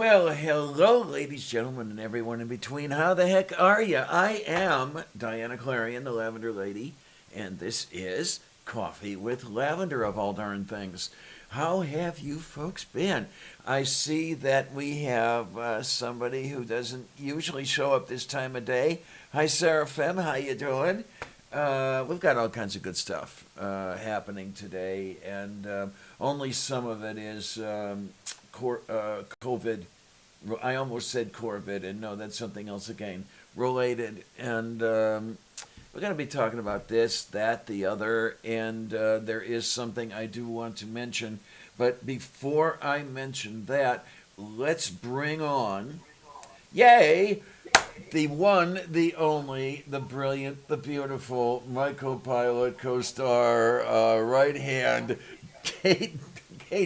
Well, hello, ladies, gentlemen, and everyone in between. How the heck are you? I am Diana Clarion, the Lavender Lady, and this is Coffee with Lavender, of all darn things. How have you folks been? I see that we have somebody who doesn't usually show up this time of day. Hi, Seraphim. How you doing? We've got all kinds of good stuff happening today, and only some of it is COVID. I almost said Corvid, and no, that's something else again, related. And we're going to be talking about this, that, the other, and there is something I do want to mention. But before I mention that, let's bring on, yay, the one, the only, the brilliant, the beautiful, my co-pilot, co-star, right hand, Kate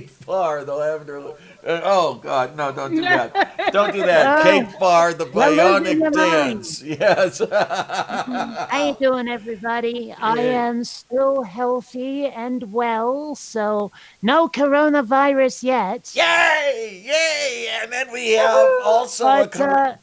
Farr, the Lavender. Oh God, no! Don't do that! Don't do that! Kate Farr, the bionic dance. Yes. How you doing, everybody? I am still healthy and well, so no coronavirus yet. Yay! Yay! And then we have also a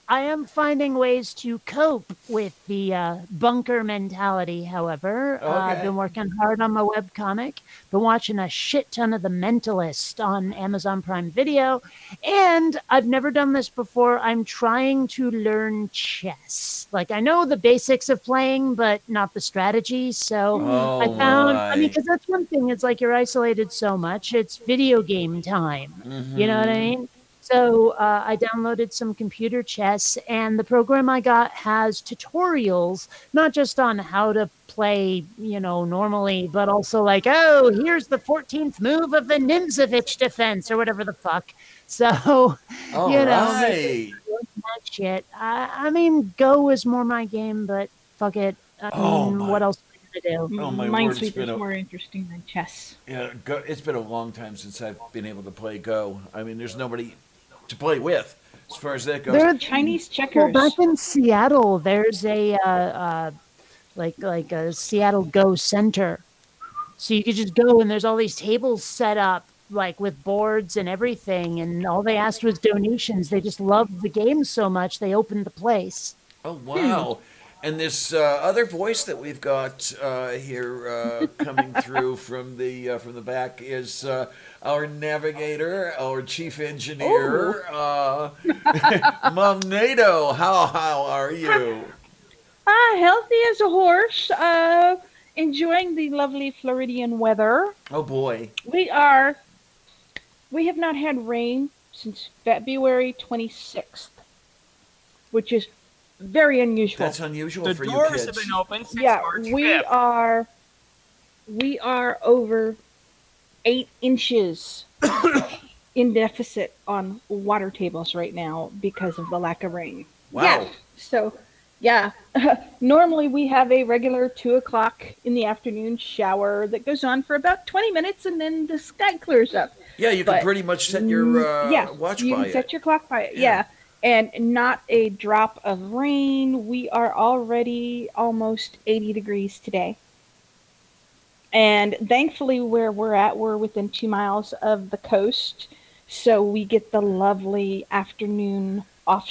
I am finding ways to cope with the bunker mentality, however. I've been working hard on my webcomic, been watching a shit ton of The Mentalist on Amazon Prime Video, and I've never done this before. I'm trying to learn chess. Like, I know the basics of playing, but not the strategy, so I found, because that's one thing, it's like you're isolated so much, it's video game time. You know what I mean? So I downloaded some computer chess, and the program I got has tutorials, not just on how to play, normally, but also like, oh, here's the 14th move of the Nimzovich defense, or whatever the fuck. So, that shit. I mean, Go is more my game, but fuck it. What else am I going to do? Oh, my Minesweeper is more interesting than chess. Yeah, it's been a long time since I've been able to play Go. I mean, there's nobody to play with, as far as that goes. There are Chinese checkers. Well, back in Seattle, there's a like a Seattle Go Center, so you could just go and there's all these tables set up like with boards and everything, and all they asked was donations. They just loved the game so much they opened the place. Oh wow! And this other voice that we've got here coming through from the back is our navigator, our chief engineer, Mom Nato. How are you? Healthy as a horse. Enjoying the lovely Floridian weather. Oh boy. We have not had rain since February 26th, which is very unusual. That's unusual for you kids. The doors have been open since March 5th. We are over 8 inches in deficit on water tables right now because of the lack of rain. Wow. Yeah. So, yeah. Normally we have a regular 2:00 in the afternoon shower that goes on for about 20 minutes and then the sky clears up. Yeah, you can pretty much set your watch you by can it. set your clock by it. Yeah. And not a drop of rain. We are already almost 80 degrees today. And thankfully where we're at, we're within 2 miles of the coast. So we get the lovely afternoon off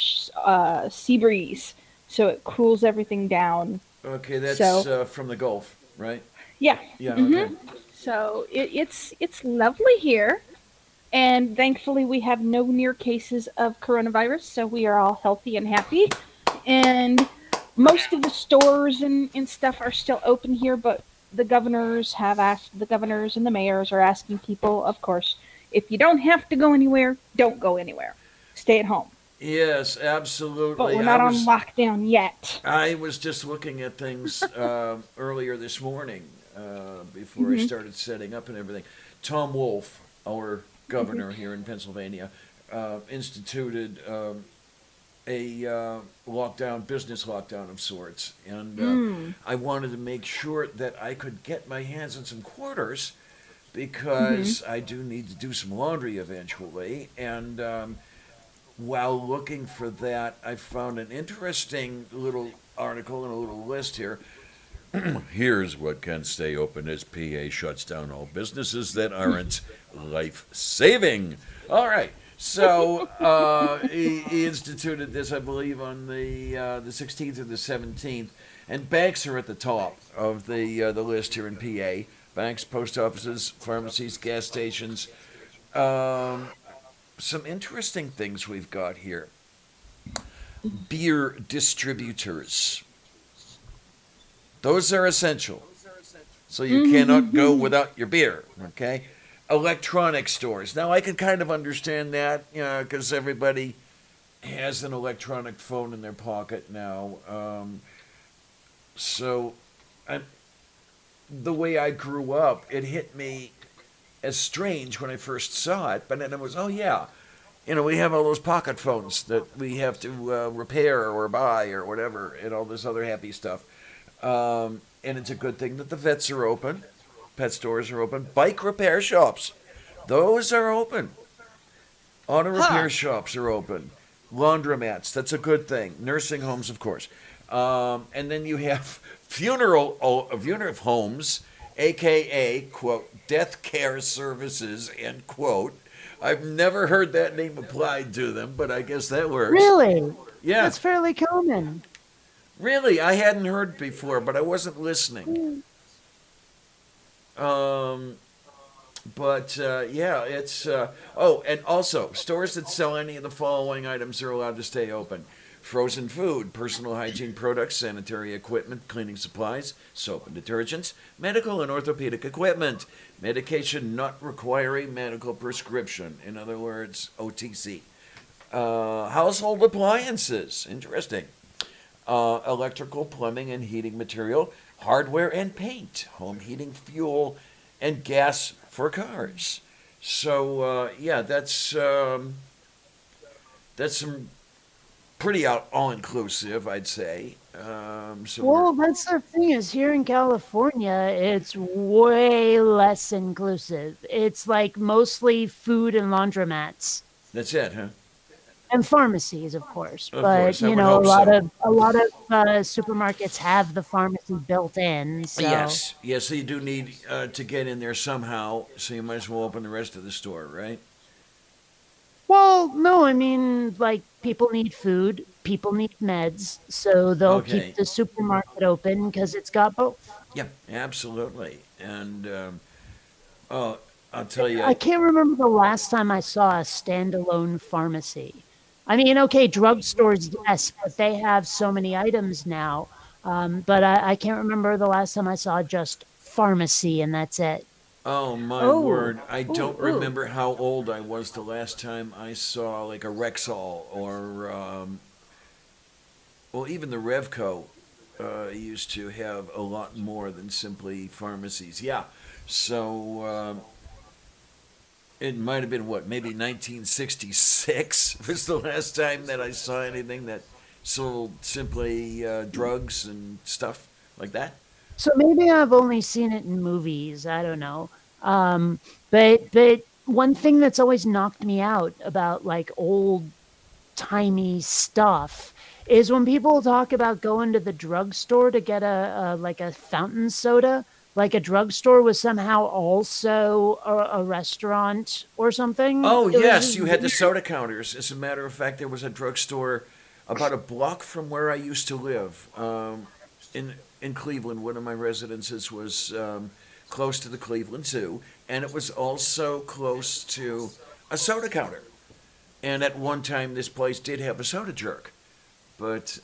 sea breeze. So it cools everything down. Okay, that's from the Gulf, right? Yeah. Yeah, okay. okay. So it's lovely here. And thankfully, we have no near cases of coronavirus, so we are all healthy and happy. And most of the stores and stuff are still open here, but the governors and the mayors are asking people, of course, if you don't have to go anywhere, don't go anywhere. Stay at home. Yes, absolutely. But we're not on lockdown yet. I was just looking at things earlier this morning before I started setting up and everything. Tom Wolf, our governor here in Pennsylvania, instituted a business lockdown of sorts. And I wanted to make sure that I could get my hands on some quarters because I do need to do some laundry eventually. And while looking for that, I found an interesting little article and a little list here. Here's what can stay open as PA shuts down all businesses that aren't life-saving. All right. So he instituted this, I believe, on the 16th or the 17th, and banks are at the top of the list here in PA. Banks, post offices, pharmacies, gas stations. Some interesting things we've got here. Beer distributors. Those are essential. So you cannot go without your beer, okay? Electronic stores. Now, I can kind of understand that, because everybody has an electronic phone in their pocket now. The way I grew up, it hit me as strange when I first saw it, but then it was, oh yeah, we have all those pocket phones that we have to repair or buy or whatever, and all this other happy stuff. And it's a good thing that the vets are open, pet stores are open, bike repair shops, those are open. Auto repair shops are open. Laundromats, that's a good thing. Nursing homes, of course. And then you have funeral homes, a.k.a., quote, death care services, end quote. I've never heard that name applied to them, but I guess that works. Really? Yeah. That's fairly common. Really? I hadn't heard before, but I wasn't listening. Yeah, it's... and also, stores that sell any of the following items are allowed to stay open. Frozen food, personal hygiene products, sanitary equipment, cleaning supplies, soap and detergents, medical and orthopedic equipment, medication not requiring medical prescription, in other words, OTC. Household appliances, interesting. Electrical, plumbing, and heating material, hardware and paint, home heating, fuel, and gas for cars. So, that's some pretty all-inclusive, I'd say. Well, that's the thing is here in California, it's way less inclusive. It's like mostly food and laundromats. That's it, huh? And pharmacies, of course. Of But course, a lot of supermarkets have the pharmacy built in. So. Yes, so you do need to get in there somehow. So you might as well open the rest of the store, right? Well, no, I mean, like, people need food, people need meds, so they'll keep the supermarket open because it's got both. Yeah, absolutely. And, I'll tell you. I can't remember the last time I saw a standalone pharmacy. I mean, okay, drugstores, yes, but they have so many items now. But I can't remember the last time I saw just pharmacy, and that's it. Oh, my word. I don't remember how old I was the last time I saw, like, a Rexall or, even the Revco used to have a lot more than simply pharmacies. Yeah. So, it might have been, maybe 1966 was the last time that I saw anything that sold simply drugs and stuff like that. So maybe I've only seen it in movies. I don't know. But one thing that's always knocked me out about like old timey stuff is when people talk about going to the drugstore to get a fountain soda. Like a drugstore was somehow also a restaurant or something. Oh, yes, you had the soda counters. As a matter of fact, there was a drugstore about a block from where I used to live. In Cleveland, one of my residences was close to the Cleveland Zoo, and it was also close to a soda counter. And at one time, this place did have a soda jerk. But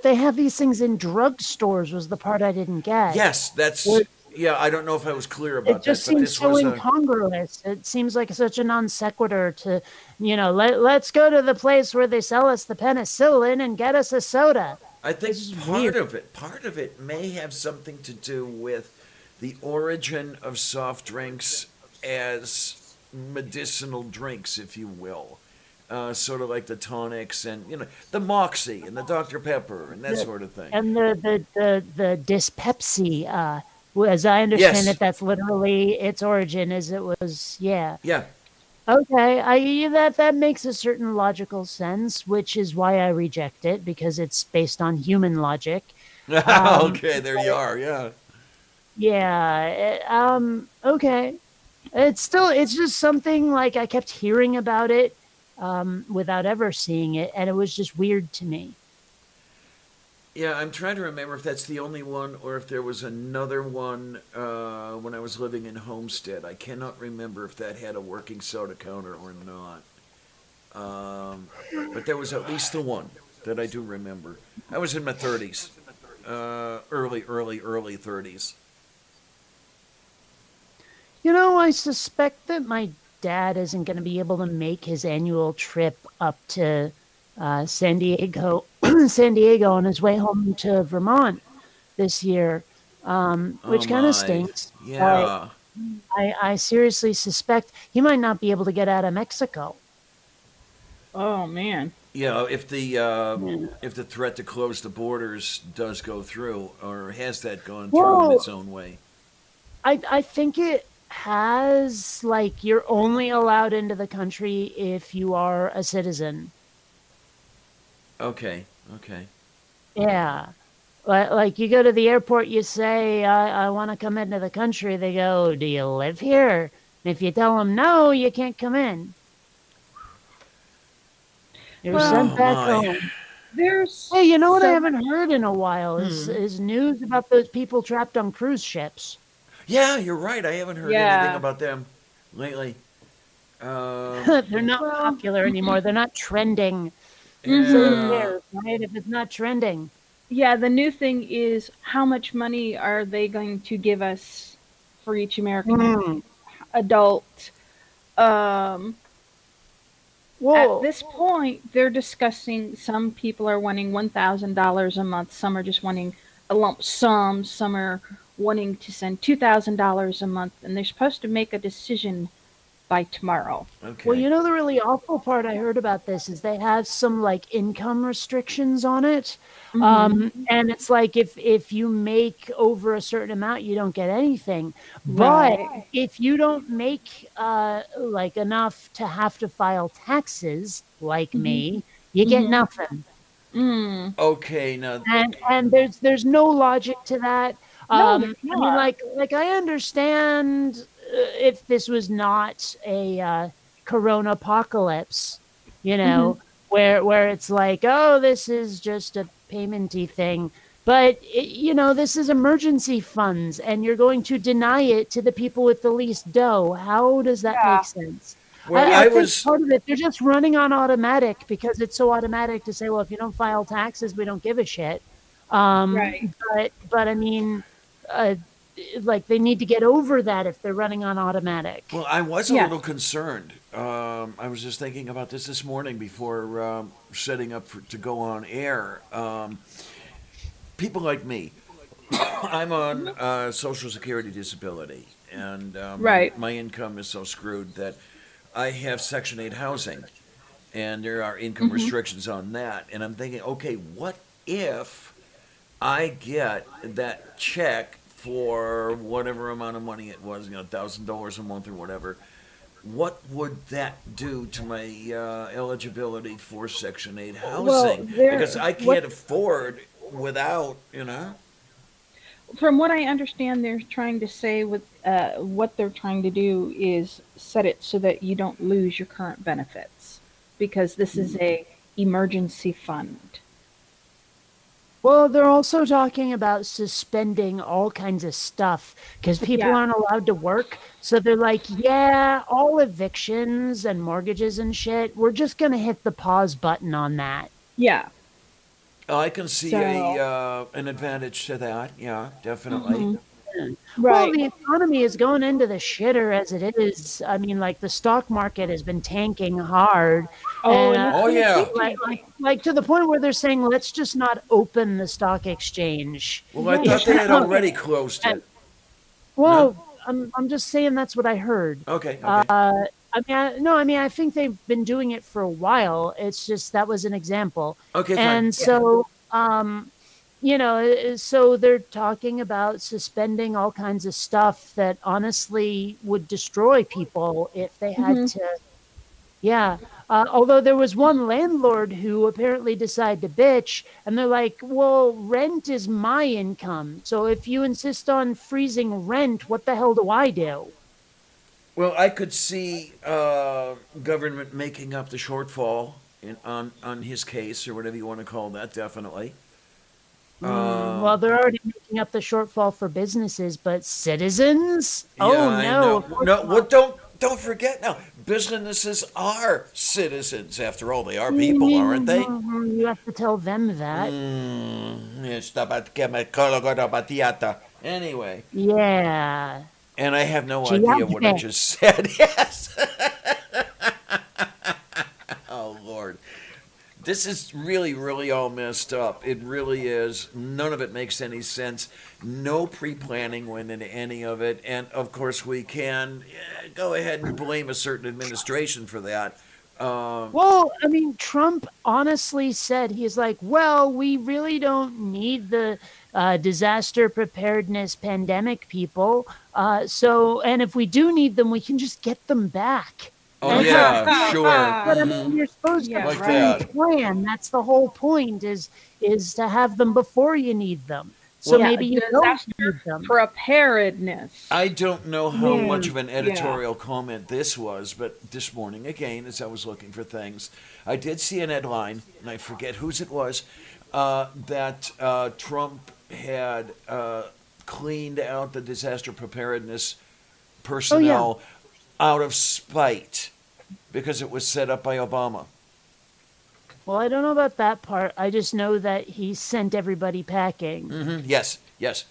they have these things in drugstores was the part I didn't get. Yes, I don't know if I was clear about that. It just seems so incongruous. It seems like such a non sequitur to, let's go to the place where they sell us the penicillin and get us a soda. I think part of it may have something to do with the origin of soft drinks as medicinal drinks, if you will. Sort of like the tonics and, the Moxie and the Dr. Pepper and that sort of thing. And the dyspepsia, as I understand it, that's literally its origin as it was, yeah. Yeah. Okay, that makes a certain logical sense, which is why I reject it, because it's based on human logic. Okay, there you are, yeah. Yeah, okay. It's just something like I kept hearing about it without ever seeing it, and it was just weird to me. Yeah, I'm trying to remember if that's the only one or if there was another one when I was living in Homestead. I cannot remember if that had a working soda counter or not. But there was at least the one that I do remember. I was in my 30s, early 30s. I suspect that my dad isn't going to be able to make his annual trip up to San Diego, San Diego on his way home to Vermont this year, Oh which kind of my, stinks. yeah. I seriously suspect he might not be able to get out of Mexico. Oh man. Yeah, Yeah. if the threat to close the borders does go through, or has that gone through in Well, its own way? I think it has, like, you're only allowed into the country if you are a citizen. Okay, okay. Yeah. Like you go to the airport, you say, I want to come into the country. They go, do you live here? And if you tell them no, you can't come in. You're Well, sent Oh back my. home. there's Hey, you know what I some. haven't heard in a while Hmm. is news about those people trapped on cruise ships. Yeah, you're right. I haven't heard anything Yeah. about them lately. Um, They're not Well. popular anymore. They're not trending. So who Mhm. yeah. cares, right? If it's not trending. Yeah, the new thing is how much money are they going to give us for each American Mm. adult? Um, at Whoa. this point, they're discussing. Some people are wanting $1,000 a month. Some are just wanting a lump sum. Some are wanting to send $2,000 a month, and they're supposed to make a decision by tomorrow. Well, Okay. the really awful part I heard about this is they have some like income restrictions on it. Hmm. And it's like if you make over a certain amount, you don't get anything. But Right. if you don't make like enough to have to file taxes, like Hmm. me, you get Hmm. nothing. Mm. Okay. Now. And there's no logic to that. No, there's I mean, not. like I understand if this was not a corona apocalypse, Hmm. where it's like, oh, this is just a paymenty thing. But this is emergency funds, and you're going to deny it to the people with the least dough. How does that make Yeah. sense? Well, I I think was. part of it, they're just running on automatic because it's so automatic to say, well, if you don't file taxes, we don't give a shit. Right. But I mean, uh, like they need to get over that if they're running on automatic. Well, I was a Yeah. little concerned. I was just thinking about this morning before setting up to go on air. People like me, I'm on Social Security disability, and Right. my income is so screwed that I have Section 8 housing, and there are income Hmm. restrictions on that. And I'm thinking, okay, what if I get that check for whatever amount of money it was, $1,000 a month or whatever? What would that do to my eligibility for Section 8 Well, housing? there. Because I What can't afford without. from what I understand, they're trying to say with what they're trying to do is set it so that you don't lose your current benefits because this is a emergency fund. Well, they're also talking about suspending all kinds of stuff because people Yeah. aren't allowed to work. So they're like, yeah, all evictions and mortgages and shit, we're just going to hit the pause button on that. Yeah. I can see a So. an advantage to that. Yeah, definitely. Hmm. Well, Right. the economy is going into the shitter as it is. I mean, like the stock market has been tanking hard, Oh, and and it's Oh going to yeah. keep tanking. like to the point where they're saying, let's just not open the stock exchange. Well, I Yeah, thought let's they not had open already it. closed And, it. No. well, I'm just saying that's what I heard. Okay. Uh, Okay. no, I mean, I think they've been doing it for a while. It's just that was an example. Okay. Fine. And Yeah. so, so they're talking about suspending all kinds of stuff that honestly would destroy people if they had Hmm. to. Yeah. Although there was one landlord who apparently decided to bitch, and they're like, well, rent is my income. So if you insist on freezing rent, what the hell do I do? Well, I could see government making up the shortfall on his case or whatever you want to call that. Definitely. Well, they're already making up the shortfall for businesses, but citizens? Yeah, Oh I no! know. No, well, don't forget now. Businesses are citizens, after all. They are people, aren't they? You have to tell them that. Anyway, Yeah. and I have no idea what I Giuseppe. just said. Yes. Oh Lord. This is really, really all messed up. It really is. None of it makes any sense. No pre-planning went into any of it. And of course, we can go ahead and blame a certain administration for that. Well, I mean, Trump honestly said, he's like, well, we really don't need the disaster preparedness pandemic people. And if we do need them, we can just get them back. Oh, And yeah, sure. but I mean, you're supposed to Like that. plan. That's the whole point is to have them before you need them. So Yeah, maybe you don't disaster need them. preparedness. I don't know how Yeah. much of an editorial comment this was, but this morning, again, as I was looking for things, I did see an headline, and I forget whose it was, that Trump had cleaned out the disaster preparedness personnel out of spite because it was set up by Obama. Well, I don't know about that part. I just know that he sent everybody packing. Yes, yes.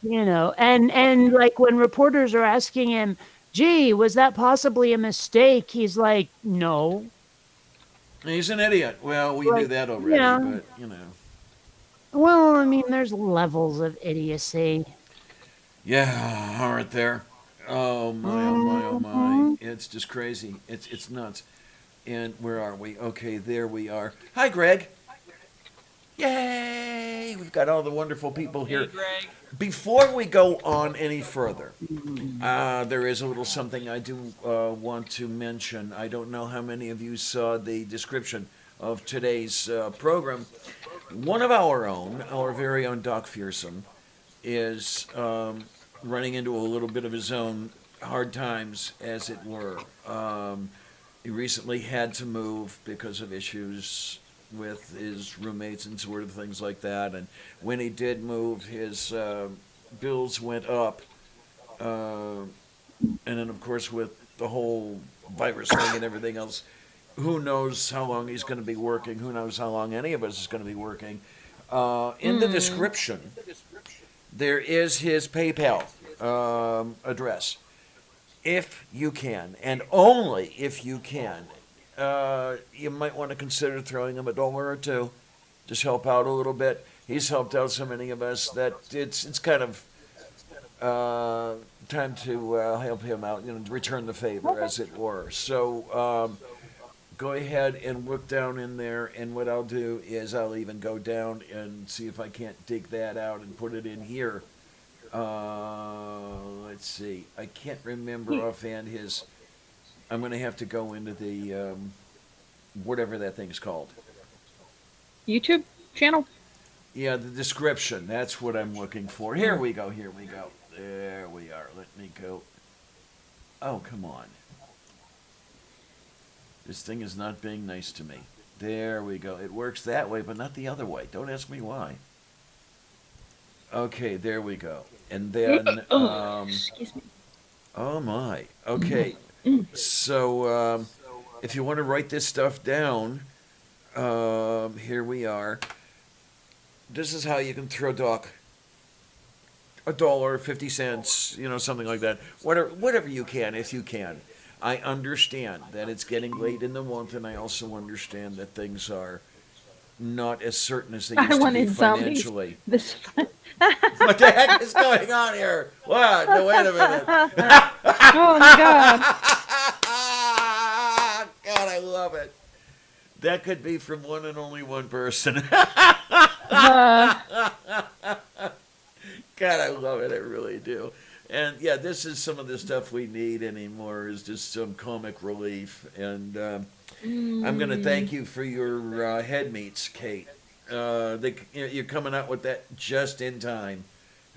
You know, and like when reporters are asking him, gee, was that possibly a mistake? He's like, no. He's an idiot. Well, we knew that already, yeah. but, you know. Well, I mean, there's levels of idiocy. Yeah, aren't there? Oh, my, oh, my, oh, my. It's just crazy. It's nuts. And where are we? Okay, there we are. Hi, Greg. Yay! We've got all the wonderful people here. Hey, Greg. Before we go on any further, there is a little something I do want to mention. I don't know how many of you saw the description of today's program. One of our own, our very own Doc Fearsome, is running into a little bit of his own hard times, as it were. He recently had to move because of issues with his roommates and sort of things like that. And when he did move, his bills went up. And then, of course, with the whole virus thing and everything else, who knows how long he's going to be working? Who knows how long any of us is going to be working? In the description, there is his PayPal address. If you can, and only if you can, you might want to consider throwing him $1 or $2. Just help out a little bit. He's helped out so many of us that it's kind of time to help him out, return the favor, as it were. So go ahead and look down in there, and what I'll do is I'll even go down and see if I can't dig that out and put it in here. Let's see. I can't remember offhand his. I'm going to have to go into the whatever that thing's called. YouTube channel? Yeah, the description. That's what I'm looking for. Here we go. Here we go. There we are. Let me go. Oh, come on. This thing is not being nice to me. There we go. It works that way, but not the other way. Don't ask me why. Okay, there we go. And then, Excuse me. oh my. Okay. So, if you want to write this stuff down, here we are. This is how you can throw Doc $1, 50 cents, something like that. Whatever you can, if you can. I understand that it's getting late in the month, and I also understand that things are not as certain as they used to be financially. This What the heck is going on here? What? No, wait a minute. Oh my God. God, I love it. That could be from one and only one person. God, I love it. I really do. And yeah, this is some of the stuff we need anymore, is just some comic relief. And I'm going to thank you for your head meats, Kate. You're coming out with that just in time.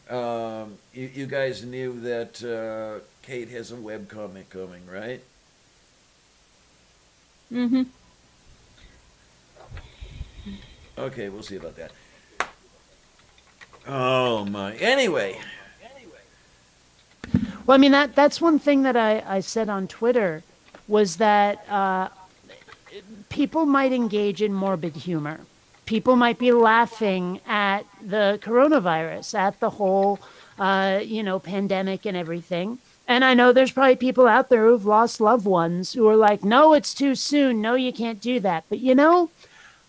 You guys knew that Kate has a webcomic coming, right? Mm-hmm. Okay, we'll see about that. Oh my. Anyway. Well, I mean that's one thing that I said on Twitter was that people might engage in morbid humor. People might be laughing at the coronavirus, at the whole, pandemic and everything. And I know there's probably people out there who've lost loved ones who are like, no, it's too soon. No, you can't do that. But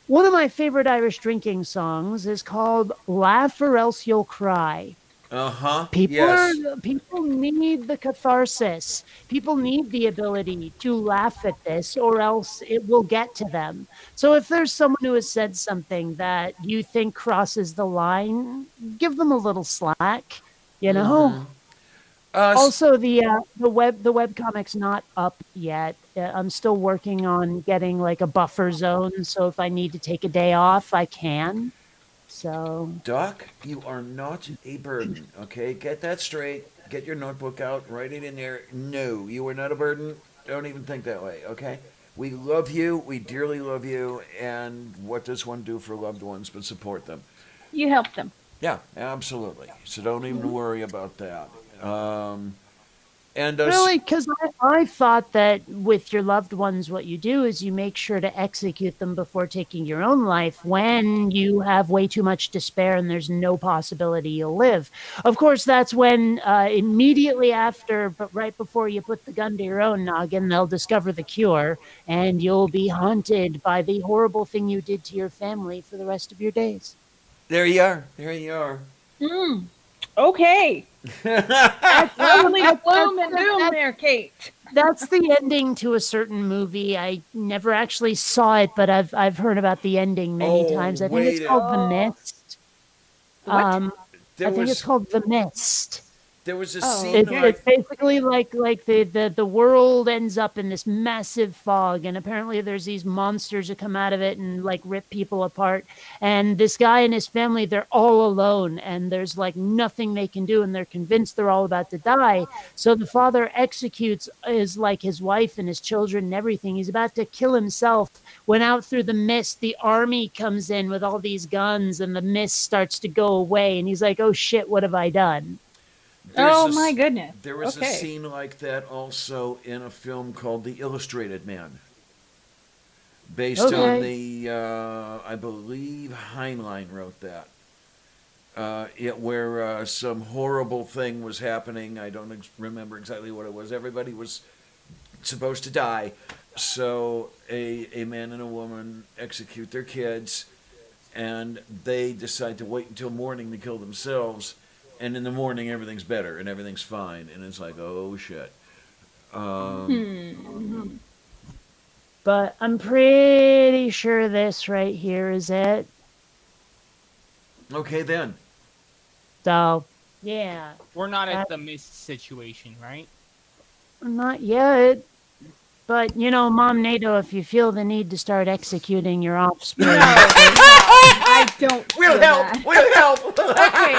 one of my favorite Irish drinking songs is called Laugh or Else You'll Cry. Uh-huh. People need the catharsis. People need the ability to laugh at this, or else it will get to them. So if there's someone who has said something that you think crosses the line, give them a little slack. Mm-hmm. Also, the webcomic's not up yet. I'm still working on getting like a buffer zone, so if I need to take a day off, I can. So, Doc, you are not a burden, okay? Get that straight. Get your notebook out. Write it in there. No, you are not a burden. Don't even think that way, okay? We love you. We dearly love you. And what does one do for loved ones but support them? You help them. Yeah, absolutely. So don't even worry about that. Really, because I thought that with your loved ones, what you do is you make sure to execute them before taking your own life when you have way too much despair and there's no possibility you'll live. Of course, that's when immediately after, but right before you put the gun to your own noggin, they'll discover the cure and you'll be haunted by the horrible thing you did to your family for the rest of your days. There you are. There you are. Okay. That's lovely gloom and doom there, Kate. That's the ending to a certain movie. I never actually saw it, but I've heard about the ending many times. I think it's called The Mist. What? I think it's called The Mist. There was a scene. It's basically like the world ends up in this massive fog, and apparently there's these monsters that come out of it and like rip people apart. And this guy and his family, they're all alone, and there's like nothing they can do, and they're convinced they're all about to die. So the father executes his wife and his children and everything. He's about to kill himself when out through the mist, the army comes in with all these guns, and the mist starts to go away, and he's like, "Oh shit, what have I done?" My goodness. There was a scene like that also in a film called The Illustrated Man. Based on the, I believe Heinlein wrote that. Where some horrible thing was happening. I don't remember exactly what it was. Everybody was supposed to die. So a man and a woman execute their kids, and they decide to wait until morning to kill themselves. And in the morning, everything's better and everything's fine. And it's like, oh, shit. But I'm pretty sure this right here is it. Okay, then. So, yeah. We're not at the mist situation, right? Not yet. But, Mom NATO, if you feel the need to start executing your offspring. No, I don't. We'll help. We'll help. Okay,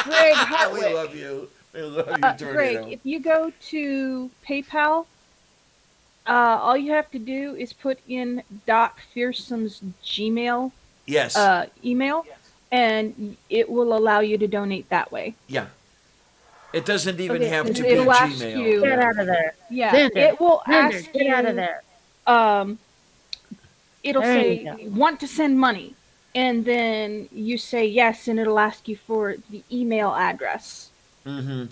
Greg Hartwick. We love you. We love you, Tornado. Greg, if you go to PayPal, all you have to do is put in Doc Fearsome's Gmail email, and it will allow you to donate that way. Yeah. It doesn't even have to be it'll ask Gmail. You, get out of there. Yeah, Lavender, it will ask get you. Out of there. It'll There say want to send money, and then you say yes, and it'll ask you for the email address. Mm-hmm.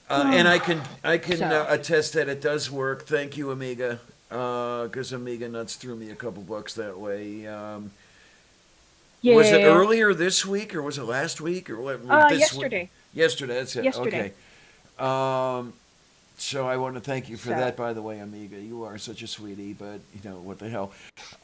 And I can attest that it does work. Thank you, Amiga, because Amiga Nuts threw me a couple bucks that way. Yeah. Was it earlier this week, or was it last week, or what? Yesterday. Week? Yesterday, that's it. Yesterday. Okay. So I want to thank you for that, by the way, Amiga. You are such a sweetie, but, what the hell.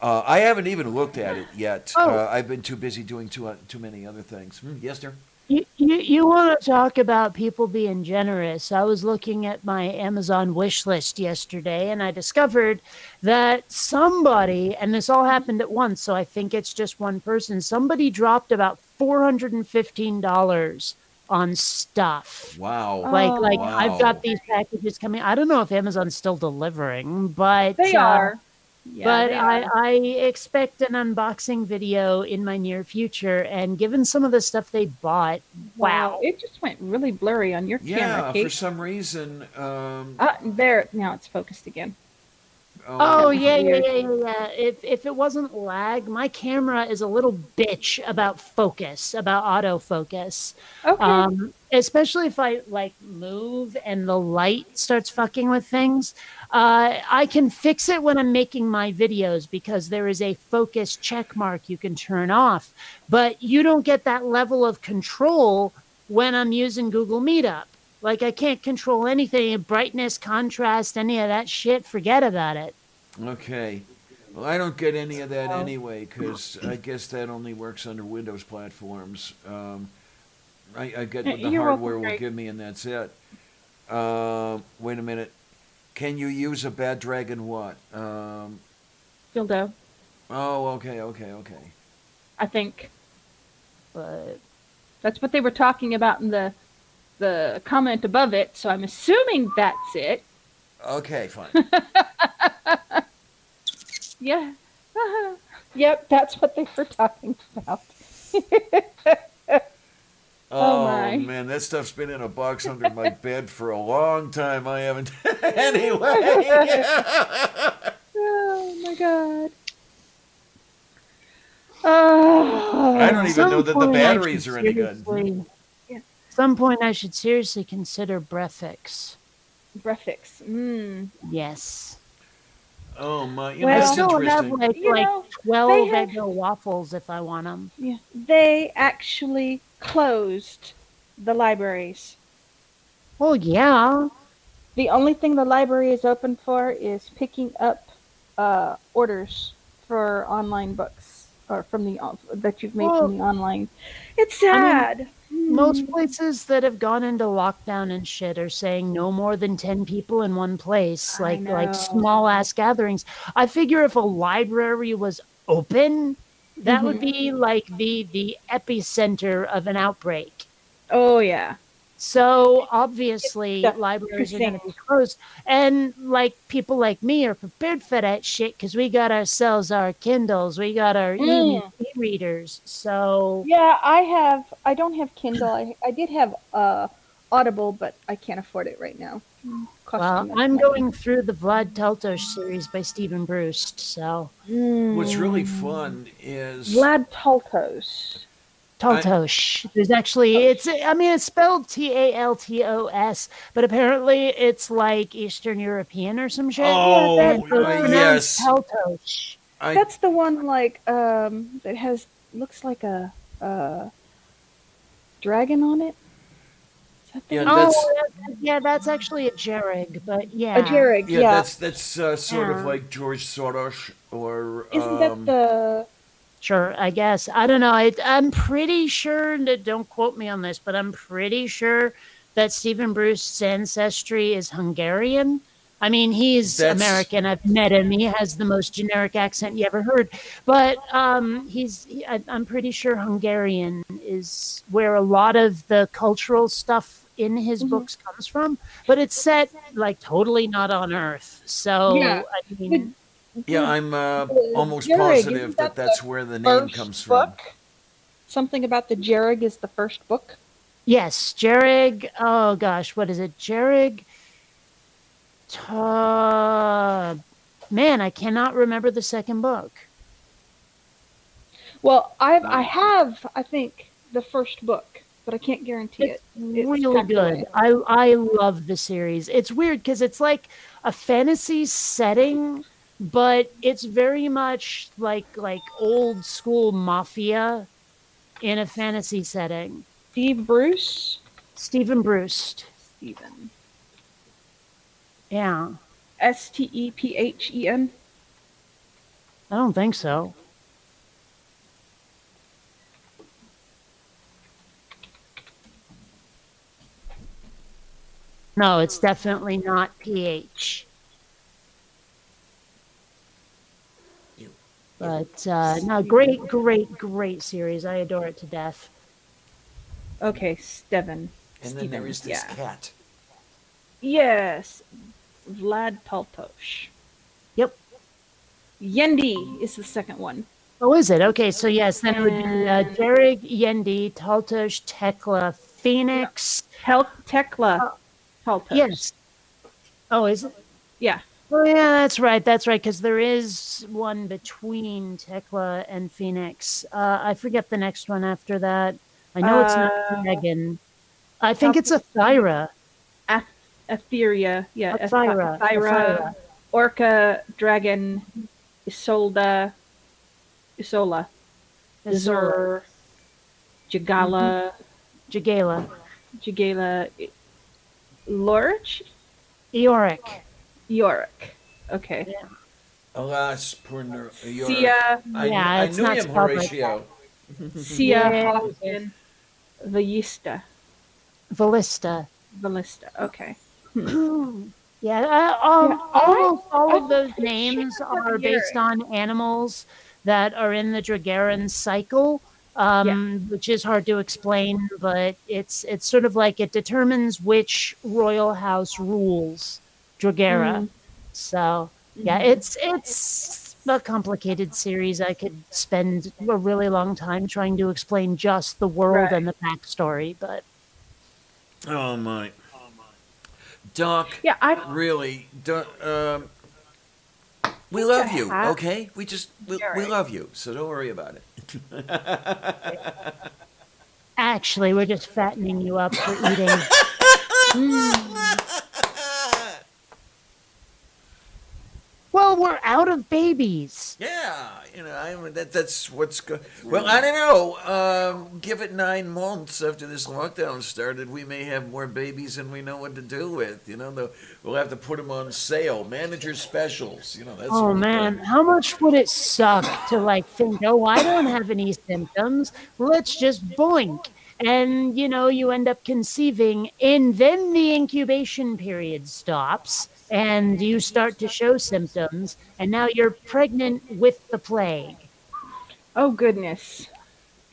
I haven't even looked at it yet. I've been too busy doing too many other things. Yes, sir? You want to talk about people being generous. I was looking at my Amazon wish list yesterday, and I discovered that somebody, and this all happened at once, so I think it's just one person, somebody dropped about $415 on stuff. Wow. Like I've got Wow. these packages coming. I don't know if Amazon's still delivering, but They are. Yeah, but they are. I expect an unboxing video in my near future. And given some of the stuff they bought, wow. It just went really blurry on your camera, Yeah, Kate. for some reason. There. Now it's focused again. Oh was yeah, yeah, weird. yeah, yeah, yeah. If it wasn't lag, my camera is a little bitch about focus, about autofocus. Okay. Especially if I like move and the light starts fucking with things. I can fix it when I'm making my videos because there is a focus check mark you can turn off, but you don't get that level of control when I'm using Google Meetup. Like I can't control anything, brightness, contrast, any of that shit. Forget about it. Okay. Well, I don't get any of that anyway, because I guess that only works under Windows platforms. I get what the You're hardware welcome, will Greg. give me, and that's it. Wait a minute. Can you use a Bad Dragon what? Dildo, Oh, okay. I think. But That's what they were talking about in the comment above it, so I'm assuming that's it. Okay, fine. Yeah. Yep, that's what they were talking about. Oh, my. man, that stuff's been in a box under my bed for a long time. I haven't. Anyway. Oh my god. I don't even some know that the point I batteries should are any good. seriously- Yeah. Some point I should seriously consider breathfix. Breathfix. Yes. Oh, my. You know, Well, I that's still have interesting. like You know, 12 have- Eggo waffles if I want them. Yeah. They actually closed the libraries. Well, yeah. The only thing the library is open for is picking up orders for online books or from the that you've made from the online. It's sad. Most places that have gone into lockdown and shit are saying no more than 10 people in one place, I like know. small ass gatherings. I figure if a library was open, that would be like the epicenter of an outbreak. Oh yeah. So obviously the libraries are going to be precinct. closed, and like people like me are prepared for that shit because we got ourselves our Kindles, we got our e-readers. So Yeah, I don't have Kindle. I did have Audible, but I can't afford it right now. Costs too much I'm money. going through the Vlad Teltos series by Stephen Bruce. So What's really fun is Vlad Taltos. Taltosh. There's actually it's spelled Taltos, but apparently it's like Eastern European or some shit. Oh, And so it's pronounced yes. Taltosh. That's the one like that has looks like a dragon on it. Is that the Yeah, one? that's That's actually a Jerig, but yeah. A Jarig, yeah. that's sort of Yeah. like George Soros or Isn't that the Sure, I guess. I don't know. I'm pretty sure, don't quote me on this, but I'm pretty sure that Stephen Bruce's ancestry is Hungarian. I mean, he's That's- American. I've met him. He has the most generic accent you ever heard. But I'm pretty sure Hungarian is where a lot of the cultural stuff in his books comes from. But it's set like totally not on Earth. So, Yeah. I mean, Yeah, I'm almost Jarig, positive isn't that that that's the where the name first comes from. book? Something about the Jarig is the first book. yes, Jerig. Oh gosh, what is it? Jerig. Man, I cannot remember the second book. Well, I have I think the first book, but I can't guarantee It's it. It's really packed away. good. I love the series. It's weird because it's like a fantasy setting, but it's very much like old school mafia in a fantasy setting. Steve Bruce. Stephen Bruce. Stephen. Yeah, Stephen. I don't think so. No, it's definitely not PH. But no, great series. I adore it to death. Okay, Steven. And then there Steven, is this yeah. cat. Yes, Vlad Taltosh. Yep. Yendi is the second one. Oh, is it? Okay, so yes, then it would be And Jarig, Yendi, Taltosh, Tekla, Phoenix. Tekla Taltosh. Yes. Oh, is it? Yeah. Oh, yeah, that's right. That's right, because there is one between Tekla and Phoenix. I forget the next one after that. I know it's not Dragon. I think it's a Thyra. Etheria. Yeah, Thyra. Thyra. Orca, Dragon, Isolda, Isola, Zur, Jagala, Jagala. Jagala, Lorch, Eoric. Yorick. Okay. Yeah. Alas, poor Yorick. Sia, I it's knew not him, spelled like Horatio. Sia, Yeah. Hawken, Vallista, Ballista. Okay. Yeah, almost all of those names are based on animals that are in the Dragaran cycle, which is hard to explain, but it's sort of like it determines which royal house rules Dragara. So yeah, it's a complicated series. I could spend a really long time trying to explain just the world and the backstory, but Oh my. Doc, Yeah, really, we love you, okay? We love you, so don't worry about it. actually, we're just fattening you up for eating. Well, we're out of babies. Yeah, that's what's good. Well, I don't know. Give it 9 months after this lockdown started, we may have more babies than we know what to do with. We'll have to put them on sale, manager specials. That's. Oh man, how much would it suck to think, oh, I don't have any symptoms. Let's just boink. And you end up conceiving, and then the incubation period stops, and you start to show symptoms, and now you're pregnant with the plague. Oh goodness.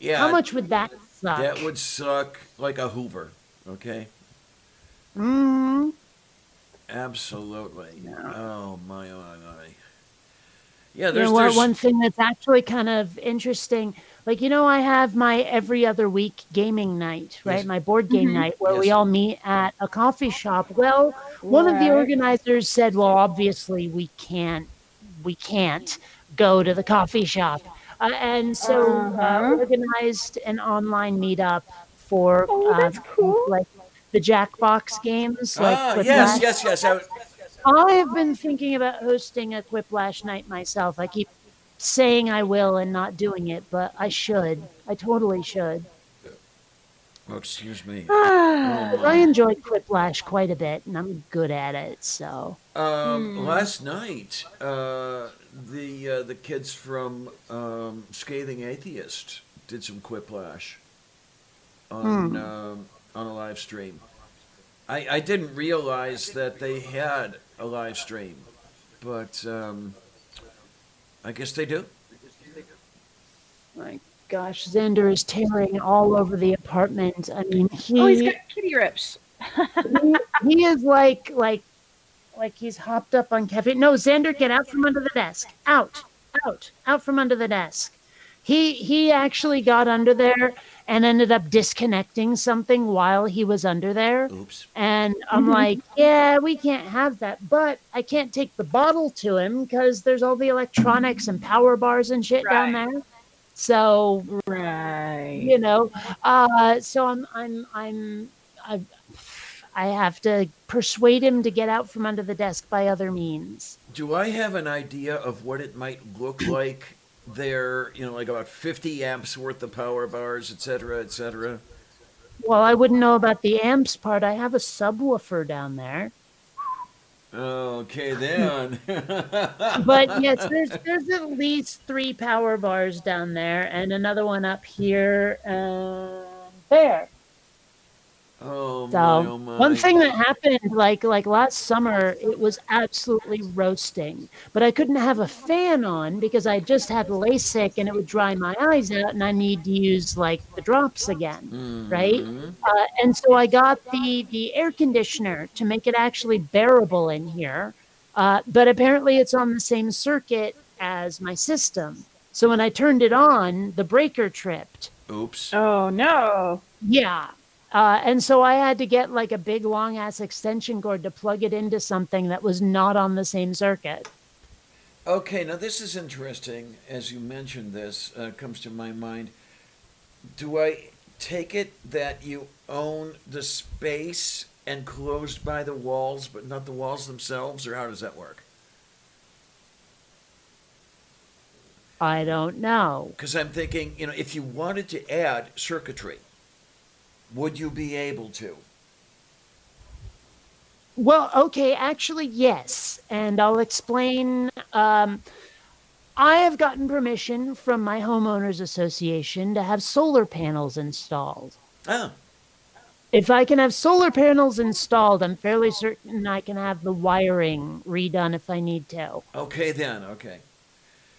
Yeah. How much would that suck? That would suck like a Hoover. Okay. Absolutely. Yeah. Oh my. Yeah, there's one thing that's actually kind of interesting. I have my every other week gaming night, right? Yes. My board game night where we all meet at a coffee shop. Well, one of the organizers said, well, obviously we can't go to the coffee shop. And so organized an online meetup for that's cool. The Jackbox games. Yes. I've been thinking about hosting a Quiplash night myself. I keep saying I will and not doing it, but I should. I totally should. Oh, excuse me. I enjoy Quiplash quite a bit, and I'm good at it. So last night, the kids from Scathing Atheist did some Quiplash on a live stream. I didn't realize that they had a live stream, but I guess they do. My gosh, Xander is tearing all over the apartment. I mean, he's got kitty rips. he is like he's hopped up on caffeine. No, Xander, get out from under the desk. Out from under the desk. He actually got under there and ended up disconnecting something while he was under there. Oops. And I'm like, yeah, we can't have that. But I can't take the bottle to him because there's all the electronics and power bars and shit down there. So, so I have to persuade him to get out from under the desk by other means. Do I have an idea of what it might look like there? Like about 50 amps worth of power bars, et cetera, et cetera. Well, I wouldn't know about the amps part. I have a subwoofer down there. Okay, then. But yes, there's at least 3 power bars down there and another one up here there. Oh my, So oh one my. thing that happened, like last summer, it was absolutely roasting. But I couldn't have a fan on because I just had LASIK and it would dry my eyes out, and I need to use like the drops again, right? Mm-hmm. And so I got the air conditioner to make it actually bearable in here. But apparently, it's on the same circuit as my system. So when I turned it on, the breaker tripped. Oops. Oh no. Yeah. And so I had to get like a big long ass extension cord to plug it into something that was not on the same circuit. Okay, now this is interesting. As you mentioned this, comes to my mind. Do I take it that you own the space enclosed by the walls, but not the walls themselves, or how does that work? I don't know. Because I'm thinking, if you wanted to add circuitry, would you be able to? Well, okay, actually, yes. And I'll explain. I have gotten permission from my homeowners association to have solar panels installed. Ah, If I can have solar panels installed, I'm fairly certain I can have the wiring redone if I need to. okay then, okay.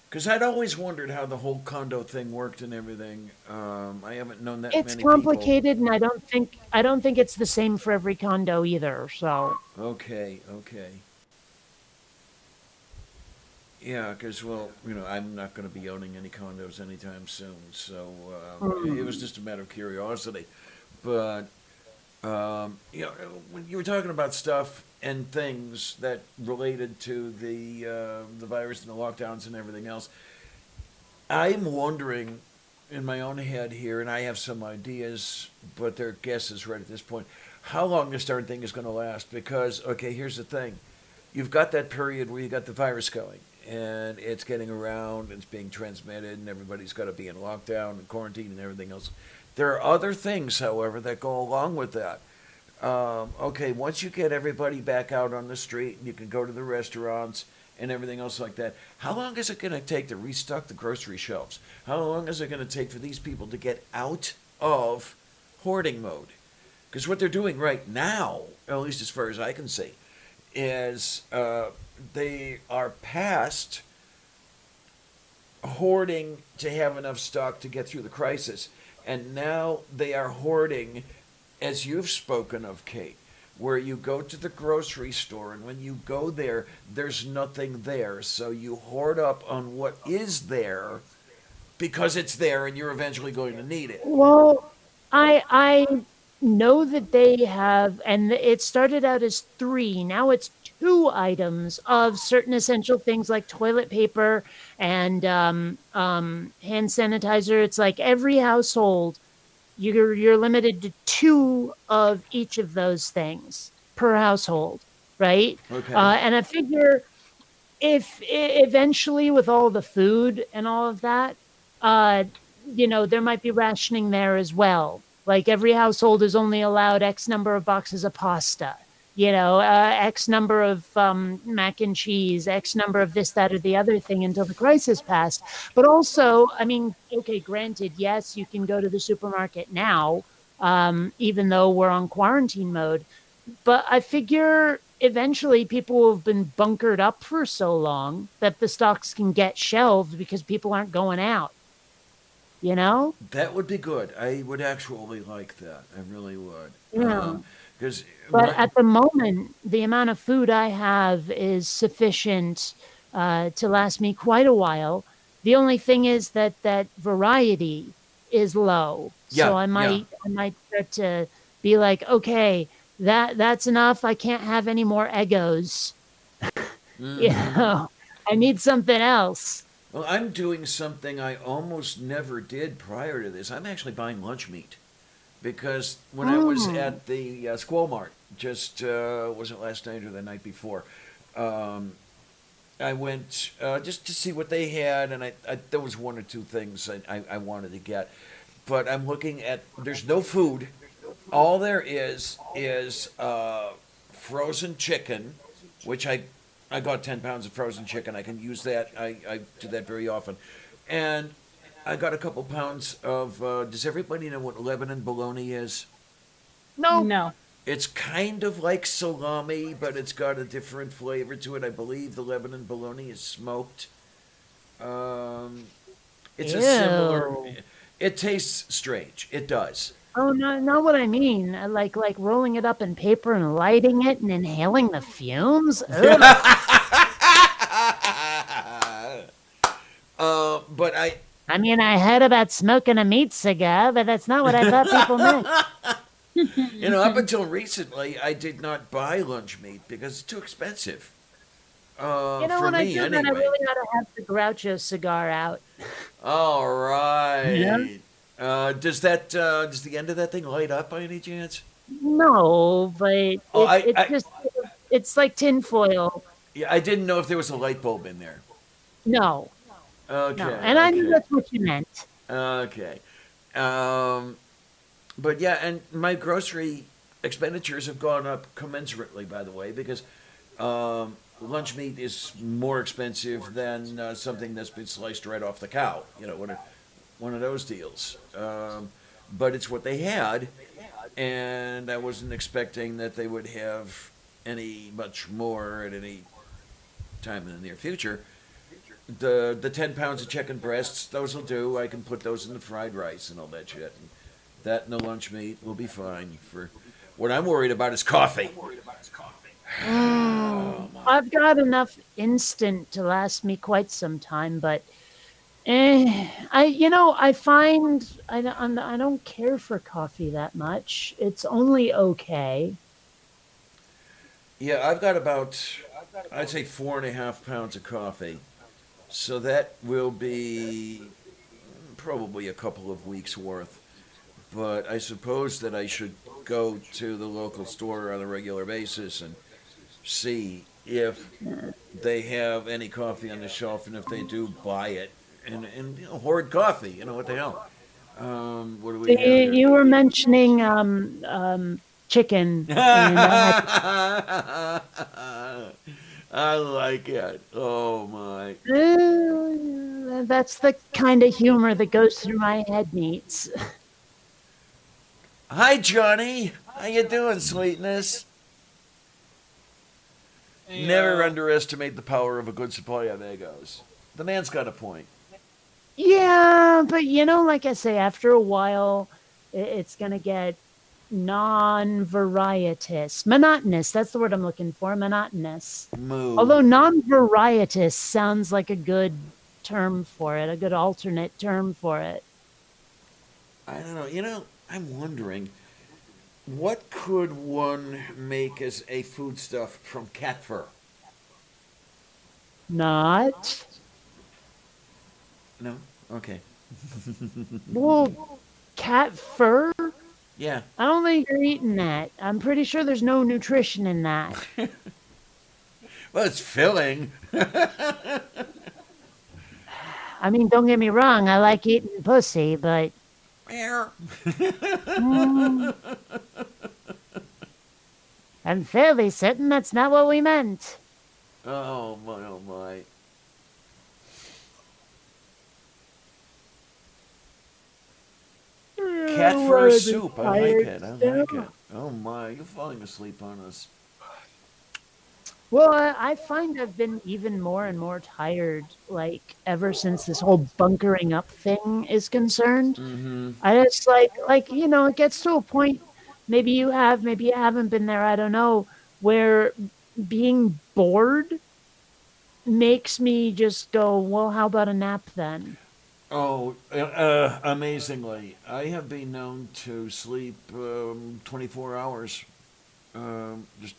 Because I'd always wondered how the whole condo thing worked and everything. I haven't known that It's many people. complicated, and I don't think it's the same for every condo either. So Okay, okay. Yeah, because, well, I'm not going to be owning any condos anytime soon, so it was just a matter of curiosity. But, when you were talking about stuff and things that related to the virus and the lockdowns and everything else, I'm wondering in my own head here, and I have some ideas, but they're guesses right at this point, how long this darn thing is going to last. Because, okay, here's the thing. You've got that period where you got the virus going, and it's getting around, it's being transmitted, and everybody's got to be in lockdown and quarantine and everything else. There are other things, however, that go along with that. Okay, once you get everybody back out on the street and you can go to the restaurants and everything else like that, how long is it going to take to restock the grocery shelves? How long is it going to take for these people to get out of hoarding mode? Because what they're doing right now, at least as far as I can see, is they are past hoarding to have enough stock to get through the crisis. And now they are hoarding, as you've spoken of, Kate, where you go to the grocery store and when you go there, there's nothing there. So you hoard up on what is there because it's there and you're eventually going to need it. well, I know that they have, and it started out as 3. Now it's 2 items of certain essential things like toilet paper and hand sanitizer. It's like every household, you're limited to 2 of each of those things per household, right? Okay. And I figure if eventually with all the food and all of that, uh, there might be rationing there as well. Like every household is only allowed X number of boxes of pasta, X number of mac and cheese, X number of this, that, or the other thing until the crisis passed. But also, I mean, okay, granted, yes, you can go to the supermarket now, even though we're on quarantine mode. But I figure eventually people will have been bunkered up for so long that the stocks can get shelved because people aren't going out, you know? That would be good. I would actually like that. I really would. Yeah. Because But at the moment, the amount of food I have is sufficient to last me quite a while. The only thing is that variety is low. Yeah, So I yeah. might start to be like, okay, that's enough. I can't have any more Eggos. You know, I need something else. Well, I'm doing something I almost never did prior to this. I'm actually buying lunch meat because when I was at the Squall Mart, just was it last night or the night before, I went just to see what they had, and I there was 1 or 2 things I wanted to get, but I'm looking at there's no food. All there is frozen chicken, which I got 10 pounds of frozen chicken. I can use that. I do that very often. And I got a couple pounds of, does everybody know what Lebanon bologna is? No. No. It's kind of like salami, but it's got a different flavor to it. I believe the Lebanon bologna is smoked. Um, it's a similar. Ew. It tastes strange. It does. Oh, no, not what I mean. Like rolling it up in paper and lighting it and inhaling the fumes. Ugh. But I mean, I heard about smoking a meat cigar, but that's not what I thought people meant. up until recently, I did not buy lunch meat because it's too expensive. You know, For when I me, do that, I anyway. really ought to have the Groucho cigar out. All Yeah. right. Does the end of that thing light up by any chance? No, but Oh, it's like tinfoil. yeah, I didn't know if there was a light bulb in there. No, Okay, no. And I knew okay, that's what you meant. okay. Um, but yeah, and my grocery expenditures have gone up commensurately, by the way, because lunch meat is more expensive than something that's been sliced right off the cow. One of those deals. But it's what they had, and I wasn't expecting that they would have any much more at any time in the near future. The 10 pounds of chicken breasts, those will do. I can put those in the fried rice and all that shit. And that and the lunch meat will be fine. For what I'm worried about is coffee. I've got enough instant to last me quite some time, but I find I don't care for coffee that much. It's only okay. Yeah, I've got about, I'd say 4.5 pounds of coffee. So that will be probably a couple of weeks worth. But I suppose that I should go to the local store on a regular basis and see if they have any coffee on the shelf, and if they do, buy it and hoard coffee. What the hell? What do we have here? You were mentioning chicken, and I like it. Oh my! that's the kind of humor that goes through my head, Neats. Hi, Johnny. How you doing, sweetness? Never underestimate the power of a good supply of Eggos. The man's got a point. Yeah, but like I say, after a while, it's gonna get non-varietous, monotonous. That's the word I'm looking for. Monotonous. Moo. Although non-varietous sounds like a good term for it, a good alternate term for it. I don't know. I'm wondering, what could one make as a foodstuff from cat fur? Not. No? Okay. Well, cat fur? Yeah. I don't think you're eating that. I'm pretty sure there's no nutrition in that. Well, it's filling. I mean, don't get me wrong, I like eating pussy, but I'm fairly certain that's not what we meant. Oh my, oh my. Cat fur soup. I like it. I like it. Oh my, you're falling asleep on us. Well, I find I've been even more and more tired, like, ever since this whole bunkering up thing is concerned. Mm-hmm. I just it gets to a point, maybe you have, maybe you haven't been there, I don't know, where being bored makes me just go, well, how about a nap then? Oh, amazingly. I have been known to sleep 24 hours. Just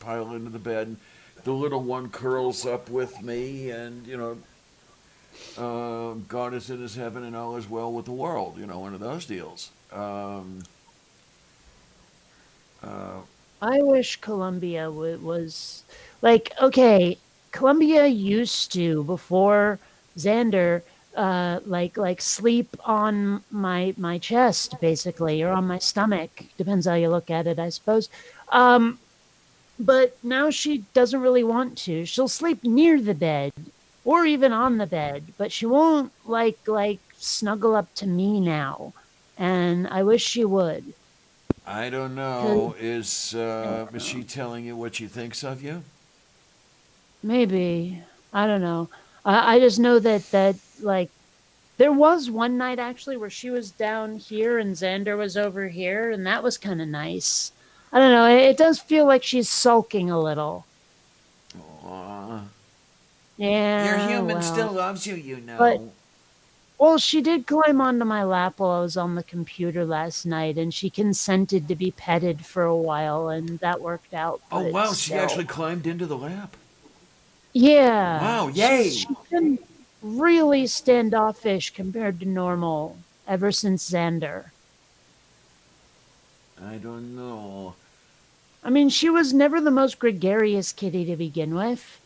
pile into the bed. The little one curls up with me, and, God is in his heaven and all is well with the world. One of those deals. I wish Columbia was like, okay, Columbia used to, before Xander, like sleep on my chest, basically, or on my stomach. Depends how you look at it, I suppose. But now she doesn't really want to. She'll sleep near the bed or even on the bed, but she won't like snuggle up to me now. And I wish she would. I don't 'Cause know. Is she telling you what she thinks of you? maybe I don't know. I just know that like there was one night actually where she was down here and Xander was over here, and that was kind of nice. I don't know. It does feel like she's sulking a little. Aw. Your Yeah, human well, still loves you, but well, she did climb onto my lap while I was on the computer last night, and she consented to be petted for a while, and that worked out. Oh, But wow, she still, actually climbed into the lap. yeah, Wow, she's yay! she's been really standoffish compared to normal ever since Xander. I don't know. I mean, she was never the most gregarious kitty to begin with,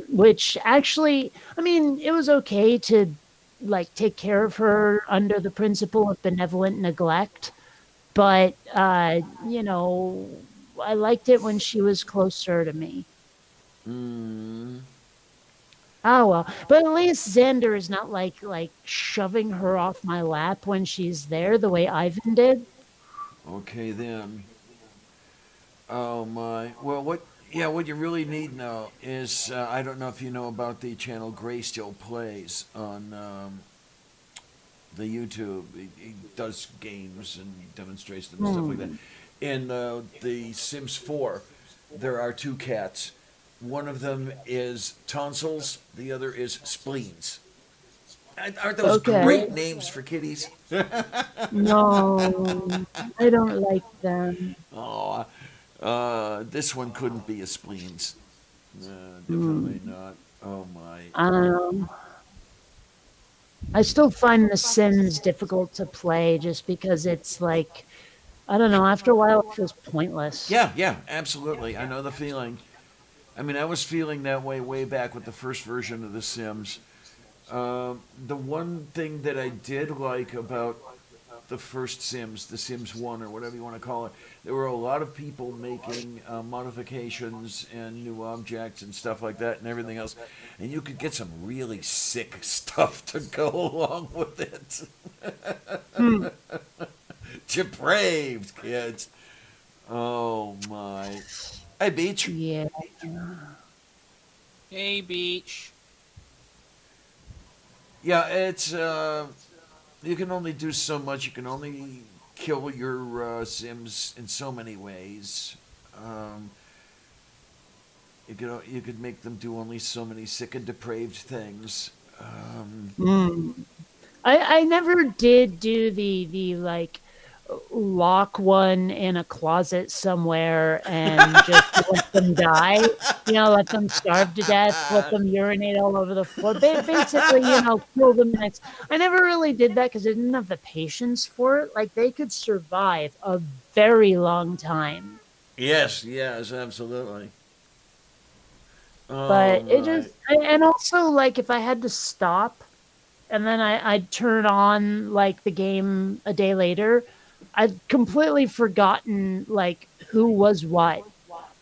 which actually, I mean, it was okay to like take care of her under the principle of benevolent neglect, but I liked it when she was closer to me. Mm, Oh well, but at least Xander is not like shoving her off my lap when she's there the way Ivan did. okay then. Oh my. Well, what? Yeah, what you really need now is I don't know if you know about the channel Gray Still Plays on the YouTube. He does games and demonstrates them and stuff like that. Hmm. In the Sims 4, there are two cats. One of them is tonsils. The other is spleens. Aren't those Okay. great names for kitties? No, I don't like them. Oh, this one couldn't be a spleens. Definitely Hmm. not. Oh my. Um, I still find The Sims difficult to play just because it's like, I don't know, after a while it feels pointless. Yeah, yeah, absolutely. I know the feeling. I mean, I was feeling that way back with the first version of The Sims. The one thing that I did like about the first Sims, the Sims 1 or whatever you want to call it, there were a lot of people making modifications and new objects and stuff like that and everything else. And you could get some really sick stuff to go along with it. Hmm. Depraved kids. Oh my. Hey, Beach. Yeah. Hey, Beach. Yeah, it's you can only do so much. You can only kill your Sims in so many ways. Um, you could make them do only so many sick and depraved things. Hmm. I never did do the like lock one in a closet somewhere and just let them die. Let them starve to death, let them urinate all over the floor. Basically, kill them next. I never really did that because I didn't have the patience for it. Like they could survive a very long time, Yes, yes, absolutely. Oh but it my. just and also like if I had to stop and then I'd turn on like the game a day later, I'd completely forgotten like who was what,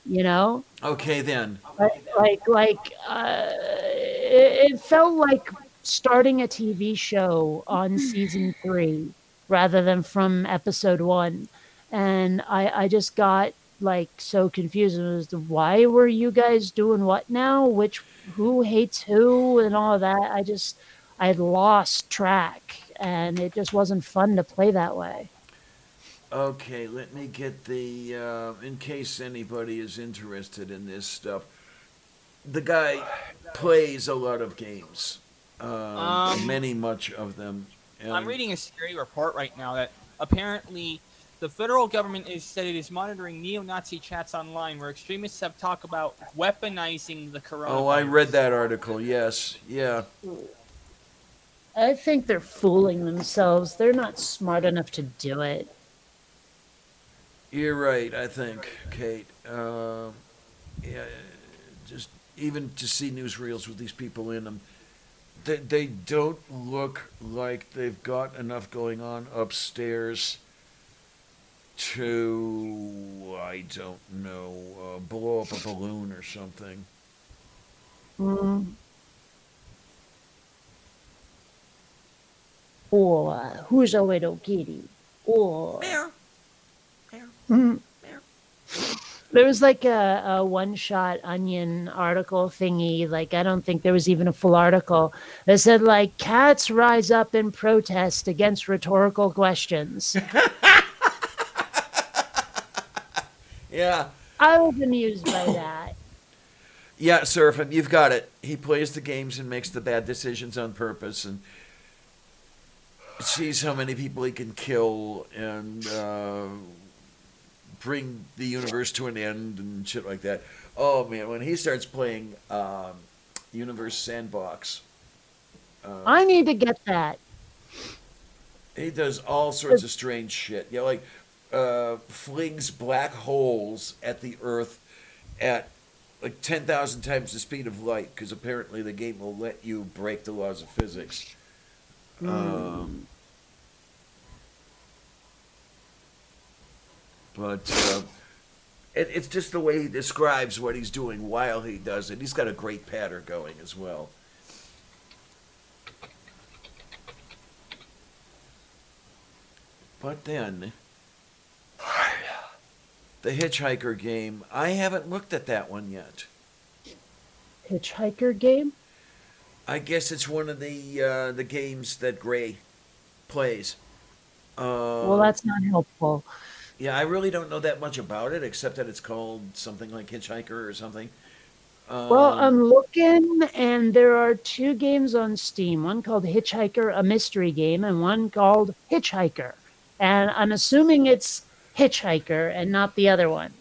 you know? Okay then. It felt like starting a TV show on season 3 rather than from episode 1. And I just got like so confused as to why were you guys doing what now? Who hates who and all of that. I had lost track and it just wasn't fun to play that way. Okay, let me get the in case anybody is interested in this stuff. The guy plays a lot of games, Um, many much of them, I'm and reading a scary report right now that apparently the federal government is said it is monitoring neo-Nazi chats online where extremists have talked about weaponizing the oh, I read coronavirus. that article. Yes, yeah, I think they're fooling themselves. They're not smart enough to do it. you're right. I think, Kate. Yeah, just even to see newsreels with these people in them, they don't look like they've got enough going on upstairs to, I don't know, blow up a balloon or something. Mm. Or who's a little kitty? Or Meow. Mhm. There was like a one-shot Onion article thingy. Like, I don't think there was even a full article that said, like, cats rise up in protest against rhetorical questions. Yeah. I was amused by that. Yeah, Surfing, you've got it. He plays the games and makes the bad decisions on purpose and sees how many people he can kill and bring the universe to an end and shit like that. Oh, man, when he starts playing Universe Sandbox, I need to get that. he does all sorts of strange shit. You know, like flings black holes at the Earth at like 10,000 times the speed of light because apparently the game will let you break the laws of physics. But it's just the way he describes what he's doing while he does it. He's got a great patter going as well. But then, the Hitchhiker game, I haven't looked at that one yet. Hitchhiker game? I guess it's one of the games that Gray plays. Well, that's not helpful. Yeah, I really don't know that much about it, except that it's called something like Hitchhiker or something. Well, Um, I'm looking, and there are two games on Steam. One called Hitchhiker, a mystery game, and one called Hitchhiker. And I'm assuming it's Hitchhiker and not the other one.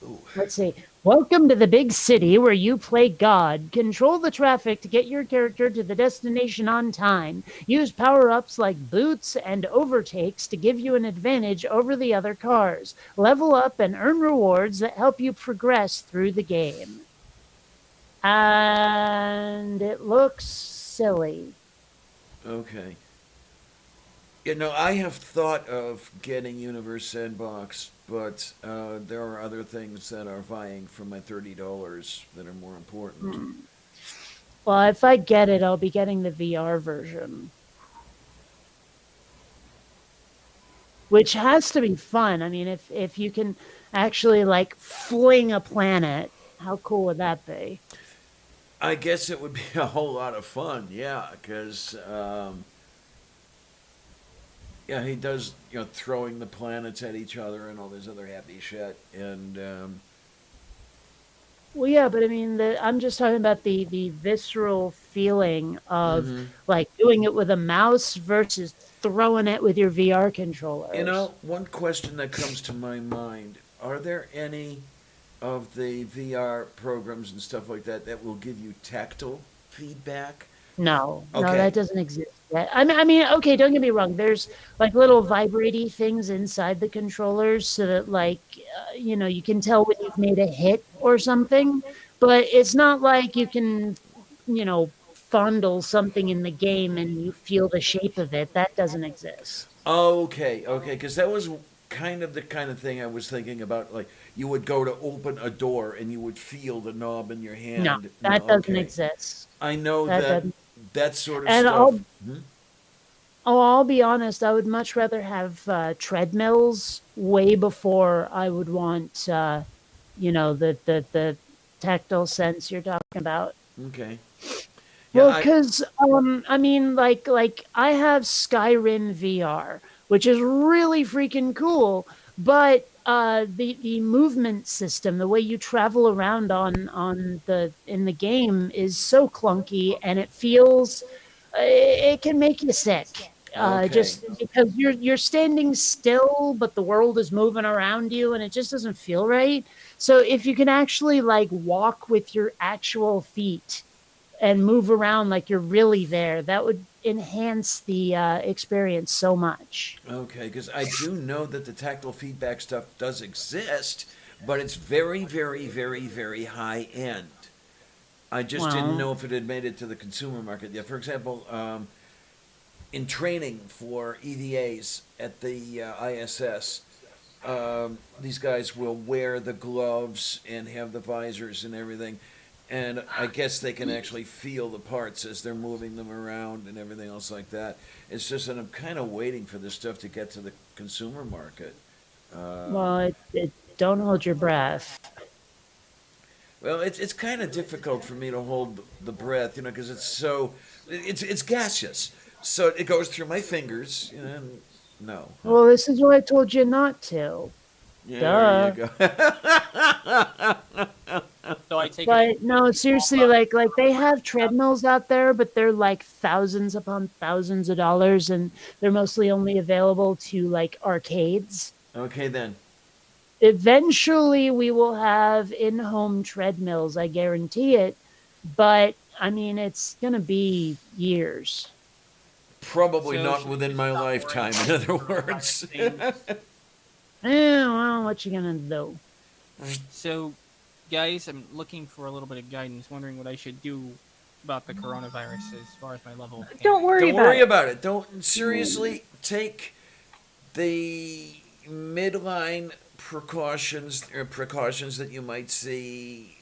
ooh, Let's see. Welcome to the big city where you play God. Control the traffic to get your character to the destination on time. Use power-ups like boots and overtakes to give you an advantage over the other cars. Level up and earn rewards that help you progress through the game. And it looks silly. okay. You know, I have thought of getting Universe Sandbox, but there are other things that are vying for my $30 that are more important. Well, if I get it, I'll be getting the VR version, which has to be fun. I mean, if you can actually like fling a planet, how cool would that be? I guess it would be a whole lot of fun, yeah, because yeah, he does, you know, throwing the planets at each other and all this other happy shit, and Well, yeah, but I mean, I'm just talking about the visceral feeling of hmm like doing it with a mouse versus throwing it with your VR you controllers. know, one question that comes to my mind: are there any of the VR programs and stuff like that that will give you tactile feedback? No, no, that Okay, doesn't exist yet. I mean, okay, don't get me wrong. There's like little vibratey things inside the controllers so that like you can tell when you've made a hit or something, but it's not like you can, fondle something in the game and you feel the shape of it. That doesn't exist. okay, because that was kind of the kind of thing I was thinking about. Like you would go to open a door and you would feel the knob in your No, hand. No, that doesn't okay. exist. I know That that doesn't. that sort of And stuff. Hmm? I'll be honest, I would much rather have treadmills way before I would want, the tactile sense you're talking about. Okay. Yeah, Well, I because I mean, like I have Skyrim VR, which is really freaking cool, but the movement system, the way you travel around on the in the game, is so clunky, and it feels it can make you sick. okay. Just because you're standing still, but the world is moving around you, and it just doesn't feel right. So if you can actually like walk with your actual feet and move around like you're really there, that would enhance the experience so much. Okay, because I do know that the tactile feedback stuff does exist, but it's very, very, very, very high end. I just didn't Well, know if it had made it to the consumer market yet. For example, in training for EVAs at the ISS, these guys will wear the gloves and have the visors and everything. And I guess they can actually feel the parts as they're moving them around and everything else like that. It's just that I'm kind of waiting for this stuff to get to the consumer market. Well, don't hold your breath. Well, it's kind of difficult for me to hold the breath, because it's gaseous, so it goes through my fingers. And no. Well, this is what I told you not to. Yeah, Duh. there you go. So I take But it. no, seriously, like they have treadmills out there, but they're like thousands upon thousands of dollars, and they're mostly only available to like arcades. Okay, then. Eventually, we will have in-home treadmills, I guarantee it. But I mean, it's gonna be years. Probably So not should within we my stop lifetime, worrying in other about words. things? Well, what you gonna do? So, guys, I'm looking for a little bit of guidance, wondering what I should do about the coronavirus as far as my level. of Don't worry Don't about worry it. about it. Don't seriously take the midline precautions that you might see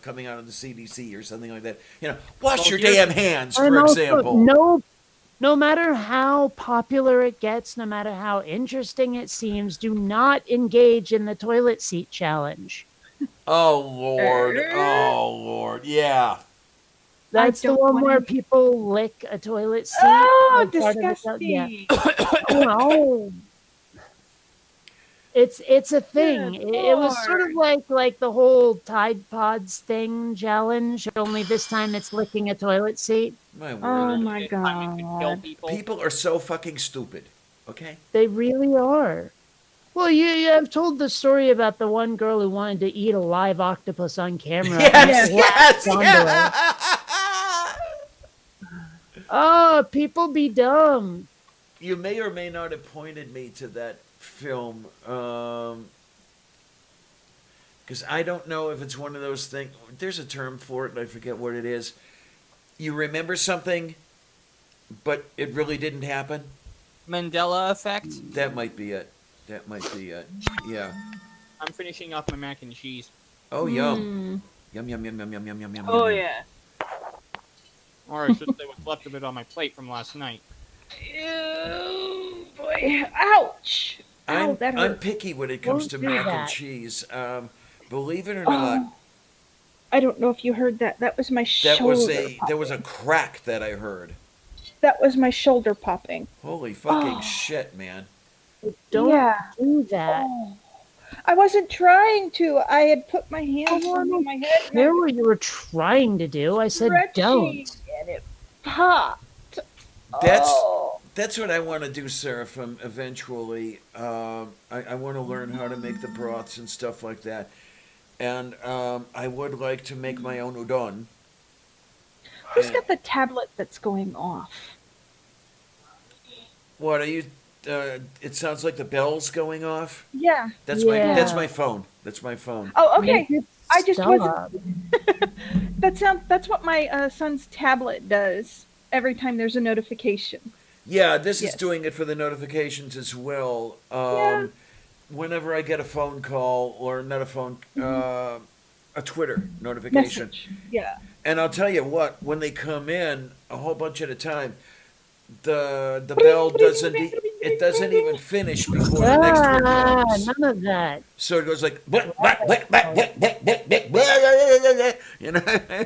coming out of the CDC or something like that. Wash Well, your here's- damn hands, And for also, example. no matter how popular it gets, no matter how interesting it seems, do not engage in the toilet seat challenge. Oh Lord, yeah. That's the don't one wanna- where people lick a toilet seat. Oh, as part of the- disgusting. Oh. It's a thing. Good It was sort of Lord. like the whole Tide Pods thing challenge, only this time it's licking a toilet seat. My word. Oh my Time it could kill god. people. People are so fucking stupid. Okay. They really are. Well, I've told the story about the one girl who wanted to eat a live octopus on camera. Yes, and yes, onto yes. it. Oh, people be dumb. You may or may not have pointed me to that film, because I don't know if it's one of those things. There's a term for it, and I forget what it is. You remember something, but it really didn't happen. Mandela effect. That might be it. Yeah. I'm finishing off my mac and cheese. Oh, yum. Yum, yum, yum, yum, yum, yum, yum, yum. Oh yum. yeah. Or I should say what's left of it on my plate from last night. Ew, boy. Ouch. Ow, that I'm hurt. picky when it comes Don't to do mac and that. cheese. Believe it or not, I don't know if you heard that. That was my there shoulder. was a crack that I heard. That was my shoulder popping. Holy fucking Oh. shit, man. Don't Yeah. do that. Oh. I wasn't trying to. I had put my hands Oh, I on don't my head and I care was what you were trying to do. I said stretching, don't. and it popped. That's Oh. that's what I want to do, Seraphim. Eventually, I want to learn how to make the broths and stuff like that, and I would like to make my own udon. Who's got the tablet that's going off? What are you? It sounds like the bell's going off. Yeah. That's Yeah. my phone. That's my phone. Oh, okay. Make it I just stop. That's what my son's tablet does every time there's a notification. Yeah, this is Yes. doing it for the notifications as well. Yeah. Whenever I get a phone call, or not a phone, a Twitter notification. Message. Yeah. And I'll tell you what, when they come in a whole bunch at a time, the bell doesn't even finish before the next one comes. None of that. So it goes like,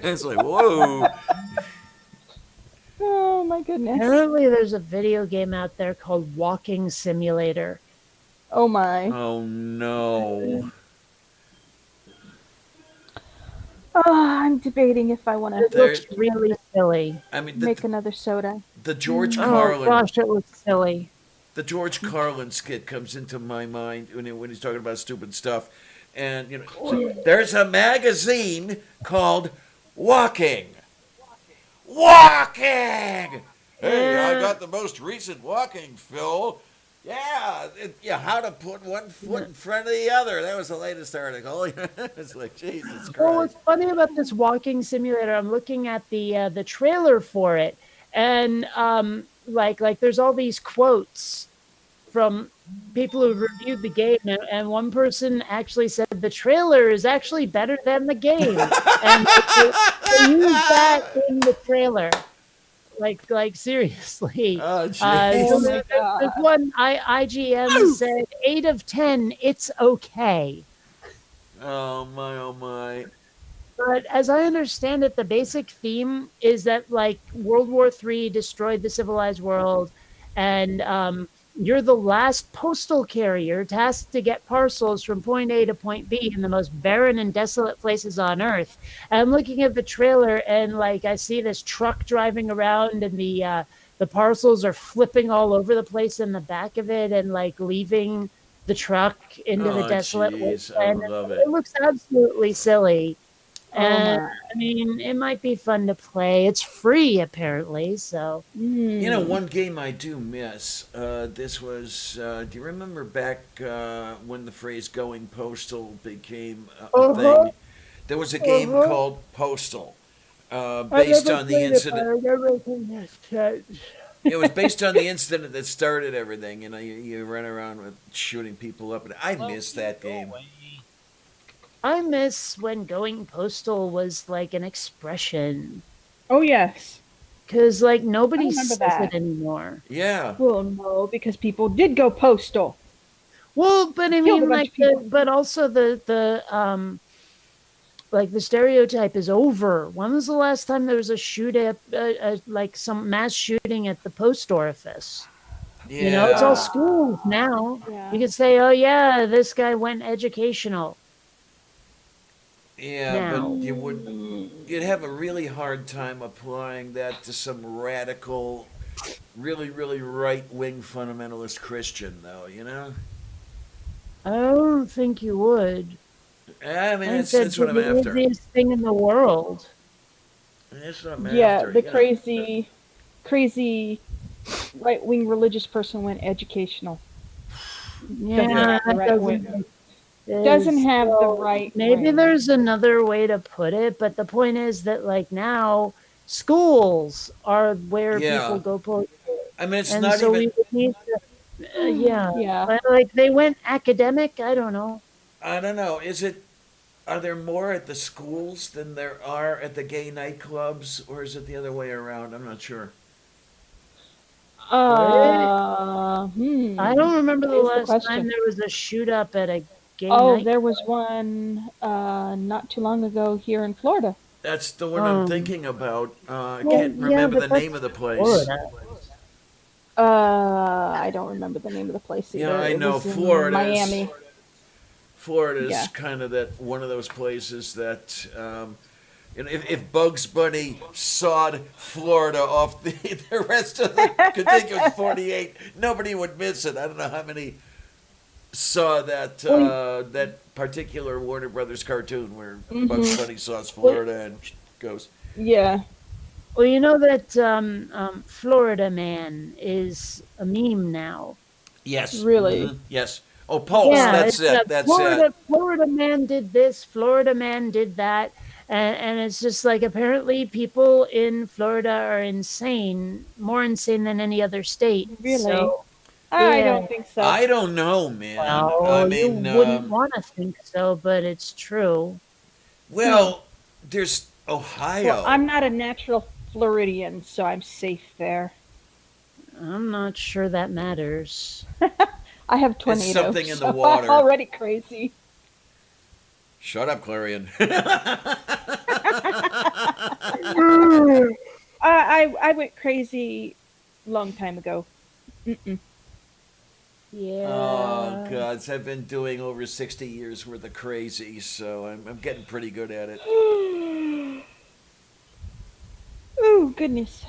it's like, whoa. Oh my goodness. Apparently, there's a video game out there called Walking Simulator. Oh my. Oh no. Oh, I'm debating if I want It to looks really silly. I mean, make another soda. the George Oh Carlin, gosh, it looks silly. the George Carlin skit comes into my mind when he's talking about stupid stuff, and there's a magazine called Walking. Hey, I got the most recent Walking, Phil. Yeah, how to put one foot in front of the other. That was the latest article. It's like, Jesus Christ. Well, what's funny about this Walking Simulator? I'm looking at the trailer for it, and like there's all these quotes from people who reviewed the game, and one person actually said the trailer is actually better than the game, and they use that in the trailer. like seriously. Oh, jeez. Oh my There's god. one IGN said 8 of 10. It's okay. Oh my, oh my. But as I understand it, the basic theme is that like World War III destroyed the civilized world, and you're the last postal carrier tasked to get parcels from point A to point B in the most barren and desolate places on Earth. And I'm looking at the trailer, and like I see this truck driving around, and the parcels are flipping all over the place in the back of it, and like leaving the truck into the Oh, desolate jeez. I wasteland. love It it. looks absolutely silly. Oh And my. I mean, it might be fun to play. It's free apparently, so You know, Mm. one game I do miss. This was. Do you remember back when the phrase "going postal" became a thing? There was a game called Postal, based on the incident. It was based on the incident that started everything. You know, you run around with shooting people up, and I miss that game. I miss when going postal was like an expression Oh yes. because like I nobody remember says that. it anymore. Yeah, Well, no, because people did go postal. Well, but I Killed a mean, bunch like of people. but also the like the stereotype is over. When was the last time there was a shoot at like some mass shooting at the post office? You know, it's all yeah, schools now. You Yeah. could say, "Oh yeah, this guy went educational." yeah. But Now, you'd have a really hard time applying that to some radical, really, really right wing fundamentalist Christian, though. You know. I don't think you would. I mean, I think that's that'd what be I'm the after. easiest thing in the world. That's what I'm Yeah, after. the You know. crazy right wing religious person went educational. Doesn't Yeah, have the that right wing. Doesn't is have the so right maybe wing. there's another way to put it, but the point is that like now schools are where people Yeah. go post, I mean, it's and not so even. we would need to, yeah, Yeah. like they went academic. I don't know. I don't know. Is it? Are there more at the schools than there are at the gay nightclubs, or is it the other way around? I'm not sure. What? I Hmm. don't remember That the is the last time question. there was a shoot up at a gay Oh, night. there was one not too long ago here in Florida. That's the one I'm Um, thinking about. I well, can't yeah, remember but the name that's of the place. Florida. I don't remember the name of the place Yeah, either. I It know was in Florida is. Miami. Florida's Yeah. kind of that one of those places that you know, if Bugs Bunny sawed Florida off the rest of the contiguous 48, nobody would miss it. I don't know how many saw that Well, that particular Warner Brothers cartoon where Bugs hmm Bunny saws Florida and goes, Yeah. Well, you know that Florida man is a meme now. yes, Really. yes. Oh, Pulse, Yeah, that's it's it, that's it. Florida man did this, Florida man did that, and it's just like apparently people in Florida are insane, more insane than any other state. Really. So I yeah, don't think so. I don't know, man. I well, you mean, wouldn't want to think so, but it's true. Hmm. well, there's Well, Ohio. I'm not a natural Floridian, so I'm safe there. I'm not sure that matters. I have It's tornadoes, something in the so I'm water. already crazy. Shut up, Clarion. I went crazy long time ago. Mm-mm. Oh, Yeah. gods. I've been doing over 60 years worth of crazy, so I'm getting pretty good at it. Oh goodness.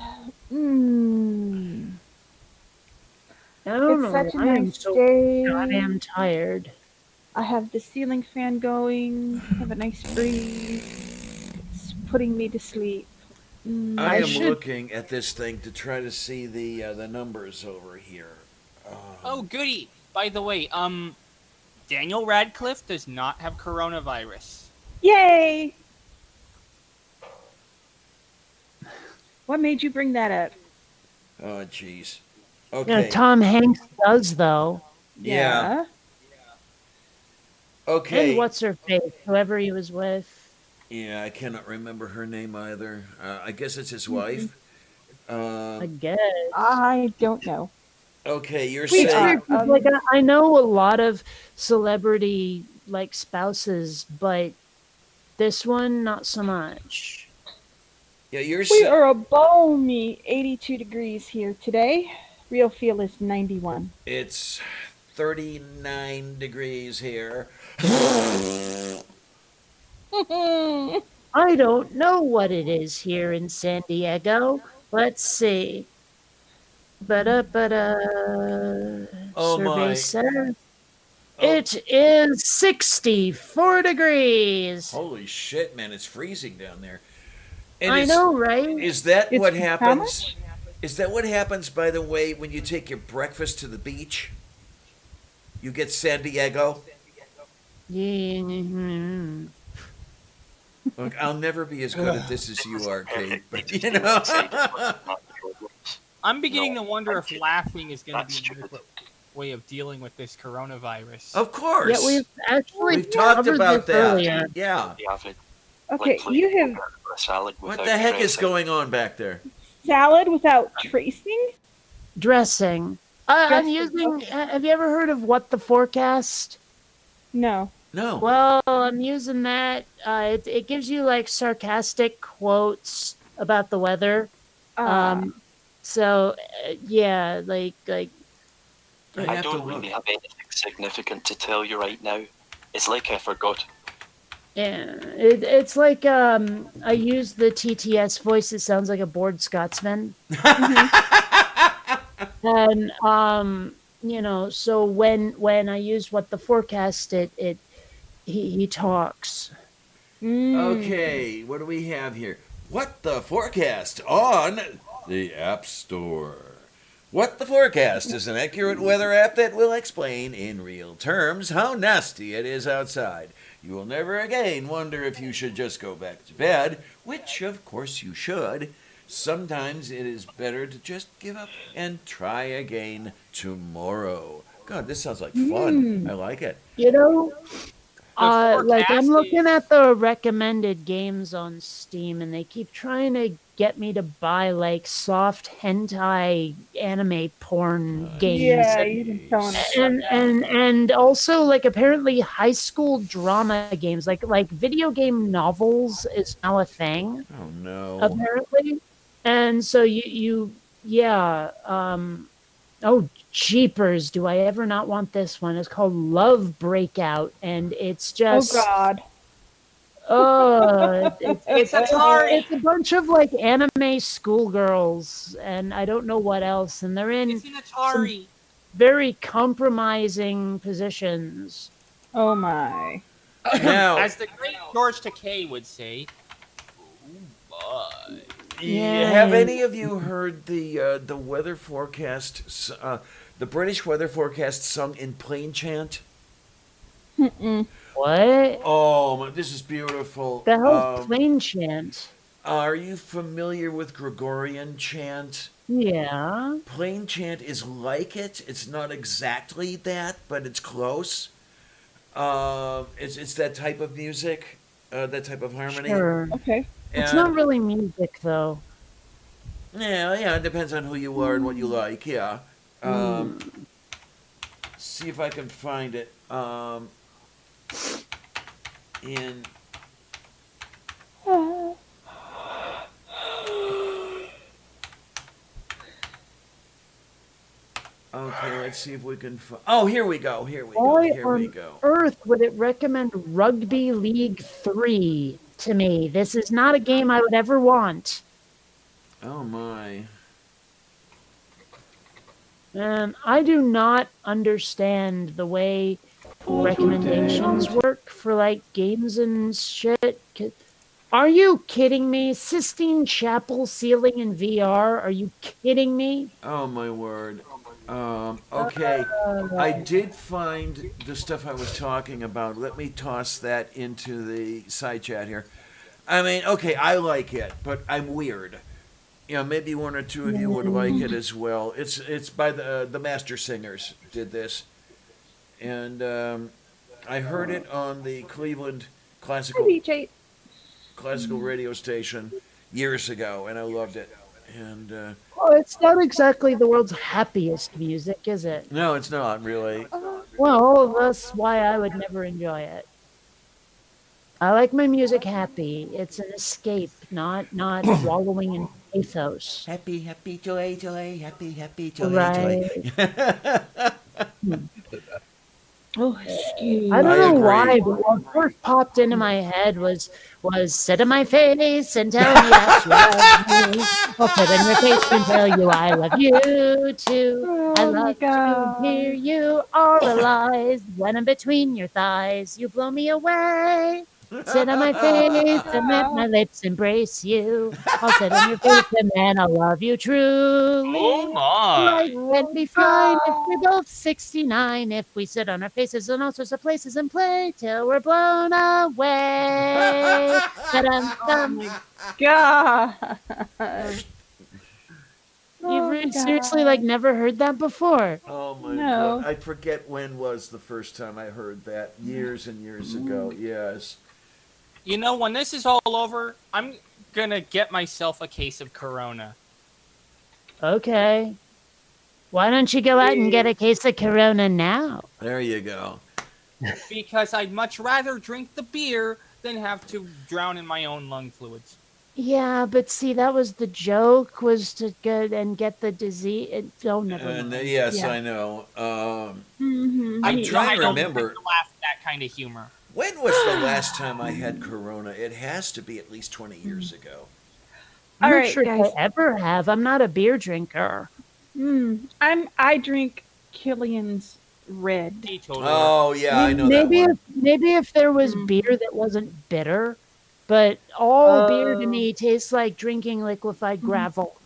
Mm. I don't It's know such a why I'm nice so day. goddamn tired. I have the ceiling fan going. Have a nice breeze. It's putting me to sleep. I I am should looking at this thing to try to see the numbers over here. Oh, goody. By the way, Daniel Radcliffe does not have coronavirus. Yay! What made you bring that up? Oh, jeez. Yeah, Okay. Tom Hanks does though. Yeah. And Okay. what's her face? Whoever he was with. Yeah, I cannot remember her name either. I guess it's his Mm-mm. wife. I guess. I don't know. Okay, you're It's saying. weird 'cause, like I know a lot of celebrity like spouses, but this one not so much. Yeah, you're We saying. are a balmy 82 degrees here today. Real feel is 91. It's 39 degrees here. I don't know what it is here in San Diego. Let's see. Oh Survey my. says Oh, it is 64 degrees. holy shit, man, it's freezing down there. And I know, right? is that It's what how happens? much? Is that what happens, by the way, when you take your breakfast to the beach? You get San Diego? Yeah. Look, I'll never be as good at this as you are, Kate, but you know. I'm beginning to wonder if laughing is going to be an adequate way of dealing with this coronavirus. Of course. Yeah, we've actually We've talked covered about this that. earlier. Yeah. Okay, you have What the heck is going on back there? salad without tracing? Dressing. I'm Dressing, using. okay. Have you ever heard of What the Forecast? No. No. Well, I'm using that. It gives you like sarcastic quotes about the weather. So yeah, like I I have to don't look. really have anything significant to tell you right now. It's like I forgot. yeah, it's like I use the TTS voice. It sounds like a bored Scotsman. And you know, so when I use What the Forecast, he talks. Okay, what do we have here? What the forecast on the App Store? What the Forecast is an accurate weather app that will explain in real terms how nasty it is outside. You will never again wonder if you should just go back to bed, which of course you should. Sometimes it is better to just give up and try again tomorrow. God, this sounds like fun. I like it. You know, like forecast I'm looking is- at the recommended games on Steam, and they keep trying to get me to buy like soft hentai anime porn games. Yeah, you've been telling us. And also like apparently high school drama games, like video game novels is now a thing Oh no. apparently. And so yeah, oh jeepers, do I ever not want this one. It's called Love Breakout, and it's Oh just God. It's Atari. it's a bunch of like anime schoolgirls, and I don't know what else, and they're in It's an Atari. very compromising positions. Oh my. Now, As the great George Takei would say, "Oh my." Yeah. have any of you heard the weather forecast, the British weather forecast sung in plain chant? What Oh, this is beautiful. the hell's plain chant? Are you familiar with Gregorian chant? Yeah. Plain chant is like it. It's not exactly that, but it's close. It's that type of music, that type of harmony. Sure. Okay. It's And- not really music though. Yeah, it depends on who you are and what you like. Yeah. See if I can find it. In okay, let's see if we can. Oh, here we go. Here we go. Why Here we on go. earth would it recommend Rugby League 3 to me? This is not a game I would ever want. Oh my. I do not understand the way recommendations work for like games and shit. Are you kidding me? Sistine Chapel ceiling in VR? Are you kidding me? Oh my word. Okay, I did find the stuff I was talking about. Let me toss that into the side chat here. I mean, okay, I like it, but I'm weird. You know, maybe one or two of you would like it as well. It's by the Master Singers did this, and I heard it on the Cleveland Hi, BJ. classical radio station years ago, and I loved it. And Well, it's not exactly the world's happiest music, is it? no, it's not really. Well, that's why I would never enjoy it. I like my music happy. It's an escape, not wallowing in pathos. Happy, happy, joy, joy, happy, happy, joy, joy. Right. Oh, excuse I don't I know agree. why, but what first popped into my head was sit in my face and tell me that you love me. I'll sit in your face and tell you I love you too. I Oh my love to God. hear you oralize when I'm between your thighs. You blow me away. Sit on my face and let my lips embrace you. I'll sit on your face and then I'll love you truly. Oh my! Life can be fine if we're both 69. If we sit on our faces in all sorts of places and play till we're blown away. Ta-dum-dum. God. You've seriously like never heard that before. Oh my No. God! I forget when was the first time I heard that. Years and years ago. Yes. You know, when this is all over, I'm gonna get myself a case of Corona. Okay. Why don't you go out and get a case of Corona now? There you go. Because I'd much rather drink the beer than have to drown in my own lung fluids. Yeah, but see, that was the joke, was to go and get the disease. Oh, never And mind. yes, Yeah. I know. Mhm. I'm trying to don't remember. like to laugh at that kind of humor. When was the last time I had Corona? It has to be at least 20 years ago. I'm All not right, sure guys. if I ever have. I'm not a beer drinker. I drink Killian's Red. Teetotaler. Oh yeah, I know maybe that one. maybe if there was beer that wasn't bitter, but all beer to me tastes like drinking liquefied gravel.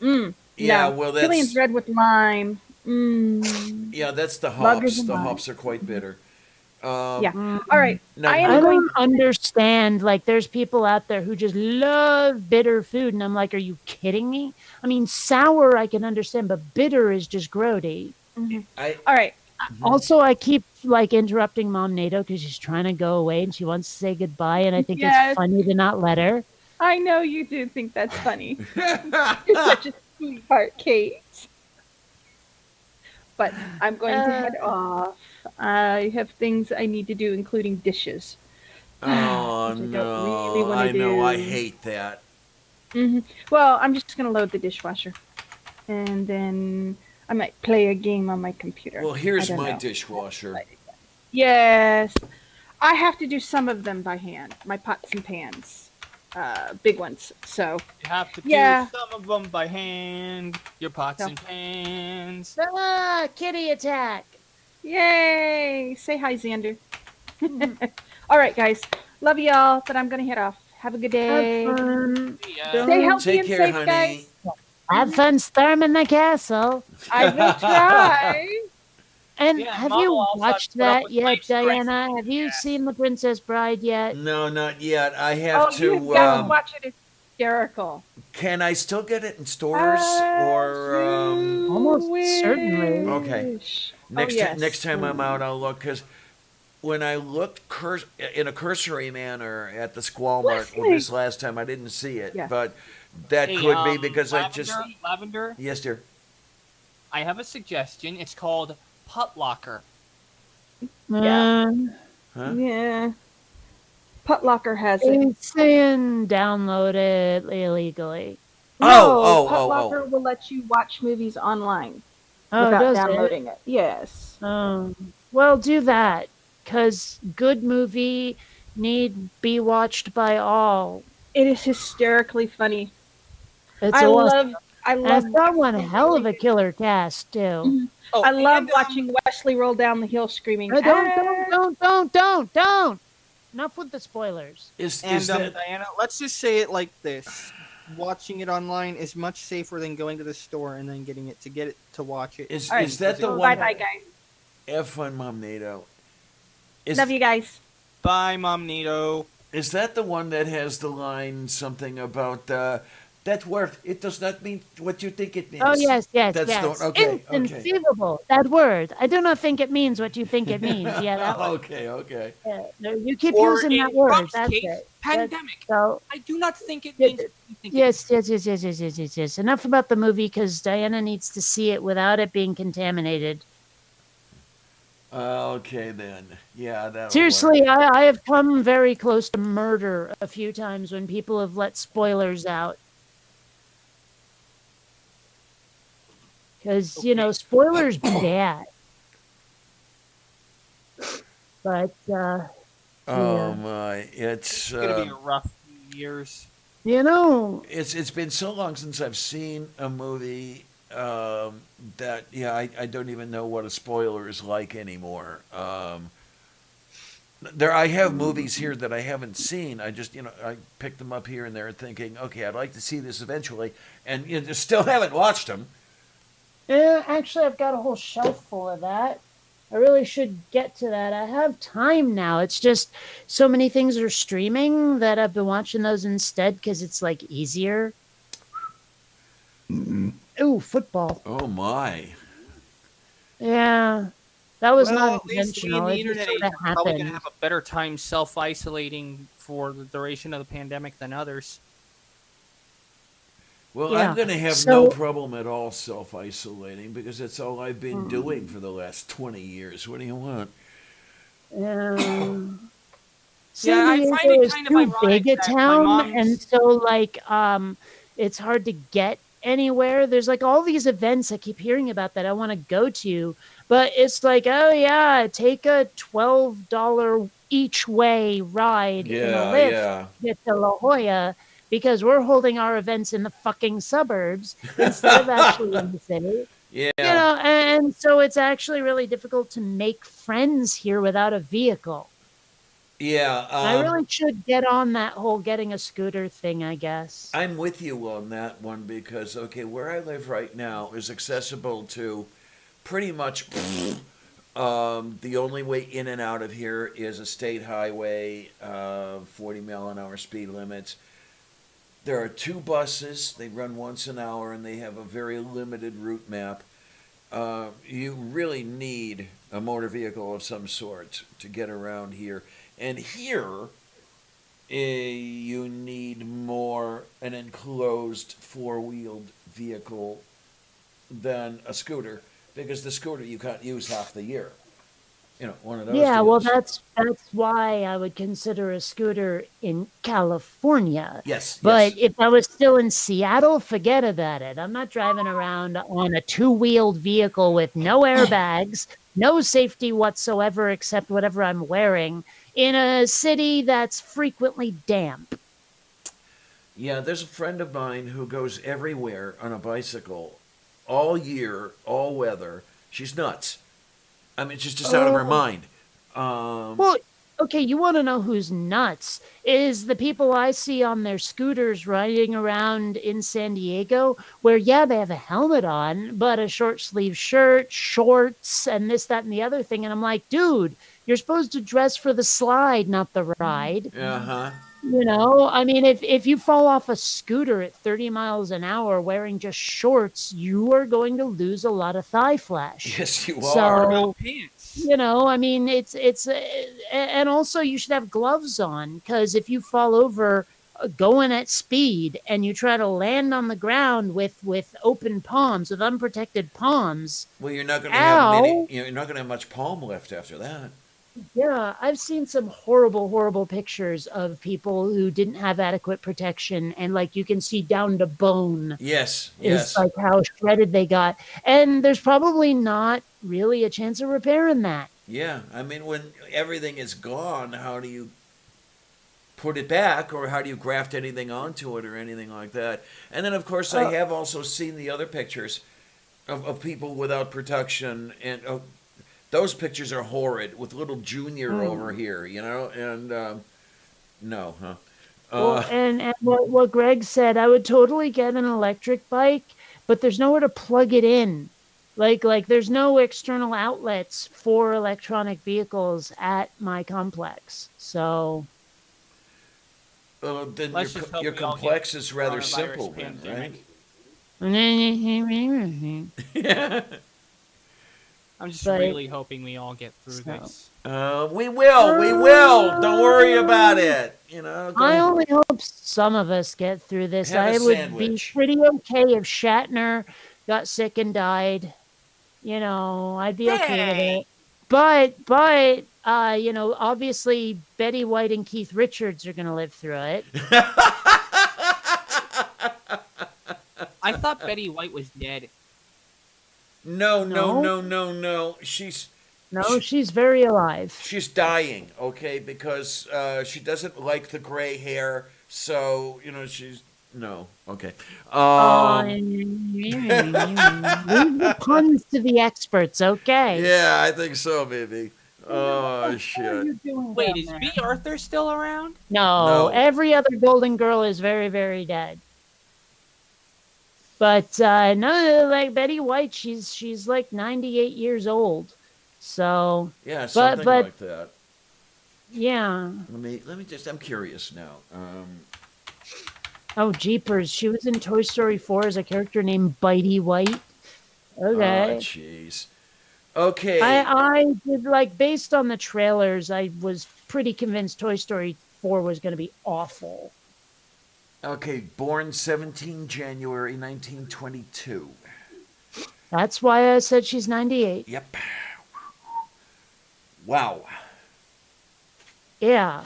Yeah, No. well that's Killian's Red with lime. yeah, that's the Lagers hops. and The lime. hops are quite bitter. Yeah. All right. No, I I am going. don't understand. Like, there's people out there who just love bitter food, and I'm like, are you kidding me? I mean, sour I can understand, but bitter is just grody. I All right. Also, I keep like interrupting Mom NATO because she's trying to go away and she wants to say goodbye, and I think Yes. it's funny to not let her. I know you do think that's funny. You're such a sweetheart, Kate. But I'm going to head off. I have things I need to do, including dishes. oh Which I don't no, really wanna I know, I do. hate that. Well, I'm just going to load the dishwasher. And then I might play a game on my computer. Well, I here's don't my know. dishwasher. Yes. I have to do some of them by hand. My pots and pans. Big ones. So, You have to do Yeah. some of them by hand. Your pots No. and pans. Ah, kitty attack. yay! Say hi, Xander. All right, guys. Love y'all, but I'm going to head off. Have a good day. Have fun. Yeah. Stay healthy Take and care, safe, honey. guys. Have fun storming the castle. I will try. And Yeah, have Mama you also has watched to put up that with yet, life's stress. Diana? Have you seen The Princess Bride yet? No, not yet. I have Oh, you have to. got to watch it. It's hysterical. Can I still get it in stores or? Almost certainly. Okay. Next yes. next time I'm out, I'll look because when I looked in a cursory manner at the Squall Mart Wesley. this last time, I didn't see it, Yeah. but that Hey, could be because I just Lavender, yes, dear. I have a suggestion. It's called Putt Locker. Yeah. Huh? Yeah. Putlocker has it. It's saying download it illegally. Oh, Putlocker will let you watch movies online Oh, without does downloading it. Yes. it? Well, do that, because good movie need be watched by all. It is hysterically funny. It's I awesome. love. I And love. it's got one hell of a killer cast, too. Oh, I love and, watching Wesley roll down the hill screaming. Don't. "Ah!" Enough with the spoilers. Is And that Diana, let's just say it like this: watching it online is much safer than going to the store and then getting it to watch it. is All right. is that the Bye, one? bye, guys. F1 Mom NATO. Is Love you guys. Bye, Mom Nito. is that the one that has the line something about That word, it does not mean what you think it means. Oh, yes, yes, That's yes. the okay. Inconceivable. That word. I do not think it means what you think it means. Yeah, that one. Okay. No, you keep Or using in that word. Trump's That's case, it. pandemic. So, I do not think it Yeah, means what you think it means. yes. Enough about the movie because Diana needs to see it without it being contaminated. Okay then. Yeah, that'll work. Seriously, I have come very close to murder a few times when people have let spoilers out. Because, spoilers bad. But, Oh my, It's gonna be a rough few years. it's been so long since I've seen a movie that I don't even know what a spoiler is like anymore. I have movies here that I haven't seen. I just I pick them up here and there, thinking, okay, I'd like to see this eventually, and just still haven't watched them. yeah, actually, I've got a whole shelf full of that. I really should get to that. I have time now. It's just so many things are streaming that I've been watching those instead because it's like easier. Ooh, football. Oh my. Yeah, that was Well, not at least we in intentional. the It just internet sort age of are probably gonna happened. have a better time self-isolating for the duration of the pandemic than others. Well, Yeah. I'm going to have So- no problem at all self-isolating because that's all I've been doing for the last 20 years. What do you want? San I Diego find it is kind of too ironic big a that my town, mom's- and so it's hard to get anywhere. There's like all these events I keep hearing about that I want to go to, but it's like, oh yeah, take a $12 each way ride in a lift to get to La Jolla because we're holding our events in the fucking suburbs instead of actually in the city. Yeah. And so it's actually really difficult to make friends here without a vehicle. Yeah. I really should get on that whole getting a scooter thing, I guess. I'm with you on that one because, okay, where I live right now is accessible to pretty much the only way in and out of here is a state highway, 40-mile-an-hour speed limits. There are 2 buses. They run once an hour, and they have a very limited route map. You really need a motor vehicle of some sort to get around here. And here, you need more an enclosed 4-wheeled vehicle than a scooter, because the scooter you can't use half the year. One of those. Yeah, well, deals. that's why I would consider a scooter in California. Yes. But if I was still in Seattle, forget about it. I'm not driving around on a 2-wheeled vehicle with no airbags, no safety whatsoever except whatever I'm wearing in a city that's frequently damp. Yeah, there's a friend of mine who goes everywhere on a bicycle, all year, all weather. She's nuts. I mean, she's just out of her mind. Well, okay, you want to know who's nuts is the people I see on their scooters riding around in San Diego where, yeah, they have a helmet on, but a short sleeve shirt, shorts, and this, that, and the other thing. And I'm like, dude, you're supposed to dress for the slide, not the ride. Uh-huh. I mean, if you fall off a scooter at 30 miles an hour wearing just shorts, you are going to lose a lot of thigh flash. Yes, you So, are. Pants. I mean, and also you should have gloves on because if you fall over going at speed and you try to land on the ground with open palms, with unprotected palms. Well, you're not going to have you're not going to have much palm left after that. Yeah, I've seen some horrible, horrible pictures of people who didn't have adequate protection, and like you can see down to bone. Yes. Is like how shredded they got, and there's probably not really a chance of repairing that. Yeah, I mean, when everything is gone, how do you put it back, or how do you graft anything onto it, or anything like that? And then, of course, I have also seen the other pictures of people without protection, and those pictures are horrid with little Junior over here, and no, huh? Well, and what Greg said, I would totally get an electric bike, but there's nowhere to plug it in. Like there's no external outlets for electronic vehicles at my complex. So Then Let's just hope your we all complex get is rather coronavirus simple, then, pandemic. right? Yeah. I'm just But- really hoping we all get through So- this. We will. We will. Don't worry about it. I only hope some of us get through this. Have a I would sandwich. be pretty okay if Shatner got sick and died. I'd be okay with Hey! it. But obviously Betty White and Keith Richards are going to live through it. I thought Betty White was dead. No. No? She's She's very alive. she's dying. Okay, because she doesn't like the gray hair. So she's no. Okay. Leave the puns to the experts, okay? Yeah, I think so, maybe. Oh shit. Wait, is B. Arthur still around? No, No. every other Golden Girl is very, very dead. But no, like Betty White, she's like 98 years old. So Yeah, something but- like that. yeah. Let me just. I'm curious now. Oh jeepers, she was in Toy Story 4 as a character named Bitey White. Okay. Oh, jeez. Okay. I did like based on the trailers, I was pretty convinced Toy Story 4 was going to be awful. Okay, born 17 January 1922. That's why I said she's 98. Yep. Wow. Yeah.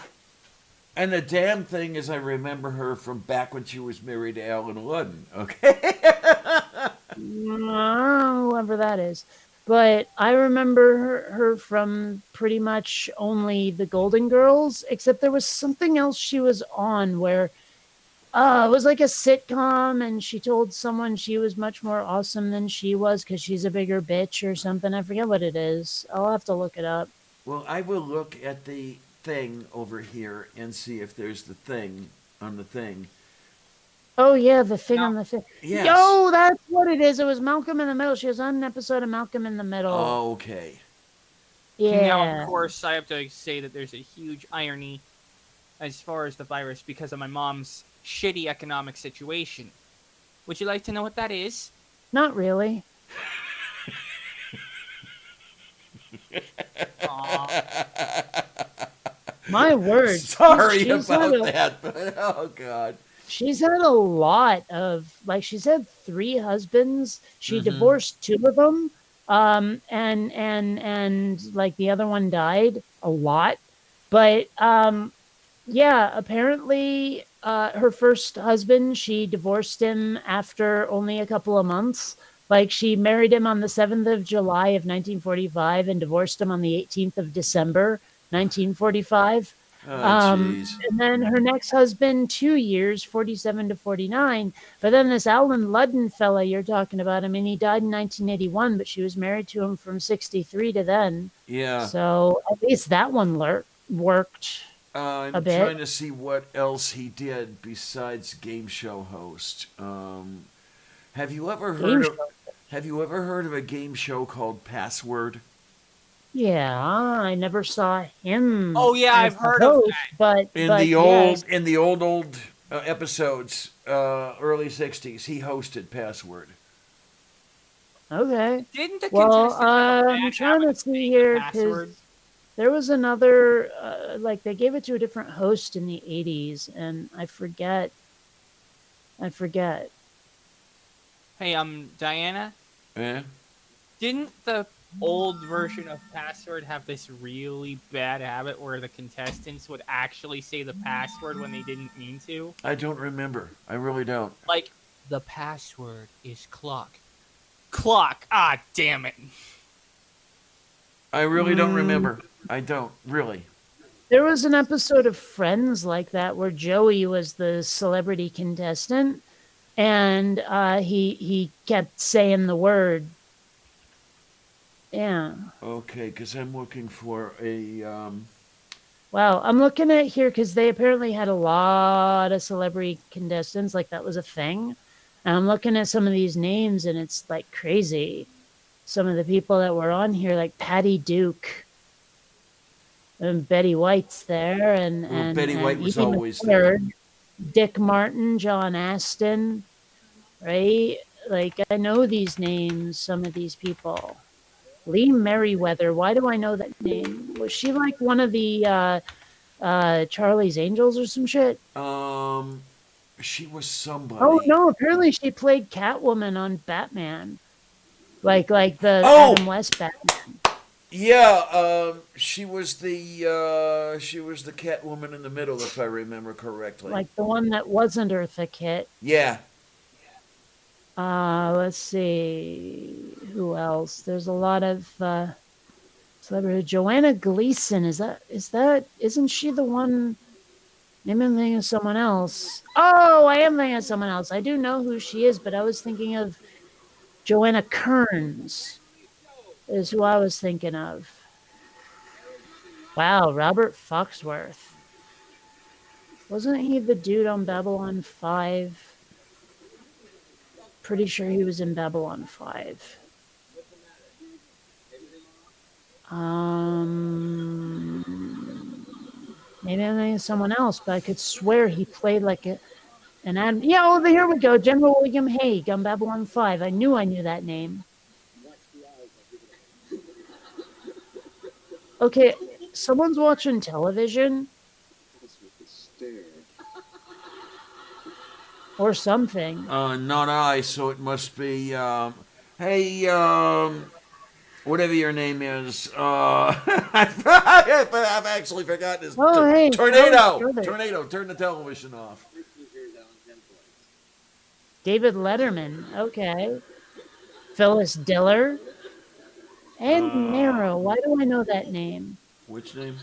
And the damn thing is, I remember her from back when she was married to Alan Ludden. Okay. Whoever that is. But I remember her from pretty much only the Golden Girls, except there was something else she was on where it was like a sitcom and she told someone she was much more awesome than she was because she's a bigger bitch or something. I forget what it is. I'll have to look it up. Well, I will look at the thing over here and see if there's the thing on the thing. Oh, yeah, the thing on the thing. Yes. Yo, that's what it is. It was Malcolm in the Middle. She was on an episode of Malcolm in the Middle. Okay. Yeah. Now, of course, I have to say that there's a huge irony as far as the virus because of my mom's shitty economic situation. Would you like to know what that is? Not really. Aw. My word. Sorry She's about had a- that, but oh god. She's had a lot of, like, she's had 3 husbands. She Mhm. divorced 2 of them. And like the other one died a lot. But, yeah, apparently, her first husband, she divorced him after only a couple of months. Like, she married him on the 7th of July of 1945 and divorced him on the 18th of December, 1945. Oh, jeez. And then her next husband, 2 years, 47 to 49. But then this Alan Ludden fella you're talking about, I mean, he died in 1981, but she was married to him from 63 to then. Yeah. So at least that one worked. I'm a bit. trying to see what else he did besides game show host. Have you ever Game heard of show. Have you ever heard of a game show called Password? Yeah, I never saw him. Oh, yeah, as I've the heard of host, that. But In but the yes. old episodes, early '60s, he hosted Password. Okay. Didn't the Well, contestants have a I'm bad trying to habit of see saying here the password? because there was another, like they gave it to a different host in the 80s, and I forget. Hey, Diana, Eh? didn't the old version of Password have this really bad habit where the contestants would actually say the password when they didn't mean to? I don't remember. I really don't. Like, the password is clock. Clock! Ah, damn it. I really don't remember. I don't really. There was an episode of Friends like that where Joey was the celebrity contestant, and he kept saying the word. Yeah. Okay, because I'm looking for a. Wow, I'm looking at here because they apparently had a lot of celebrity contestants, like that was a thing. And I'm looking at some of these names, and it's like crazy. Some of the people that were on here, like Patty Duke, and Betty White's there, and Betty and White was Edie always there. McClure. Dick Martin, John Aston, right? Like, I know these names, some of these people. Lee Merriweather, why do I know that name? Was she like one of the Charlie's Angels or some shit? She was somebody. Oh no, apparently she played Catwoman on Batman. Like the Oh! Adam West Batman. Yeah, she was the Catwoman in the middle, if I remember correctly. Like the one that wasn't Eartha Kitt. Yeah. Let's see. Who else? There's a lot of celebrity. Joanna Gleason, isn't she the one? Maybe I'm thinking of someone else. Oh, I am thinking of someone else. I do know who she is, but I was thinking of Joanna Kearns is who I was thinking of. Wow, Robert Foxworth. Wasn't he the dude on Babylon 5? Pretty sure he was in Babylon 5. Maybe I'm thinking of someone else, but I could swear he played like an admiral. Yeah, oh, here we go. General William Hague on Babylon 5. I knew that name. Okay, someone's watching television. Or something. Not I, so it must be, hey, whatever your name is, I've actually forgotten his hey, Tornado! Tornado, turn the television off. David Letterman, okay. Phyllis Diller. And Mara, why do I know that name? Which name?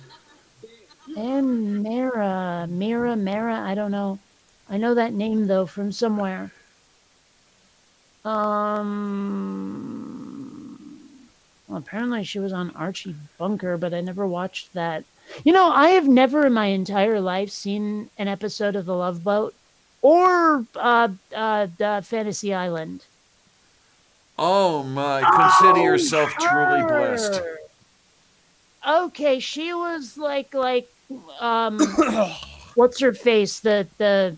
And Mara, I don't know. I know that name, though, from somewhere. Well, apparently she was on Archie Bunker, but I never watched that. You know, I have never in my entire life seen an episode of The Love Boat or Fantasy Island. Oh, my. Consider yourself truly blessed. Okay, she was like, what's her face? The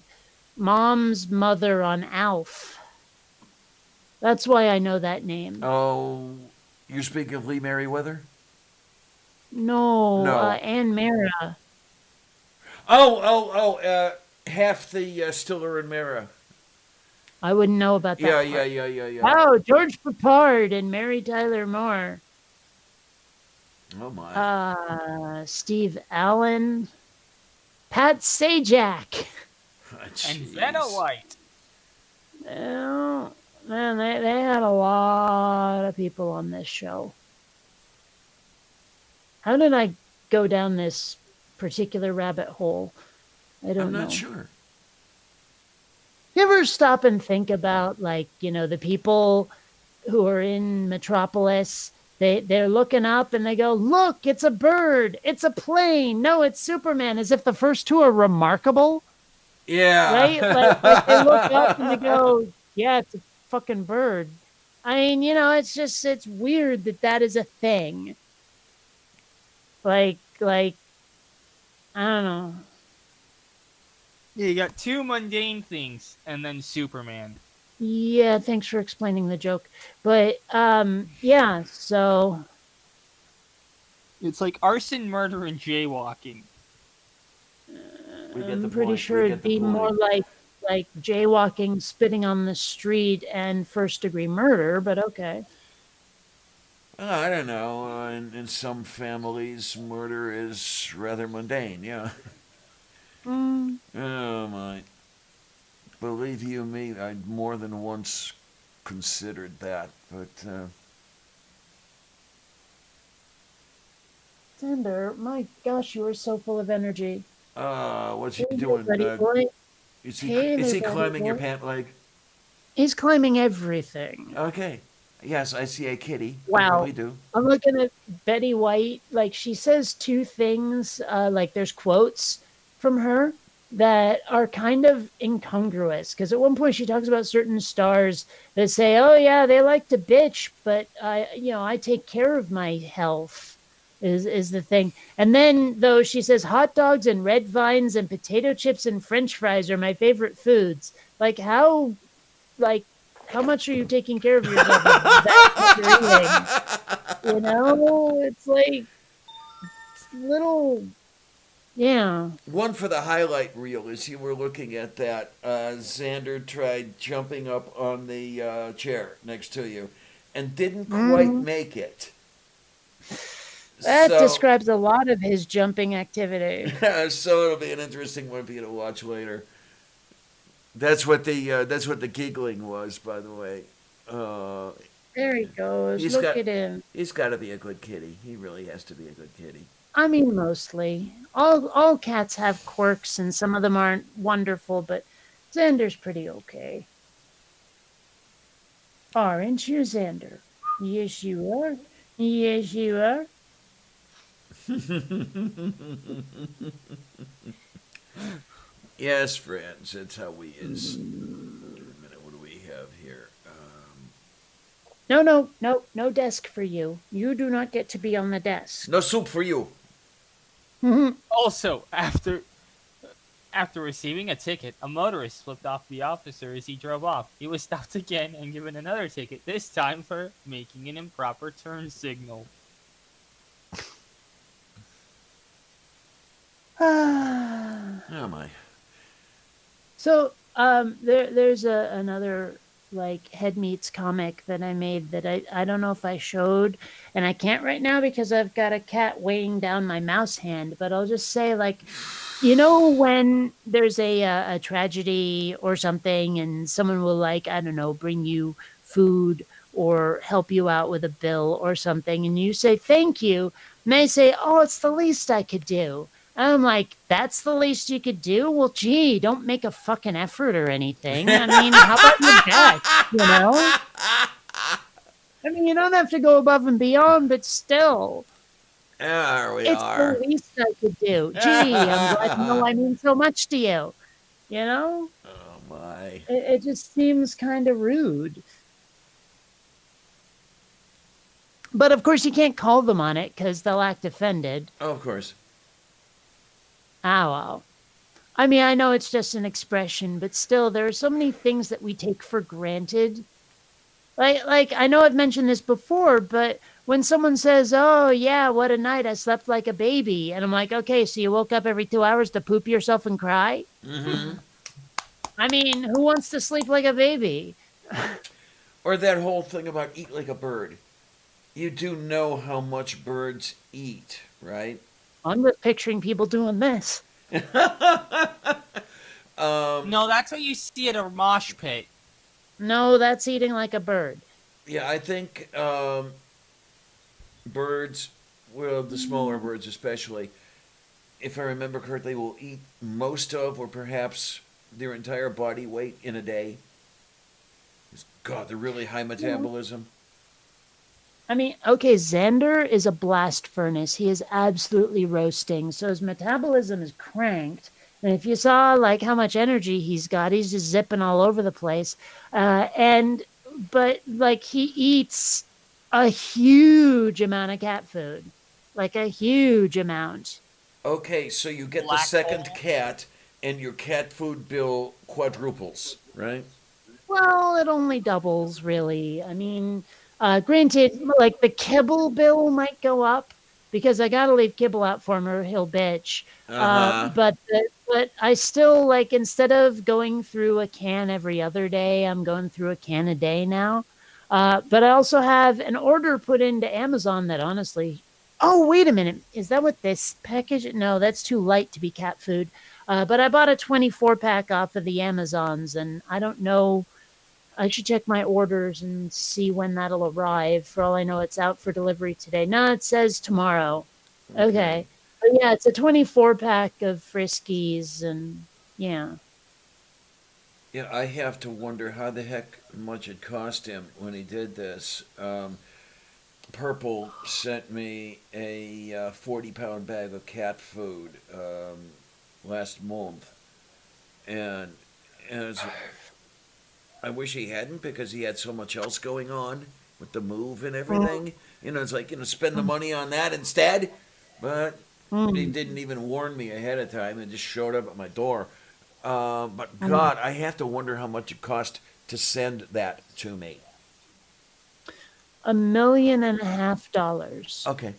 mom's mother on Alf. That's why I know that name. Oh, you're speaking of Lee Merriweather? No. Anne Mara. Half the Stiller and Mara. I wouldn't know about that. Yeah. Oh, George Papard and Mary Tyler Moore. Oh, my. Steve Allen. Pat Sajak. And Vanna White. Oh, man, they had a lot of people on this show. How did I go down this particular rabbit hole? I don't know. I'm not sure. You ever stop and think about, like, you know, the people who are in Metropolis? They're looking up and they go, look, it's a bird. It's a plane. No, it's Superman. As if the first two are remarkable. Yeah. Right? Like they look up and they go, yeah, it's a fucking bird. I mean, you know, it's weird that is a thing. Like, I don't know. Yeah, you got two mundane things and then Superman. Yeah, thanks for explaining the joke. But, yeah, so... It's like arson, murder, and jaywalking. I'm pretty sure it'd be more like jaywalking, spitting on the street, and first-degree murder, but okay. I don't know. In some families, murder is rather mundane, yeah. Oh, my. Believe you me, I more than once considered that, but... Sander, my gosh, you are so full of energy. What's he doing? Is he climbing your pant leg? He's climbing everything. Okay. Yes, I see a kitty. Wow. We do. I'm looking at Betty White. Like, she says two things, like there's quotes from her that are kind of incongruous. Because at one point she talks about certain stars that say, oh, yeah, they like to bitch, but I take care of my health. is the thing. And then though she says hot dogs and red vines and potato chips and French fries are my favorite foods. Like how much are you taking care of yourself? If that's what you're eating? It's like it's little. Yeah. One for the highlight reel as you were looking at that, Xander tried jumping up on the chair next to you and didn't quite make it. That describes a lot of his jumping activity. So it'll be an interesting one for you to watch later. That's what the giggling was, by the way. There he goes. Look at him. He's got to be a good kitty. He really has to be a good kitty. I mean, mostly. All cats have quirks, and some of them aren't wonderful, but Xander's pretty okay. Aren't you, Xander? Yes, you are. Yes, you are. Yes, friends, that's how we is. Wait a minute, what do we have here? No desk for you. You do not get to be on the desk. No soup for you. Also, after receiving a ticket, a motorist flipped off the officer as he drove off. He was stopped again and given another ticket, this time for making an improper turn signal. Oh my. So, there's another like Head Meats comic that I made that I don't know if I showed, and I can't right now because I've got a cat weighing down my mouse hand, but I'll just say, like, when there's a tragedy or something and someone will, like, I don't know, bring you food or help you out with a bill or something, and you say thank you, and they say, oh, it's the least I could do. And I'm like, that's the least you could do? Well, gee, don't make a fucking effort or anything. I mean, how about your best, I mean, you don't have to go above and beyond, but still. There we it's are. It's the least I could do. Gee, I'm glad to know I mean so much to you. Oh, my. It just seems kind of rude. But, of course, you can't call them on it because they'll act offended. Oh, of course. Oh, well. I mean, I know it's just an expression, but still, there are so many things that we take for granted. Like I know I've mentioned this before, but when someone says, oh, yeah, what a night, I slept like a baby. And I'm like, okay, so you woke up every 2 hours to poop yourself and cry? Mm-hmm. I mean, who wants to sleep like a baby? Or that whole thing about eat like a bird. You do know how much birds eat, right? I'm just picturing people doing this. No, that's what you see at a mosh pit. No, that's eating like a bird. Yeah, I think birds, well, the smaller birds especially, if I remember correctly, will eat most of or perhaps their entire body weight in a day. God, they're really high metabolism. I mean, okay, Xander is a blast furnace. He is absolutely roasting. So his metabolism is cranked. And if you saw, like, how much energy he's got, he's just zipping all over the place. But, like, he eats a huge amount of cat food. Like, a huge amount. Okay, so you get the second cat, and your cat food bill quadruples, right? Well, it only doubles, really. I mean... granted, like the kibble bill might go up because I gotta leave kibble out for him or he'll bitch. But I still, like, instead of going through a can every other day, I'm going through a can a day now. But I also have an order put into Amazon that honestly, oh, wait a minute. Is that what this package? No, that's too light to be cat food. But I bought a 24 pack off of the Amazons and I don't know. I should check my orders and see when that'll arrive. For all I know, it's out for delivery today. No, it says tomorrow. Okay. But yeah, it's a 24 pack of Friskies and yeah. Yeah, I have to wonder how the heck much it cost him when he did this. Purple sent me a 40-pound bag of cat food last month. And I wish he hadn't because he had so much else going on with the move and everything. It's like, spend the money on that instead. But they didn't even warn me ahead of time. It just showed up at my door. But God, I have to wonder how much it cost to send that to me. $1.5 million. Okay.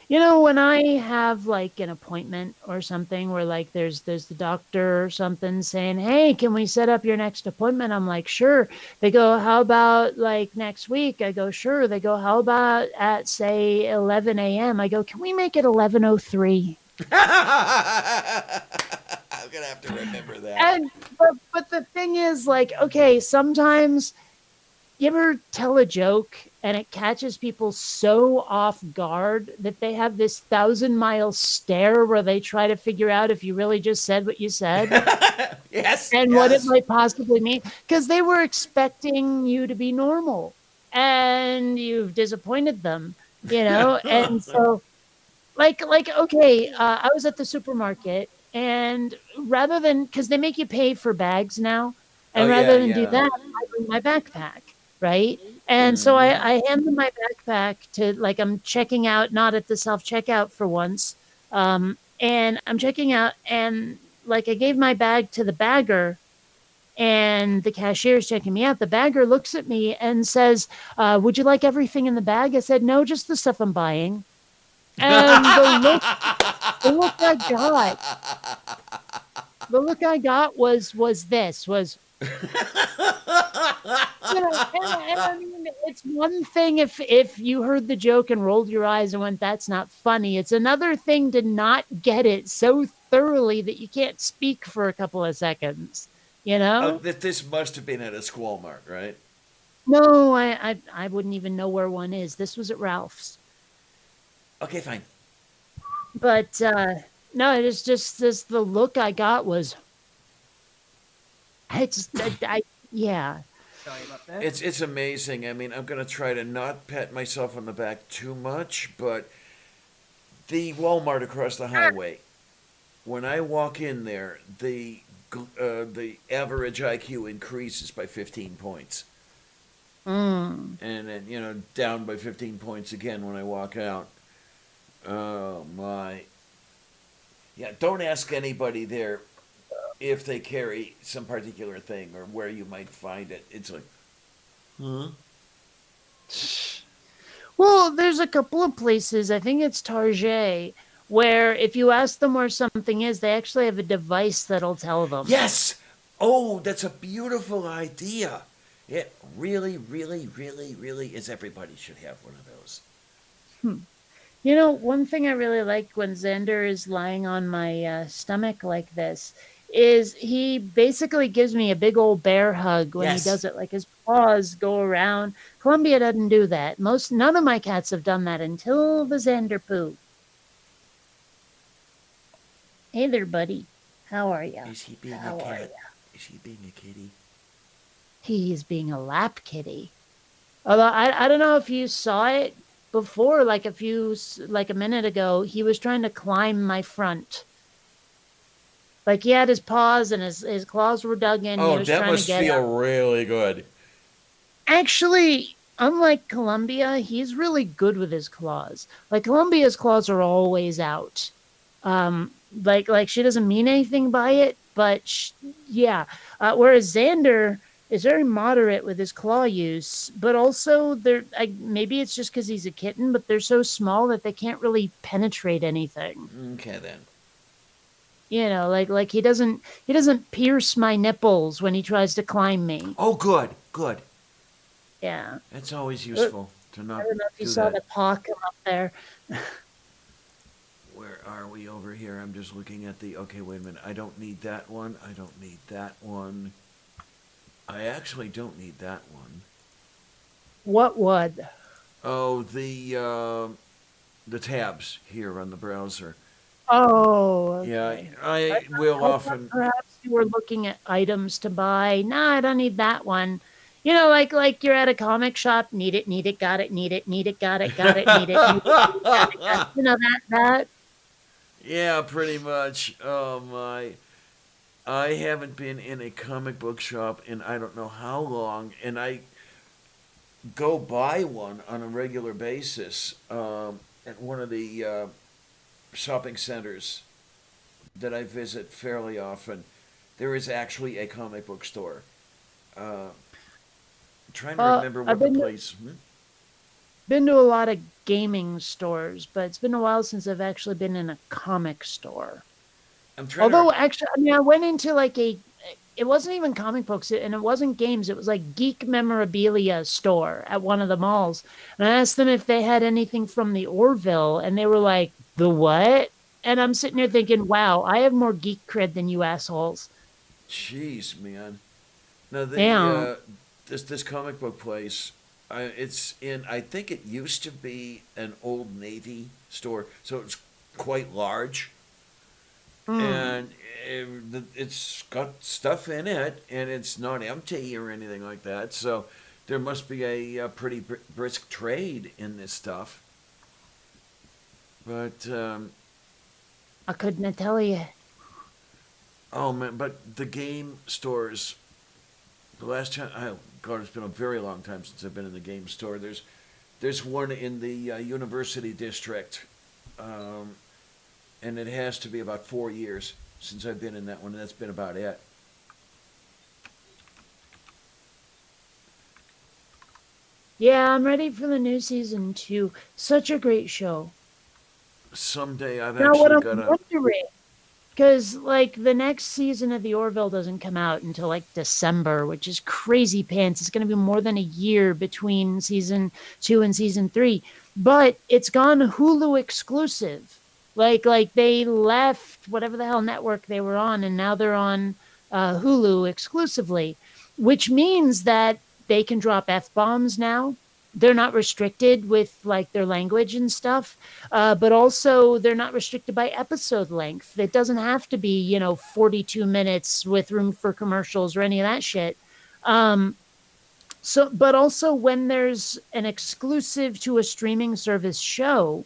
When I have like an appointment or something where like there's the doctor or something saying, "Hey, can we set up your next appointment?" I'm like, "Sure." They go, "How about like next week?" I go, "Sure." They go, "How about at say 11 a.m.?" I go, "Can we make it 11:03?" I'm gonna have to remember that. And but the thing is, like, okay, sometimes you ever tell a joke and it catches people so off guard that they have this 1,000-mile stare where they try to figure out if you really just said what you said Yes. and what it might possibly mean, because they were expecting you to be normal and you've disappointed them, and so like okay, I was at the supermarket, and rather than, because they make you pay for bags now, and rather than do that, I bring my backpack, right? And so I hand them my backpack to, like, I'm checking out, not at the self-checkout for once, and I'm checking out, and like I gave my bag to the bagger, and the cashier's checking me out. The bagger looks at me and says, "Would you like everything in the bag?" I said, "No, just the stuff I'm buying." And the look I got was this, and I mean, it's one thing if you heard the joke and rolled your eyes and went, "That's not funny." It's another thing to not get it so thoroughly that you can't speak for a couple of seconds, That this must have been at a Walmart, right? No, I wouldn't even know where one is. This was at Ralph's. Okay, fine. But no, it is just this. The look I got was, yeah. Sorry about that. It's amazing. I mean, I'm gonna try to not pat myself on the back too much, but the Walmart across the highway, when I walk in there, the average IQ increases by 15 points. And then, down by 15 points again when I walk out. Oh, my. Yeah, don't ask anybody there if they carry some particular thing or where you might find it. It's like, huh? Well, there's a couple of places, I think it's Target, where if you ask them where something is, they actually have a device that'll tell them. Yes! Oh, that's a beautiful idea. It really, really, really, really is. Everybody should have one of those. One thing I really like when Xander is lying on my stomach like this is he basically gives me a big old bear hug when he does it. Like his paws go around. Columbia doesn't do that. None of my cats have done that until the Xander poo. Hey there, buddy. How are you? Is he being a cat? Is he being a kitty? He is being a lap kitty. Although I don't know if you saw it before, like a minute ago, he was trying to climb my front. Like he had his paws and his claws were dug in. Oh, he was that trying must to get feel up. really good. Actually, unlike Columbia, he's really good with his claws. Like Columbia's claws are always out. Like she doesn't mean anything by it, but yeah. Whereas Xander is very moderate with his claw use, but also maybe it's just because he's a kitten, but they're so small that they can't really penetrate anything. Okay then. Like he doesn't pierce my nipples when he tries to climb me. Oh, good. Yeah. That's always useful to not. I don't know if you do saw that. the paw come up there. Where are we over here? I'm just looking at okay, wait a minute. I don't need that one. I don't need that one. I actually don't need that one. What would? Oh, the tabs here on the browser. Oh. Okay. Yeah, I will often. Perhaps you were looking at items to buy. Nah, I don't need that one. Like you're at a comic shop, need it, got it, need it, got it, need it, need it, got it. That. Yeah, pretty much. Oh my. I haven't been in a comic book shop in I don't know how long, and go buy one on a regular basis at one of the shopping centers that I visit fairly often. There is actually a comic book store. I'm trying to remember I've what the been place. been to a lot of gaming stores, but it's been a while since I've actually been in a comic store. I'm trying Although, to. actually, I mean, I went into like it wasn't even comic books and it wasn't games. It was like geek memorabilia store at one of the malls. And I asked them if they had anything from the Orville, and they were like, the what? And I'm sitting here thinking, wow, I have more geek cred than you assholes. Jeez, man. No, Damn. this comic book place. It's in. I think it used to be an Old Navy store, so it's quite large, and it's got stuff in it, and it's not empty or anything like that. So there must be a pretty brisk trade in this stuff. But I couldn't tell you. oh man, but the game stores. The last time, oh God, it's been a very long time since I've been in the game store. There's one in the University District, and it has to be about 4 years since I've been in that one, and that's been about it. Yeah, I'm ready for the new season too. Such a great show. Someday I've Now, what actually I'm got to. wondering, because like the next season of the Orville doesn't come out until like December, which is crazy pants. It's going to be more than a year between season 2 and season 3, but it's gone Hulu exclusive. Like they left whatever the hell network they were on, and now they're on Hulu exclusively, which means that they can drop f bombs now. They're not restricted with like their language and stuff, but also they're not restricted by episode length. It doesn't have to be 42 minutes with room for commercials or any of that shit. So, but also when there's an exclusive to a streaming service show,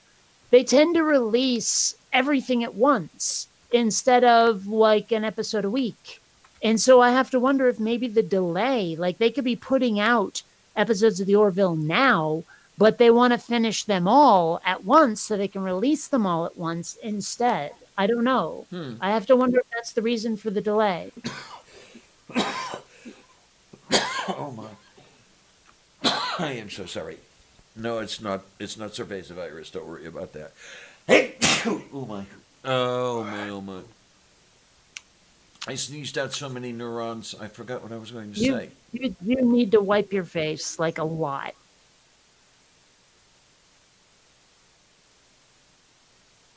they tend to release everything at once instead of like an episode a week. And so I have to wonder if maybe the delay, like they could be putting out episodes of the Orville now, but they want to finish them all at once so they can release them all at once instead. I don't know. I have to wonder if that's the reason for the delay. Oh my! I am so sorry. No, it's not. It's not cerveza virus. Don't worry about that. Hey! Oh my! Oh my! Oh my! I sneezed out so many neurons. I forgot what I was going to say. You need to wipe your face like a lot.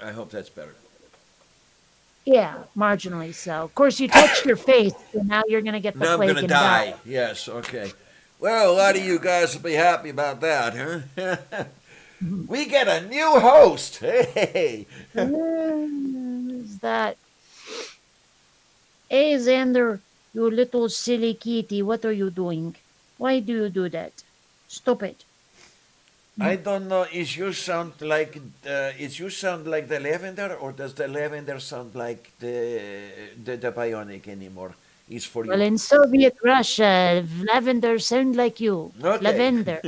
I hope that's better. Yeah, marginally so. Of course, you touched your face, so now you're going to get the Now I'm plague gonna and die. Yes. Okay. Well, a lot of you guys will be happy about that, huh? We get a new host. Hey. Is that? Hey, Xander, you little silly kitty, what are you doing? Why do you do that? Stop it. I don't know. Is you sound like the Lavender, or does the Lavender sound like the Bionic anymore? It's for Well, you. in Soviet Russia, Lavender sound like you. Okay. Lavender.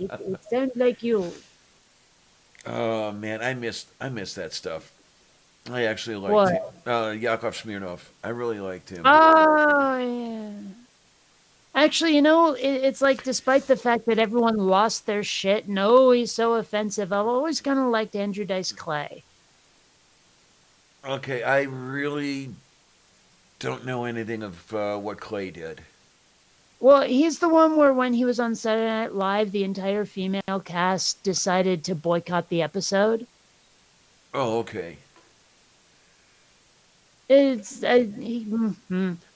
It sounds like you. Oh man, I missed that stuff. I actually liked What? him. Yakov Smirnov. I really liked him. Oh, yeah. Actually, it's like despite the fact that everyone lost their shit, no, he's so offensive, I've always kind of liked Andrew Dice Clay. Okay, I really don't know anything of what Clay did. Well, he's the one where when he was on Saturday Night Live, the entire female cast decided to boycott the episode. Oh, okay. It's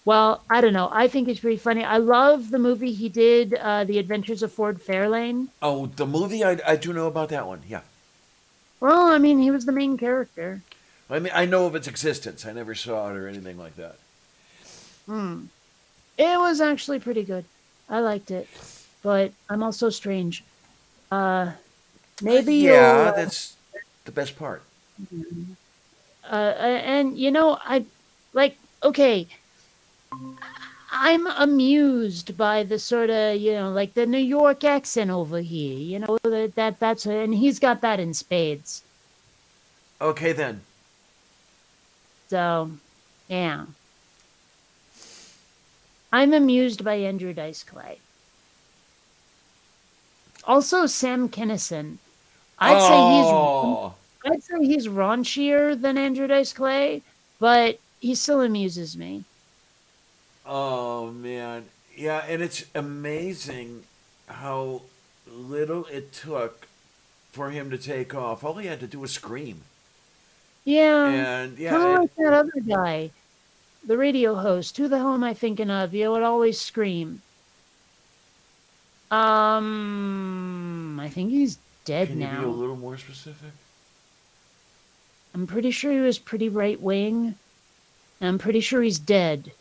well, I don't know. I think it's pretty funny. I love the movie he did, The Adventures of Ford Fairlane. Oh, the movie, I do know about that one. Yeah. Well, I mean, he was the main character. I mean, I know of its existence. I never saw it or anything like that. It was actually pretty good. I liked it, but I'm also strange. Maybe Yeah, that's the best part. and I like okay. I'm amused by the sort of, like the New York accent over here. That's and he's got that in spades. Okay, then. So, yeah. I'm amused by Andrew Dice Clay. Also, Sam Kinison. I'd say he's raunchier than Andrew Dice Clay, but he still amuses me. Oh, man. Yeah, and it's amazing how little it took for him to take off. All he had to do was scream. Yeah. And kind of like that other guy, the radio host. Who the hell am I thinking of? You would always scream. I think he's dead now. Can you be a little more specific? I'm pretty sure he was pretty right wing. I'm pretty sure he's dead.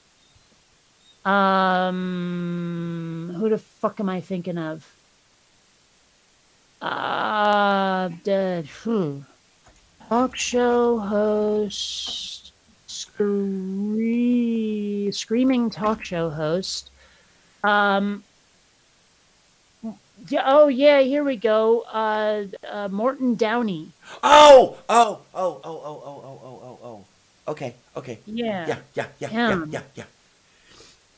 Who the fuck am I thinking of? Dead. Talk show host, screaming talk show host. Here we go. Morton Downey. Oh. Okay. Yeah. Yeah.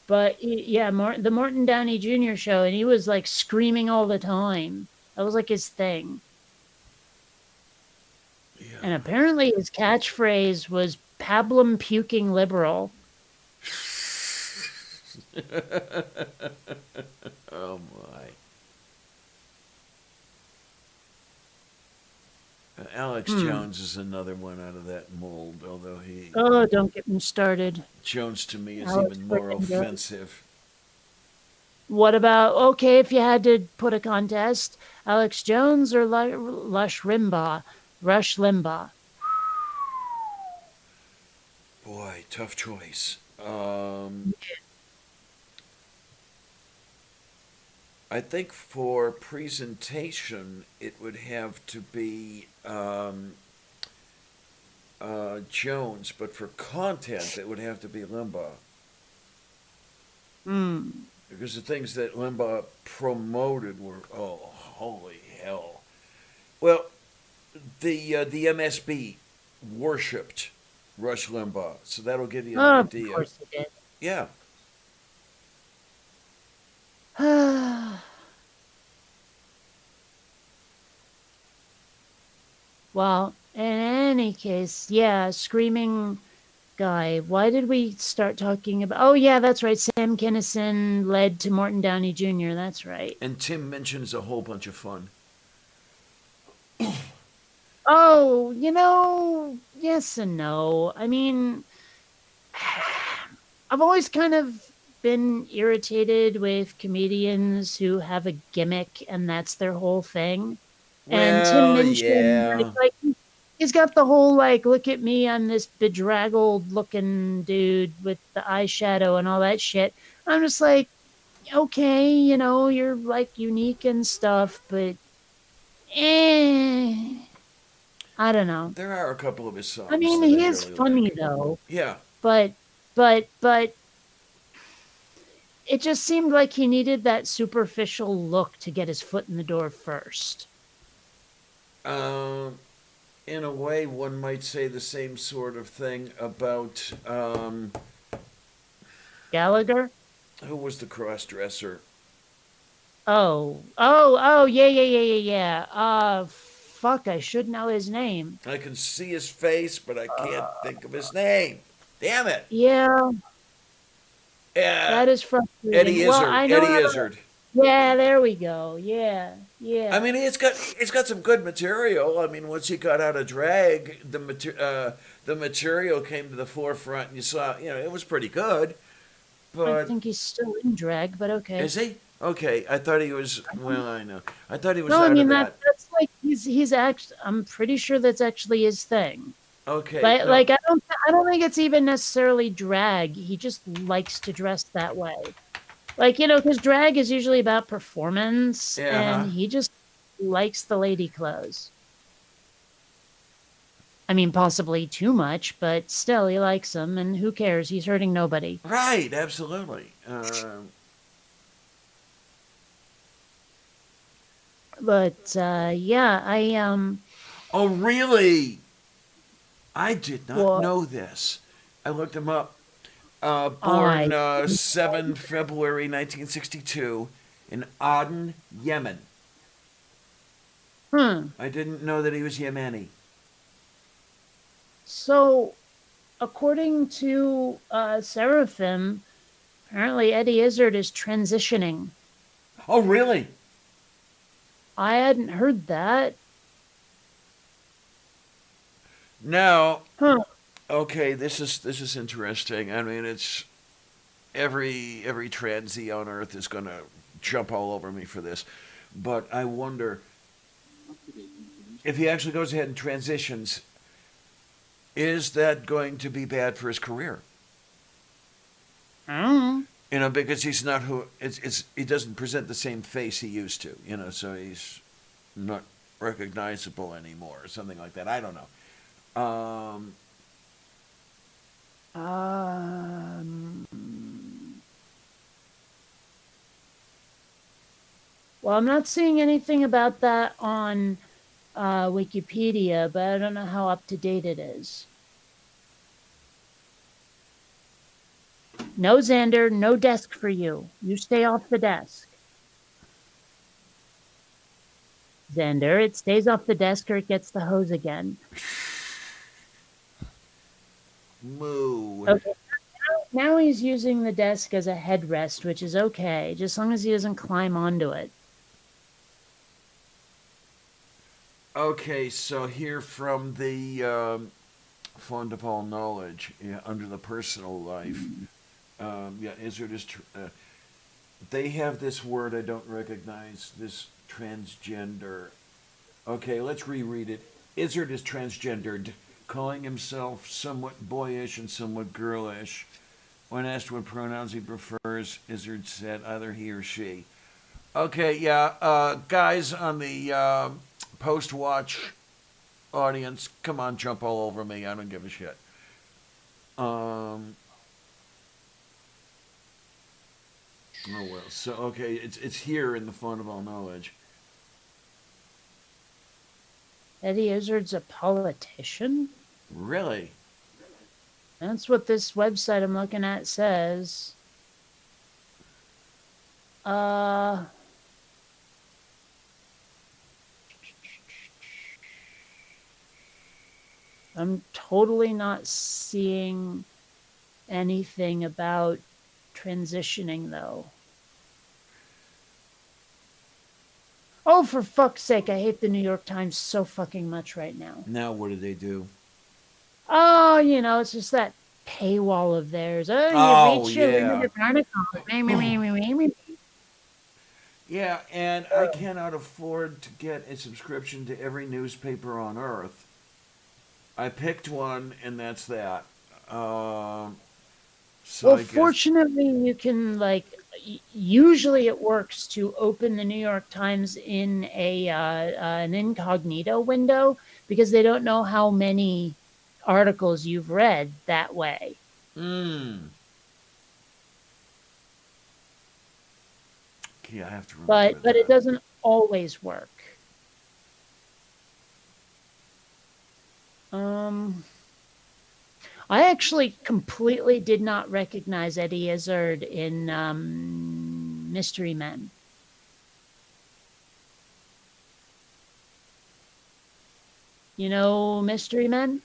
But the Morton Downey Jr. show, and he was like screaming all the time. That was like his thing. Yeah. And apparently his catchphrase was "pablum puking liberal." Oh my. Alex Jones is another one out of that mold, although he... Oh, don't get me started. Jones to me is Alex even more frickin' Jones. offensive. What about, if you had to put a contest, Alex Jones or Rush Limbaugh? Boy, tough choice. I think for presentation, it would have to be Jones, but for content, it would have to be Limbaugh. Because the things that Limbaugh promoted were, oh, holy hell. Well, the MSB worshipped Rush Limbaugh, so that'll give you an idea. Of course it did. Yeah. Well, in any case, screaming guy. Why did we start talking about... Oh, yeah, that's right. Sam Kinison led to Morton Downey Jr. That's right. And Tim mentions a whole bunch of fun. Oh, yes and no. I mean, I've always kind of been irritated with comedians who have a gimmick and that's their whole thing. And Tim mentioned, he's got the whole, look at me, I'm this bedraggled looking dude with the eyeshadow and all that shit. I'm just like, okay, you're, unique and stuff, but, I don't know. There are a couple of his songs. I mean, he is funny, though. Yeah. But it just seemed like he needed that superficial look to get his foot in the door first. In a way, one might say the same sort of thing about Gallagher? Who was the cross-dresser? Yeah. Fuck, I should know his name. I can see his face, but I can't think of his name. Damn it. Yeah. That is frustrating. Eddie Izzard. Yeah, there we go. Yeah. I mean, it's got some good material. I mean, once he got out of drag, the material came to the forefront, and you saw, it was pretty good. But I think he's still in drag, but okay. Is he? Okay, I thought he was. Well, I know. I thought he was. No, out I mean of that. that's like he's actually. I'm pretty sure that's actually his thing. Okay. But I don't think it's even necessarily drag. He just likes to dress that way. Because drag is usually about performance, and he just likes the lady clothes. I mean, possibly too much, but still, he likes him, and who cares? He's hurting nobody. Right, absolutely. But yeah, Oh, really? I did not well, know this. I looked him up. I Born 7 February 1962 in Aden, Yemen. hmm. I didn't know that he was Yemeni. So, according to Seraphim, apparently Eddie Izzard is transitioning. Oh, really? I hadn't heard that. Now, Huh. okay, this is interesting. I mean, it's every transy on Earth is going to jump all over me for this, but I wonder if he actually goes ahead and transitions. Is that going to be bad for his career? Mm. You know, because he's not who it's he doesn't present the same face he used to. You know, so he's not recognizable anymore, or something like that. I don't know. Um, well, I'm not seeing anything about that on Wikipedia, but I don't know how up to date it is. No, Xander, no desk for you. You stay off the desk. Xander, it stays off the desk or it gets the hose again. Moo. Okay. Now he's using the desk as a headrest, which is okay, just as long as he doesn't climb onto it. Okay, so here from the Fond of All Knowledge, yeah, under the personal life, yeah, Izzard is. They have this word I don't recognize. This transgender. Okay, let's reread it. Izzard is transgendered, calling himself somewhat boyish and somewhat girlish. When asked what pronouns he prefers, Izzard said either he or she. Okay, yeah, guys on the post-watch audience, come on, jump all over me. I don't give a shit. Oh well. So okay, it's here in the Font of All Knowledge. Eddie Izzard's a politician? Really? That's what this website I'm looking at says. I'm totally not seeing anything about transitioning, though. Oh, for fuck's sake, I hate the New York Times so fucking much right now. Now what do they do? Oh, it's just that paywall of theirs. Oh, you reach your limit of article. Yeah, and I cannot afford to get a subscription to every newspaper on Earth. I picked one, and that's that. So Well, fortunately, you can usually it works to open the New York Times in an incognito window because they don't know how many articles you've read that way. Okay, I have to remember but it doesn't always work. I actually completely did not recognize Eddie Izzard in Mystery Men. You know Mystery Men?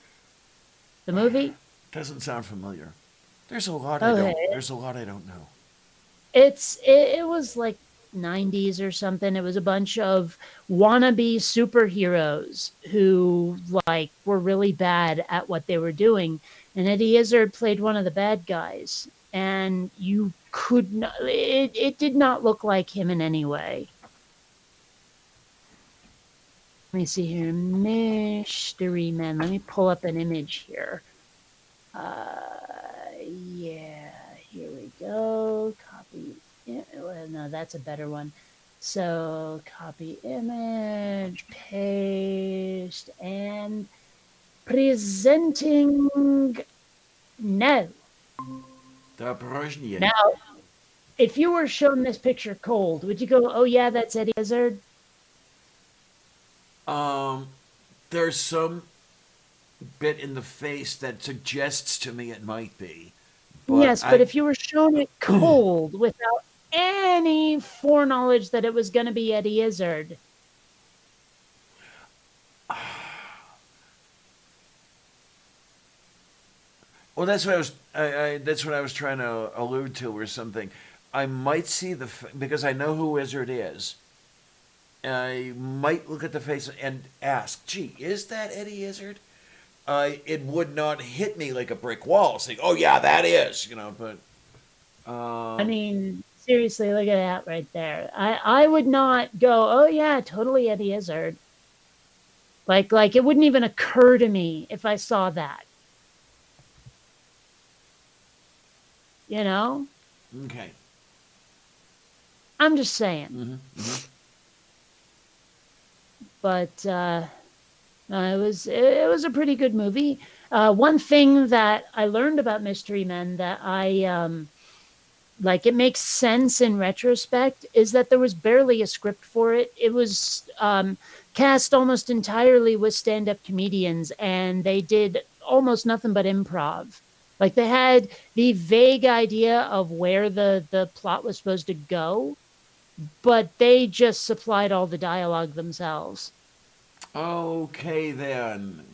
The movie? Doesn't sound familiar. There's a lot There's a lot I don't know. It was like 90s or something. It was a bunch of wannabe superheroes who were really bad at what they were doing, and Eddie Izzard played one of the bad guys, and you could not it did not look like him in any way. Let me see here. Mystery Men. Let me pull up an image here. Yeah, here we go. Copy. No, that's a better one. So copy image, paste, and Presenting no. The Porozhnie. Now, if you were shown this picture cold, would you go, "Oh yeah, that's Eddie Izzard"? There's some bit in the face that suggests to me it might be. Yes, but if you were shown it cold without any foreknowledge that it was going to be Eddie Izzard. Well, that's what that's what I was trying to allude to, or something. I might see because I know who Izzard is. I might look at the face and ask, "Gee, is that Eddie Izzard?" It would not hit me like a brick wall, saying, "Oh yeah, that is," But I mean, seriously, look at that right there. I would not go, "Oh yeah, totally Eddie Izzard." Like it wouldn't even occur to me if I saw that. Okay. I'm just saying. Mm-hmm. But it was a pretty good movie. One thing that I learned about Mystery Men that I it makes sense in retrospect is that there was barely a script for it. It was cast almost entirely with stand-up comedians, and they did almost nothing but improv. Like they had the vague idea of where the plot was supposed to go, but they just supplied all the dialogue themselves. Okay, then.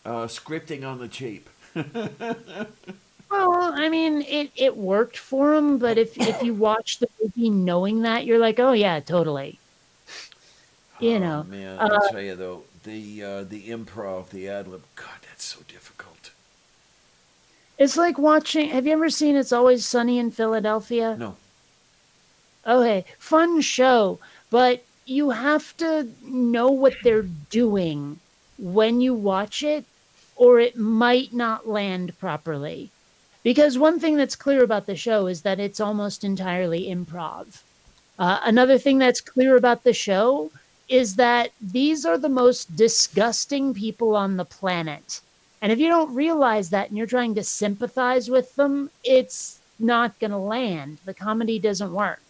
Scripting on the cheap. Well, I mean, it worked for them, but if you watch the movie knowing that, you're like, "Oh yeah, totally." Man, I'll tell you though, the improv, the ad lib, God, that's so difficult. It's like watching. Have you ever seen It's Always Sunny in Philadelphia? No. Okay, fun show, but you have to know what they're doing when you watch it, or it might not land properly. Because one thing that's clear about the show is that it's almost entirely improv. Another thing that's clear about the show is that these are the most disgusting people on the planet. And if you don't realize that and you're trying to sympathize with them, it's not going to land. The comedy doesn't work.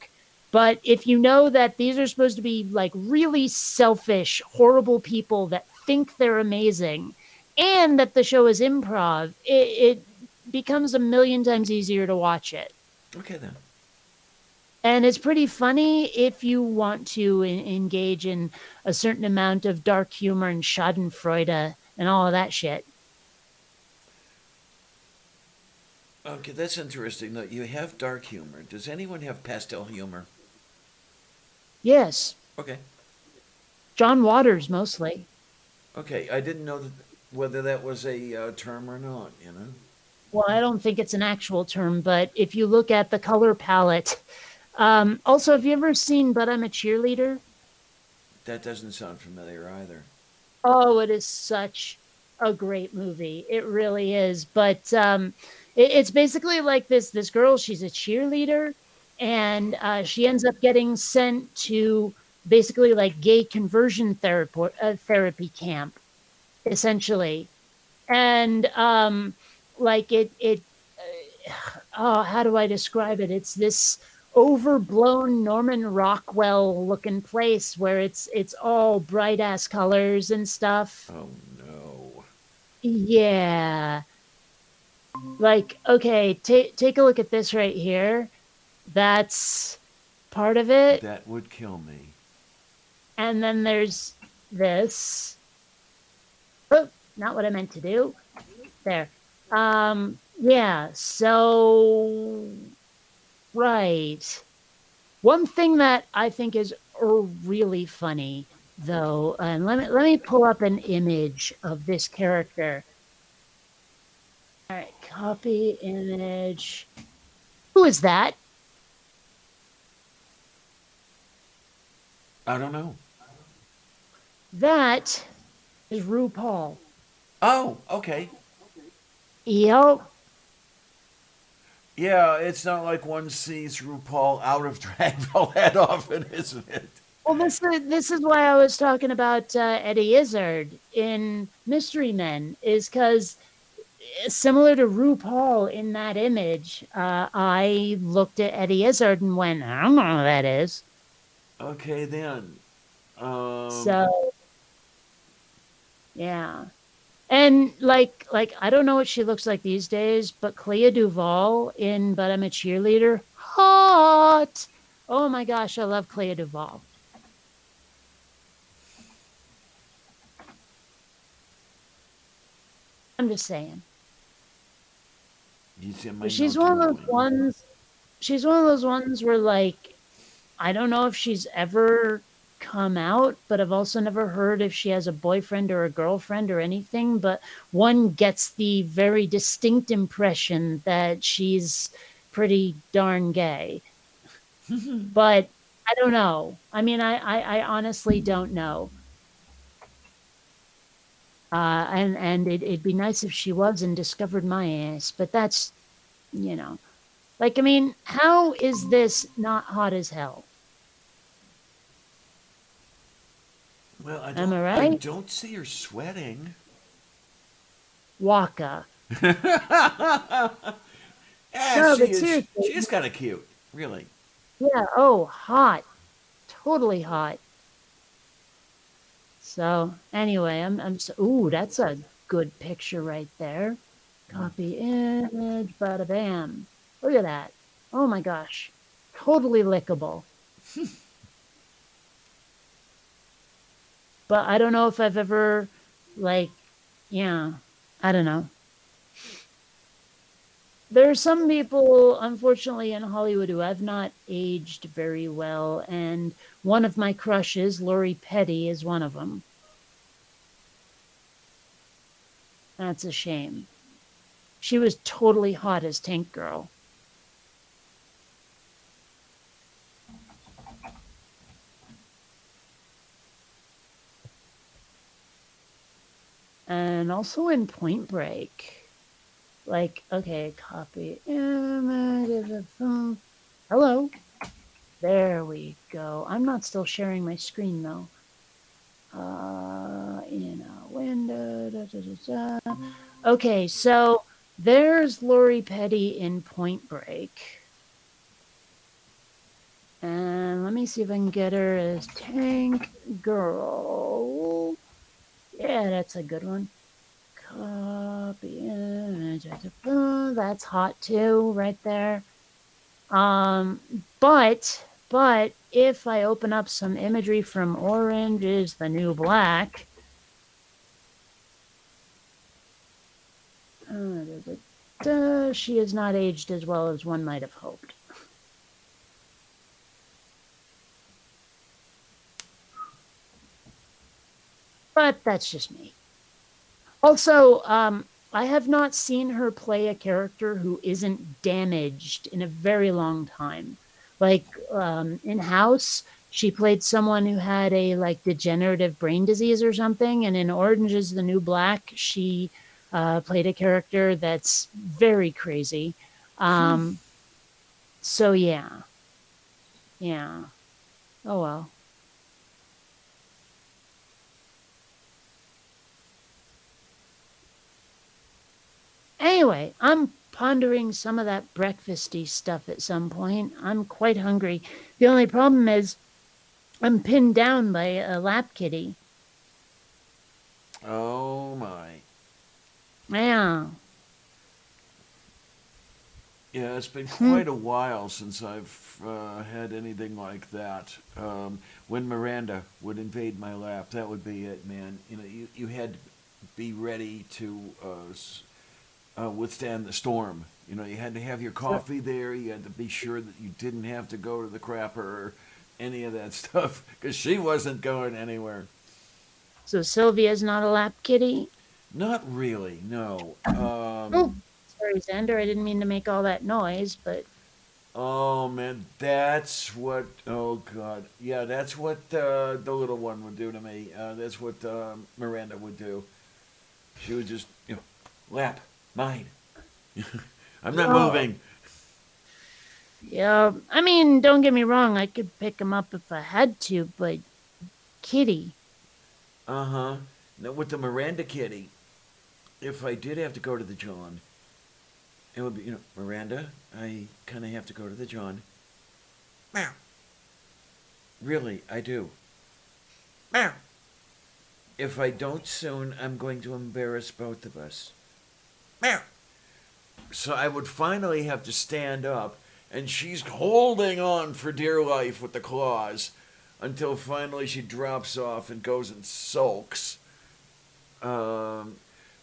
But if you know that these are supposed to be like really selfish, horrible people that think they're amazing, and that the show is improv, it becomes a million times easier to watch it. Okay, then. And it's pretty funny if you want to engage in a certain amount of dark humor and schadenfreude and all of that shit. Okay, that's interesting. Now, you have dark humor. Does anyone have pastel humor? Yes. Okay. John Waters, mostly. Okay, I didn't know whether that was a term or not, Well, I don't think it's an actual term, but if you look at the color palette. Also, have you ever seen But I'm a Cheerleader? That doesn't sound familiar either. Oh, it is such a great movie. It really is. But it's basically like this girl, she's a cheerleader, and she ends up getting sent to basically like gay conversion therapy camp, essentially. And how do I describe it? It's this overblown Norman Rockwell looking place where it's all bright ass colors and stuff. Oh no. Yeah. Like, okay, take a look at this right here. That's part of it. That would kill me. And then there's this. Oh, not what I meant to do. There. Yeah, so right. One thing that I think is really funny though, and let me pull up an image of this character. All right, copy image. Who is that? I don't know. That is RuPaul. Oh, okay. Yep. Yeah, it's not like one sees RuPaul out of drag all that often, isn't it? Well, this is why I was talking about Eddie Izzard in Mystery Men, is because similar to RuPaul in that image, I looked at Eddie Izzard and went, I don't know who that is. Okay, then. So, yeah. And like I don't know what she looks like these days, but Clea Duvall in But I'm a Cheerleader, hot. Oh my gosh, I love Clea Duvall. I'm just saying. She's one of those ones. She's one of those ones where, like, I don't know if she's ever come out, but I've also never heard if she has a boyfriend or a girlfriend or anything. But one gets the very distinct impression that she's pretty darn gay. But I don't know. I mean, I honestly don't know. And it'd be nice if she was and discovered my ass, but that's, like, I mean, how is this not hot as hell? Well, I Am I right? don't see her sweating. Waka. Yeah, No, but seriously. She is kind of cute, really. Yeah, oh, hot. Totally hot. So, anyway, I'm so, ooh, that's a good picture right there. Copy image, bada bam. Look at that. Oh my gosh. Totally lickable. But I don't know if I've ever, like, I don't know. There are some people, unfortunately, in Hollywood who have not aged very well, and one of my crushes, Lori Petty, is one of them. That's a shame. She was totally hot as Tank Girl. And also in Point Break. Like, okay, copy image of the phone. Hello. There we go. I'm not still sharing my screen though. In a window. Da, da, da, da. Okay, so there's Lori Petty in Point Break. And let me see if I can get her as Tank Girl. Yeah, that's a good one. Copy image. That's hot too, right there. But if I open up some imagery from Orange is the New Black, she has not aged as well as one might have hoped. But that's just me. Also, I have not seen her play a character who isn't damaged in a very long time. Like in House, she played someone who had a degenerative brain disease or something, and in Orange is the New Black, she played a character that's very crazy. So yeah. Oh well. Anyway, I'm pondering some of that breakfasty stuff at some point. I'm quite hungry. The only problem is I'm pinned down by a lap kitty. Oh my. Yeah. Yeah, it's been quite a while since I've had anything like that. When Miranda would invade my lap, that would be it, man. You had to be ready to withstand the storm. You had to have your coffee there. You had to be sure that you didn't have to go to the crapper or any of that stuff because she wasn't going anywhere. So Sylvia's not a lap kitty? Not really, no. Oh, sorry, Xander. I didn't mean to make all that noise, but... Oh, man, that's what... Oh, God. Yeah, that's what the little one would do to me. That's what Miranda would do. She would just, lap. Mine. I'm not moving. Yeah, I mean, don't get me wrong, I could pick him up if I had to, but kitty. Uh-huh. Now, with the Miranda kitty, if I did have to go to the John, it would be, Miranda, I kind of have to go to the John. Meow. Really, I do. Meow. If I don't soon, I'm going to embarrass both of us. Meow. So I would finally have to stand up, and she's holding on for dear life with the claws until finally she drops off and goes and sulks. Well,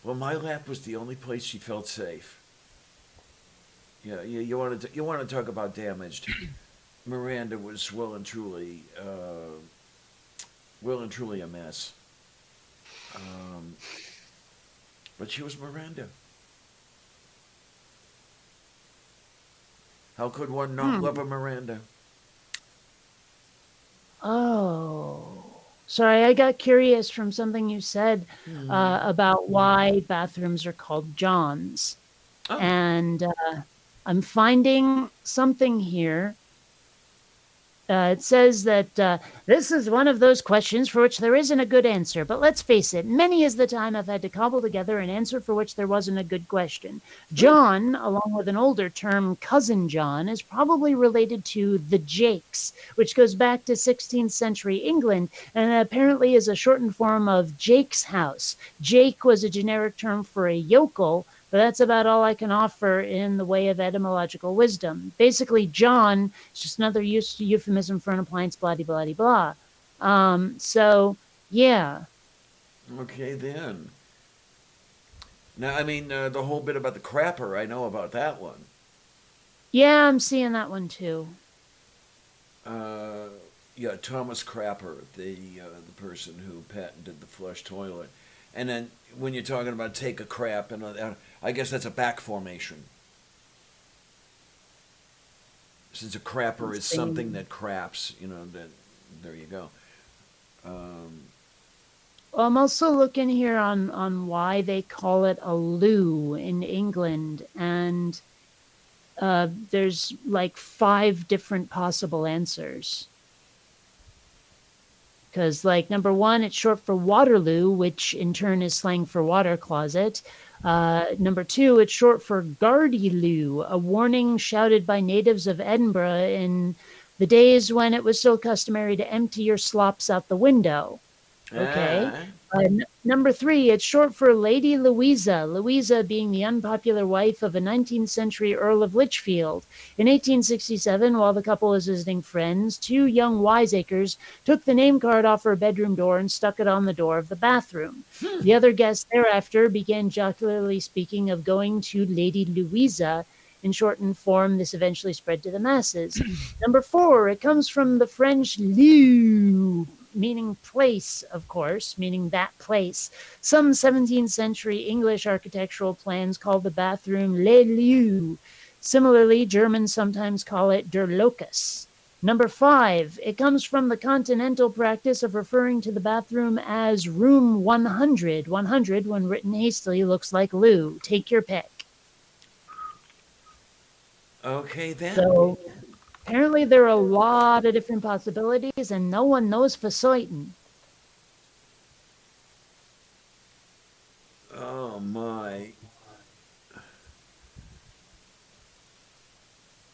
my lap was the only place she felt safe. Yeah, you want to talk about damaged. Miranda was well and truly a mess. But she was Miranda. How could one not love a Miranda? Oh. Sorry, I got curious from something you said about why bathrooms are called Johns. Oh. And I'm finding something here. It says that this is one of those questions for which there isn't a good answer. But let's face it, many is the time I've had to cobble together an answer for which there wasn't a good question. John, along with an older term, Cousin John, is probably related to the Jakes, which goes back to 16th century England and apparently is a shortened form of Jake's house. Jake was a generic term for a yokel, but that's about all I can offer in the way of etymological wisdom. Basically, John is just another euphemism for an appliance, blah, blah, blah, blah. So, yeah. Okay, then. Now, I mean, the whole bit about the crapper, I know about that one. Yeah, I'm seeing that one too. Yeah, Thomas Crapper, the person who patented the flush toilet. And then when you're talking about take a crap, and I guess that's a back formation. Since a crapper is something that craps, that there you go. I'm also looking here on why they call it a loo in England, and there's like 5 different possible answers. Because, like, number 1, it's short for Waterloo, which in turn is slang for water closet. Number 2, it's short for Gardyloo, a warning shouted by natives of Edinburgh in the days when it was still customary to empty your slops out the window. Okay. Number 3, it's short for Lady Louisa, Louisa being the unpopular wife of a 19th century Earl of Lichfield. In 1867, while the couple was visiting friends, 2 young wiseacres took the name card off her bedroom door and stuck it on the door of the bathroom. The other guests thereafter began jocularly speaking of going to Lady Louisa. In shortened form, this eventually spread to the masses. Number 4, it comes from the French lieu, meaning place, of course, meaning that place. Some 17th century English architectural plans called the bathroom les lieux. Similarly, Germans sometimes call it der Locus. Number 5, it comes from the continental practice of referring to the bathroom as room 100. 100, when written hastily, looks like loo. Take your pick. Okay, then. So, apparently there are a lot of different possibilities, and no one knows for certain. Oh, my.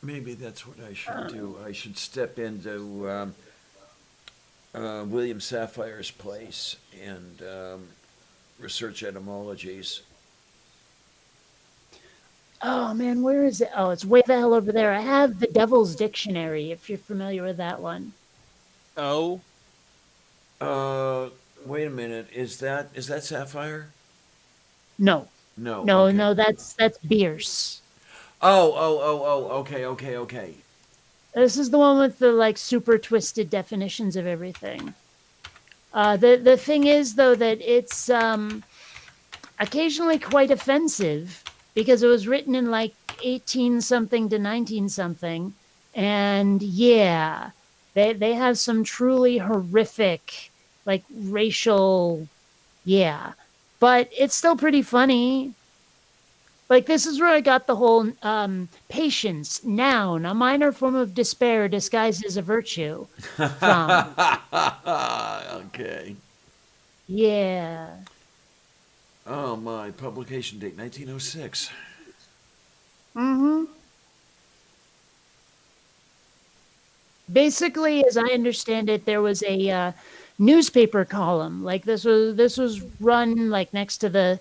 Maybe that's what I should do. I should step into William Sapphire's place and research etymologies. Oh, man, where is it? Oh, it's way the hell over there. I have the Devil's Dictionary, if you're familiar with that one. Oh. Wait a minute. Is that Sapphire? No. No. No, okay. no, that's Bierce. Oh. Okay. This is the one with the, like, super twisted definitions of everything. The thing is, though, that it's occasionally quite offensive, because it was written in like 18-something to 19-something. And yeah, they have some truly horrific, like, racial, yeah. But it's still pretty funny. Like, this is where I got the whole patience, noun, a minor form of despair disguised as a virtue from. Okay. Yeah. Oh, my. Publication date, 1906. Mm-hmm. Basically, as I understand it, there was a newspaper column. Like, this was run, like, next to the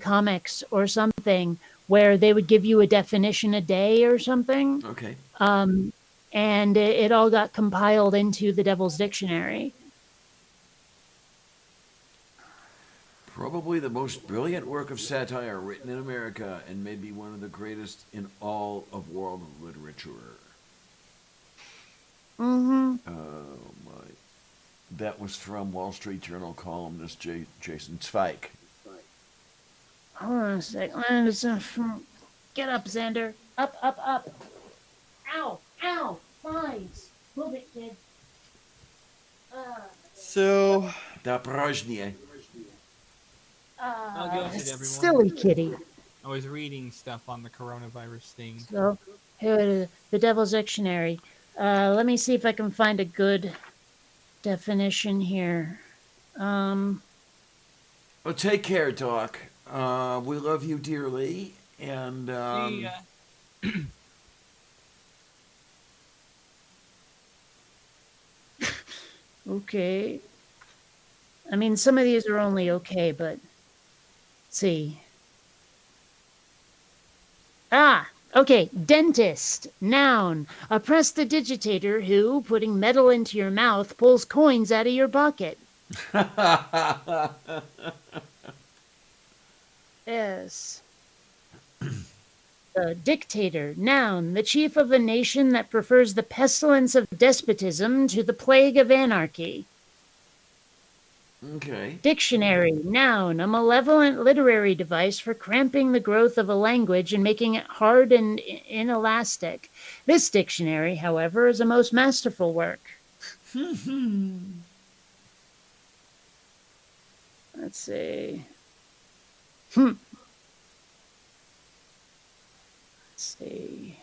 comics or something, where they would give you a definition a day or something. Okay. And it all got compiled into the Devil's Dictionary. Probably the most brilliant work of satire written in America and maybe one of the greatest in all of world literature. Mm-hmm. Oh, my. That was from Wall Street Journal columnist Jason Zweig. Hold on a sec. Get up, Xander. Up, up, up. Ow, ow. Flies. Move it, kid. So, Da Prajnie. I'll go with it, everyone. Silly kitty. I was reading stuff on the coronavirus thing. So, here it is, the Devil's Dictionary. Let me see if I can find a good definition here. Well, take care, Doc. We love you dearly. And See ya. Okay. I mean, some of these are only okay, but let's see. Okay. Dentist, noun, a prestidigitator who, putting metal into your mouth, pulls coins out of your pocket. Yes. Dictator, noun, the chief of a nation that prefers the pestilence of despotism to the plague of anarchy. Okay. Dictionary, noun, a malevolent literary device for cramping the growth of a language and making it hard and inelastic. This dictionary, however, is a most masterful work. Let's see. Let's see.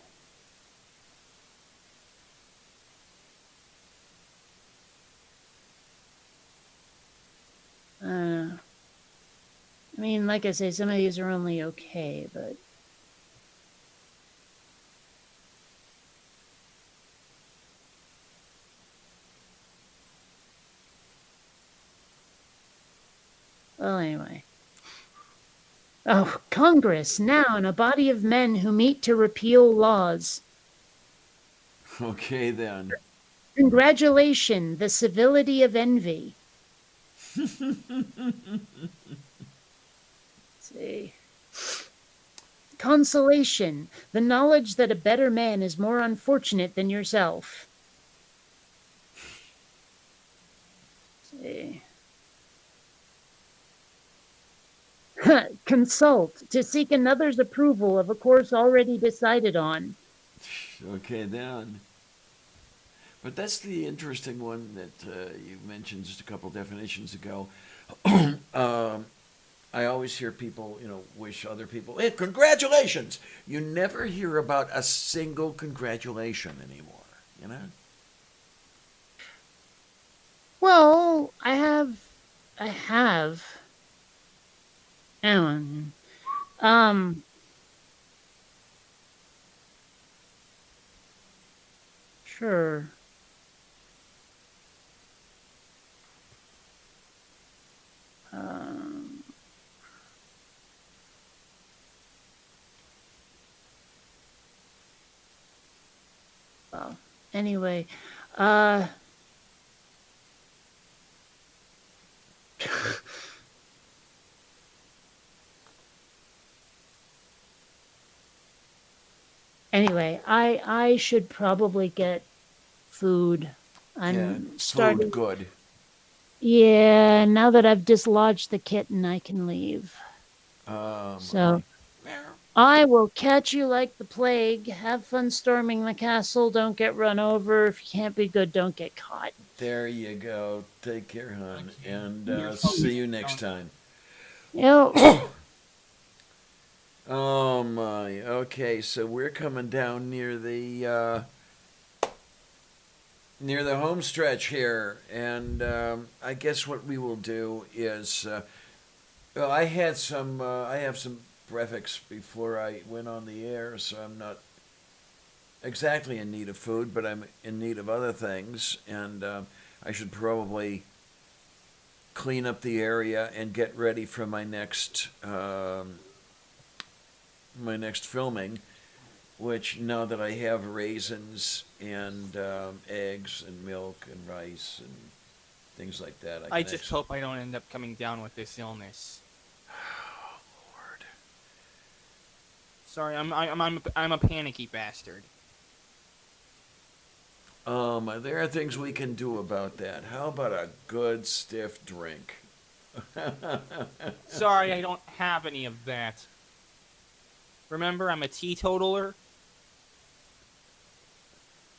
I mean, like I say, some of these are only okay, but. Well, anyway. Oh, Congress, noun, a body of men who meet to repeal laws. Okay, then. Congratulation, the civility of envy. Let's see. Consolation, the knowledge that a better man is more unfortunate than yourself. Let's see. Consult, to seek another's approval of a course already decided on. Okay, then. But that's the interesting one that you mentioned just a couple definitions ago. I always hear people, wish other people, hey, congratulations! You never hear about a single congratulation anymore, Well, I have. Alan. Sure. Well, anyway, anyway, I should probably get food. I'm starting. Food, good. Yeah, now that I've dislodged the kitten, I can leave. So, I will catch you like the plague. Have fun storming the castle. Don't get run over. If you can't be good, don't get caught. There you go. Take care, hon. And see you next time. Yep. Oh my. Okay, so we're coming down near the home stretch here, and I guess what we will do is, well, I have some breakfast before I went on the air, so I'm not exactly in need of food, but I'm in need of other things, and I should probably clean up the area and get ready for my next filming. Which now that I have raisins and eggs and milk and rice and things like that, I just hope I don't end up coming down with this illness. Oh, Lord. Sorry, I'm a panicky bastard. There are things we can do about that. How about a good stiff drink? Sorry, I don't have any of that. Remember, I'm a teetotaler.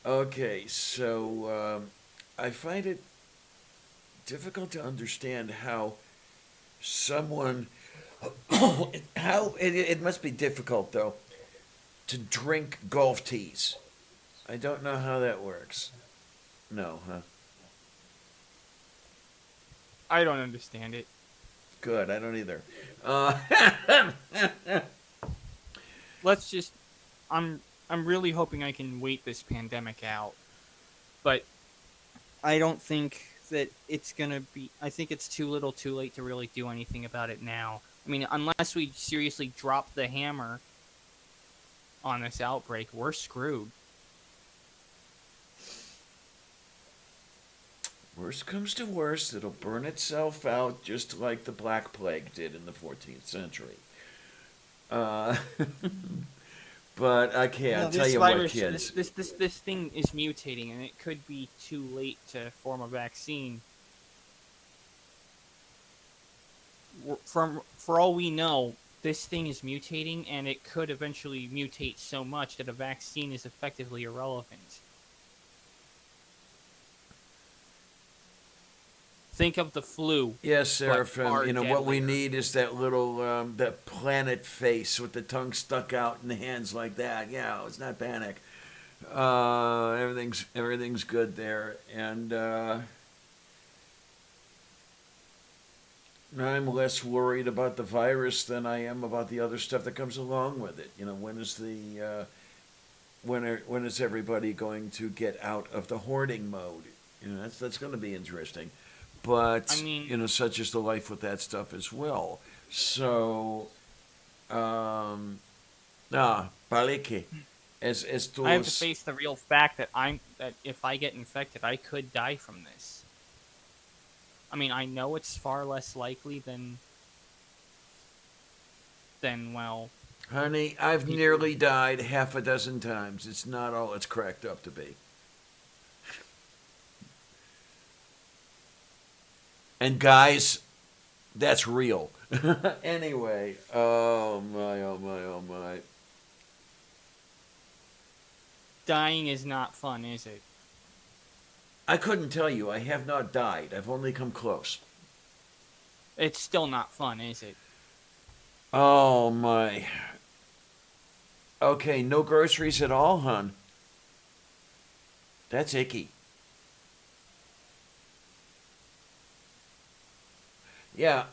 Okay, so I find it difficult to understand how someone how it must be difficult though to drink golf teas. I don't know how that works. No, huh? I don't understand it. Good, I don't either. Let's just. I'm really hoping I can wait this pandemic out, but I don't think that it's gonna be. I think it's too little, too late to really do anything about it now. I mean, unless we seriously drop the hammer on this outbreak, we're screwed. Worst comes to worst, it'll burn itself out just like the Black Plague did in the 14th century. But okay, I'll tell you what, kids. This thing is mutating, and it could be too late to form a vaccine. For all we know, this thing is mutating, and it could eventually mutate so much that a vaccine is effectively irrelevant. Think of the flu. Yes, Seraphim. You know what we deadlier. need is that little that planet face with the tongue stuck out and the hands like that. Yeah, it's not panic. Everything's good there, and I'm less worried about the virus than I am about the other stuff that comes along with it. You know, when is everybody going to get out of the hoarding mode? You know, that's going to be interesting. But I mean, you know, such is the life with that stuff as well. So, palike. As I have to face the real fact that if I get infected, I could die from this. I mean, I know it's far less likely than well. Honey, I've nearly died half a dozen times. It's not all it's cracked up to be. And guys, that's real. Anyway, oh my, oh my, oh my. Dying is not fun, is it? I couldn't tell you. I have not died. I've only come close. It's still not fun, is it? Oh my. Okay, no groceries at all, hon. That's icky. Yeah,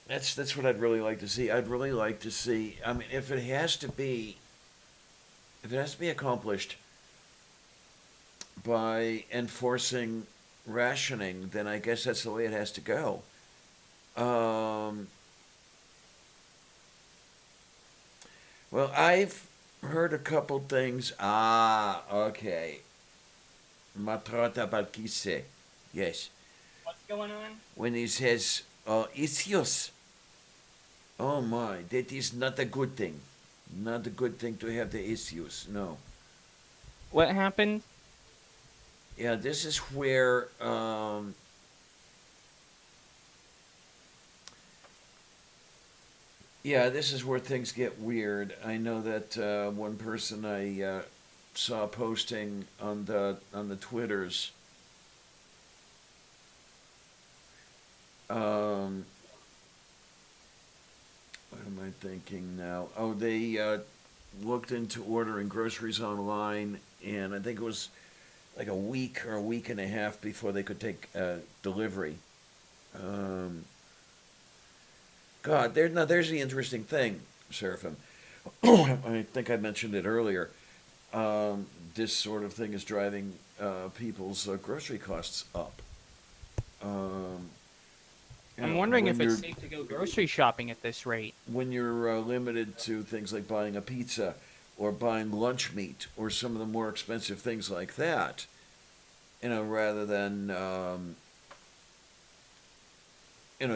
that's what I'd really like to see. I'd really like to see. I mean, if it has to be accomplished by enforcing rationing, then I guess that's the way it has to go. Well, I've heard a couple things. Okay. Matrota Balkise. Yes. What's going on? When he says, issues. Oh my, that is not a good thing. Not a good thing to have the issues, no. What happened? Yeah, this is where, this is where things get weird. I know that one person I saw posting on the Twitters, am I thinking now? Oh, they looked into ordering groceries online, and I think it was like a week or a week and a half before they could take delivery. Um, God, there's the interesting thing, Seraphim. I think I mentioned it earlier. This sort of thing is driving people's grocery costs up. Um, I'm wondering when if it's safe to go grocery shopping at this rate. when you're limited to things like buying a pizza or buying lunch meat or some of the more expensive things like that, rather than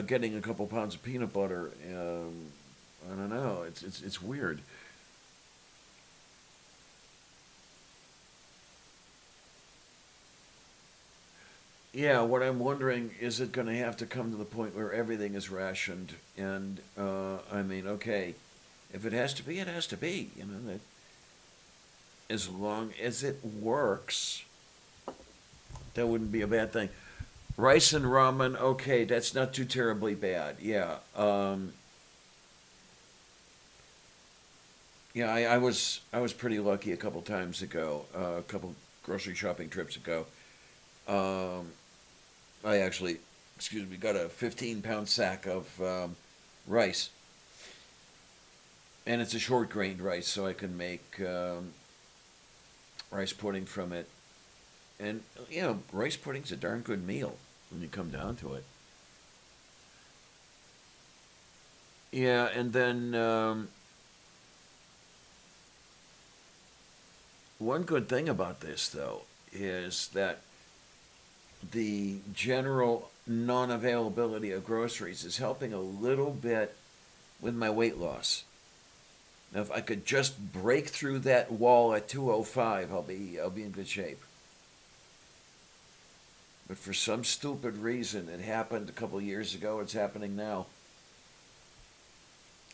getting a couple pounds of peanut butter. I don't know. It's weird. Yeah, what I'm wondering is it going to have to come to the point where everything is rationed, and I mean, okay, if it has to be, it has to be. That as long as it works, that wouldn't be a bad thing. Rice and ramen, okay, that's not too terribly bad. Yeah, yeah, I was pretty lucky a couple times ago, a couple grocery shopping trips ago. Um, I actually, got a 15-pound sack of rice, and it's a short-grained rice, so I can make rice pudding from it. And rice pudding's a darn good meal when you come down to it. Yeah, and then one good thing about this, though, is that the general non-availability of groceries is helping a little bit with my weight loss. Now, if I could just break through that wall at 205, I'll be in good shape. But for some stupid reason, it happened a couple of years ago. It's happening now.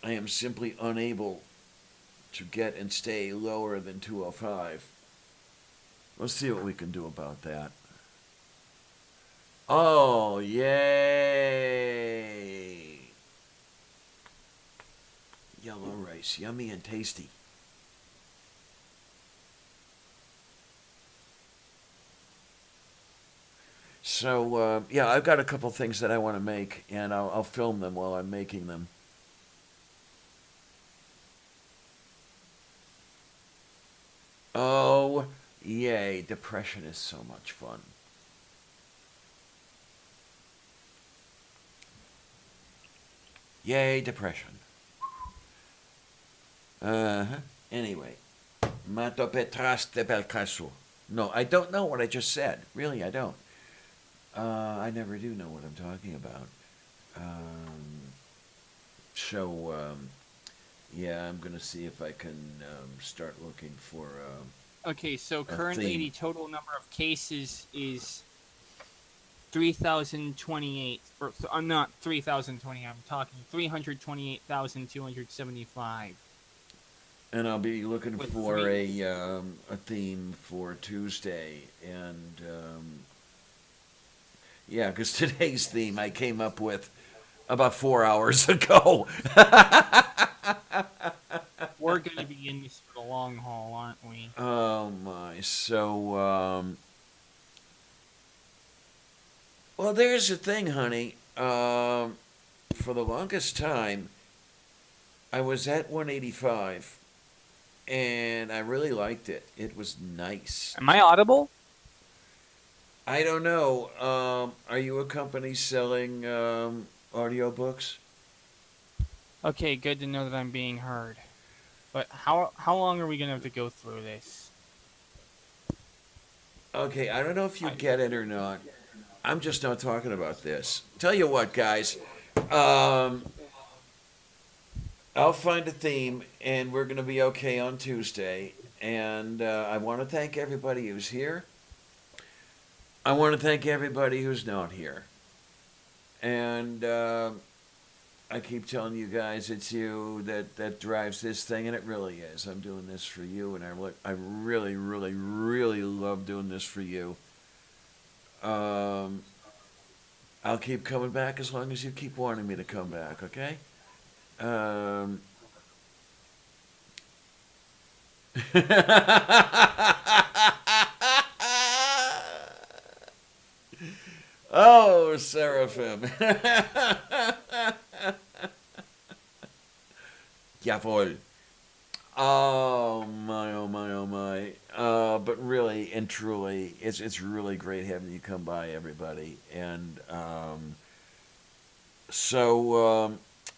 I am simply unable to get and stay lower than 205. Let's see what we can do about that. Oh, yay! Yellow rice, yummy and tasty. So, yeah, I've got a couple things that I want to make, and I'll film them while I'm making them. Oh, yay, depression is so much fun. Yay, depression. Anyway. Mato Petras de Belcaso. No, I don't know what I just said. Really, I don't. I never do know what I'm talking about. Yeah, I'm going to see if I can start looking for Okay, so a currently theme. the total number of cases is 3,028. Or I'm not 3,020. I'm talking 328,275. And I'll be looking With for three- a theme for Tuesday. And yeah, because today's theme I came up with about 4 hours ago. We're going to be in this for the long haul, aren't we? Oh my! So, well, there's the thing, honey. For the longest time, I was at 185, and I really liked it. It was nice. Am I audible? I don't know. Are you a company selling audiobooks? Okay, good to know that I'm being heard. But how long are we going to have to go through this? Okay, I don't know if you I- get it or not. I'm just not talking about this. Tell you what, guys. I'll find a theme, and we're going to be okay on Tuesday. And I want to thank everybody who's here. I want to thank everybody who's not here. And I keep telling you guys it's you that drives this thing, and it really is. I'm doing this for you, and I really, really, really love doing this for you. I'll keep coming back as long as you keep wanting me to come back, okay? Um, oh, Seraphim. Jawohl. Oh my, oh my, oh my. But really and truly, it's really great having you come by, everybody. And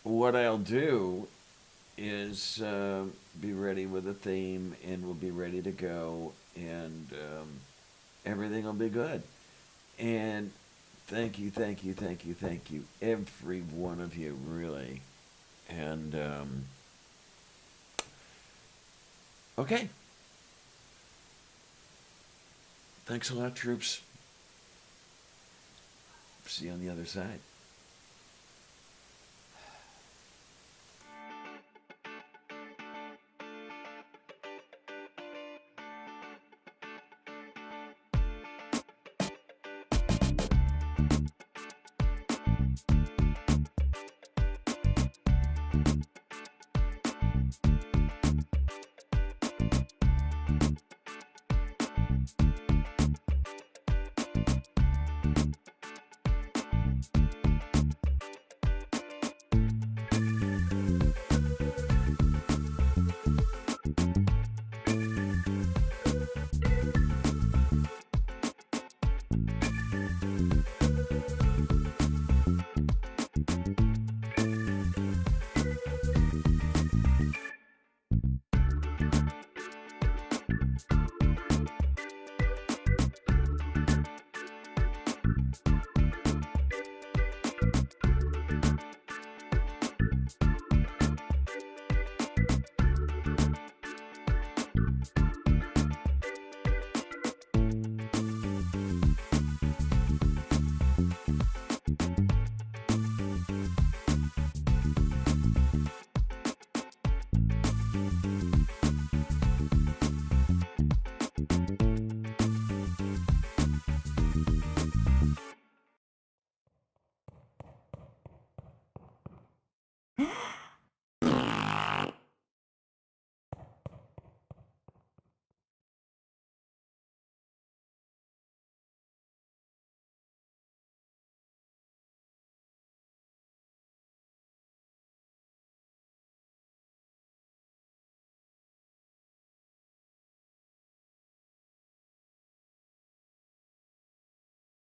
what I'll do is be ready with a theme, and we'll be ready to go, and everything will be good. And thank you, thank you, thank you, thank you, every one of you, really. And okay. Thanks a lot, troops. See you on the other side.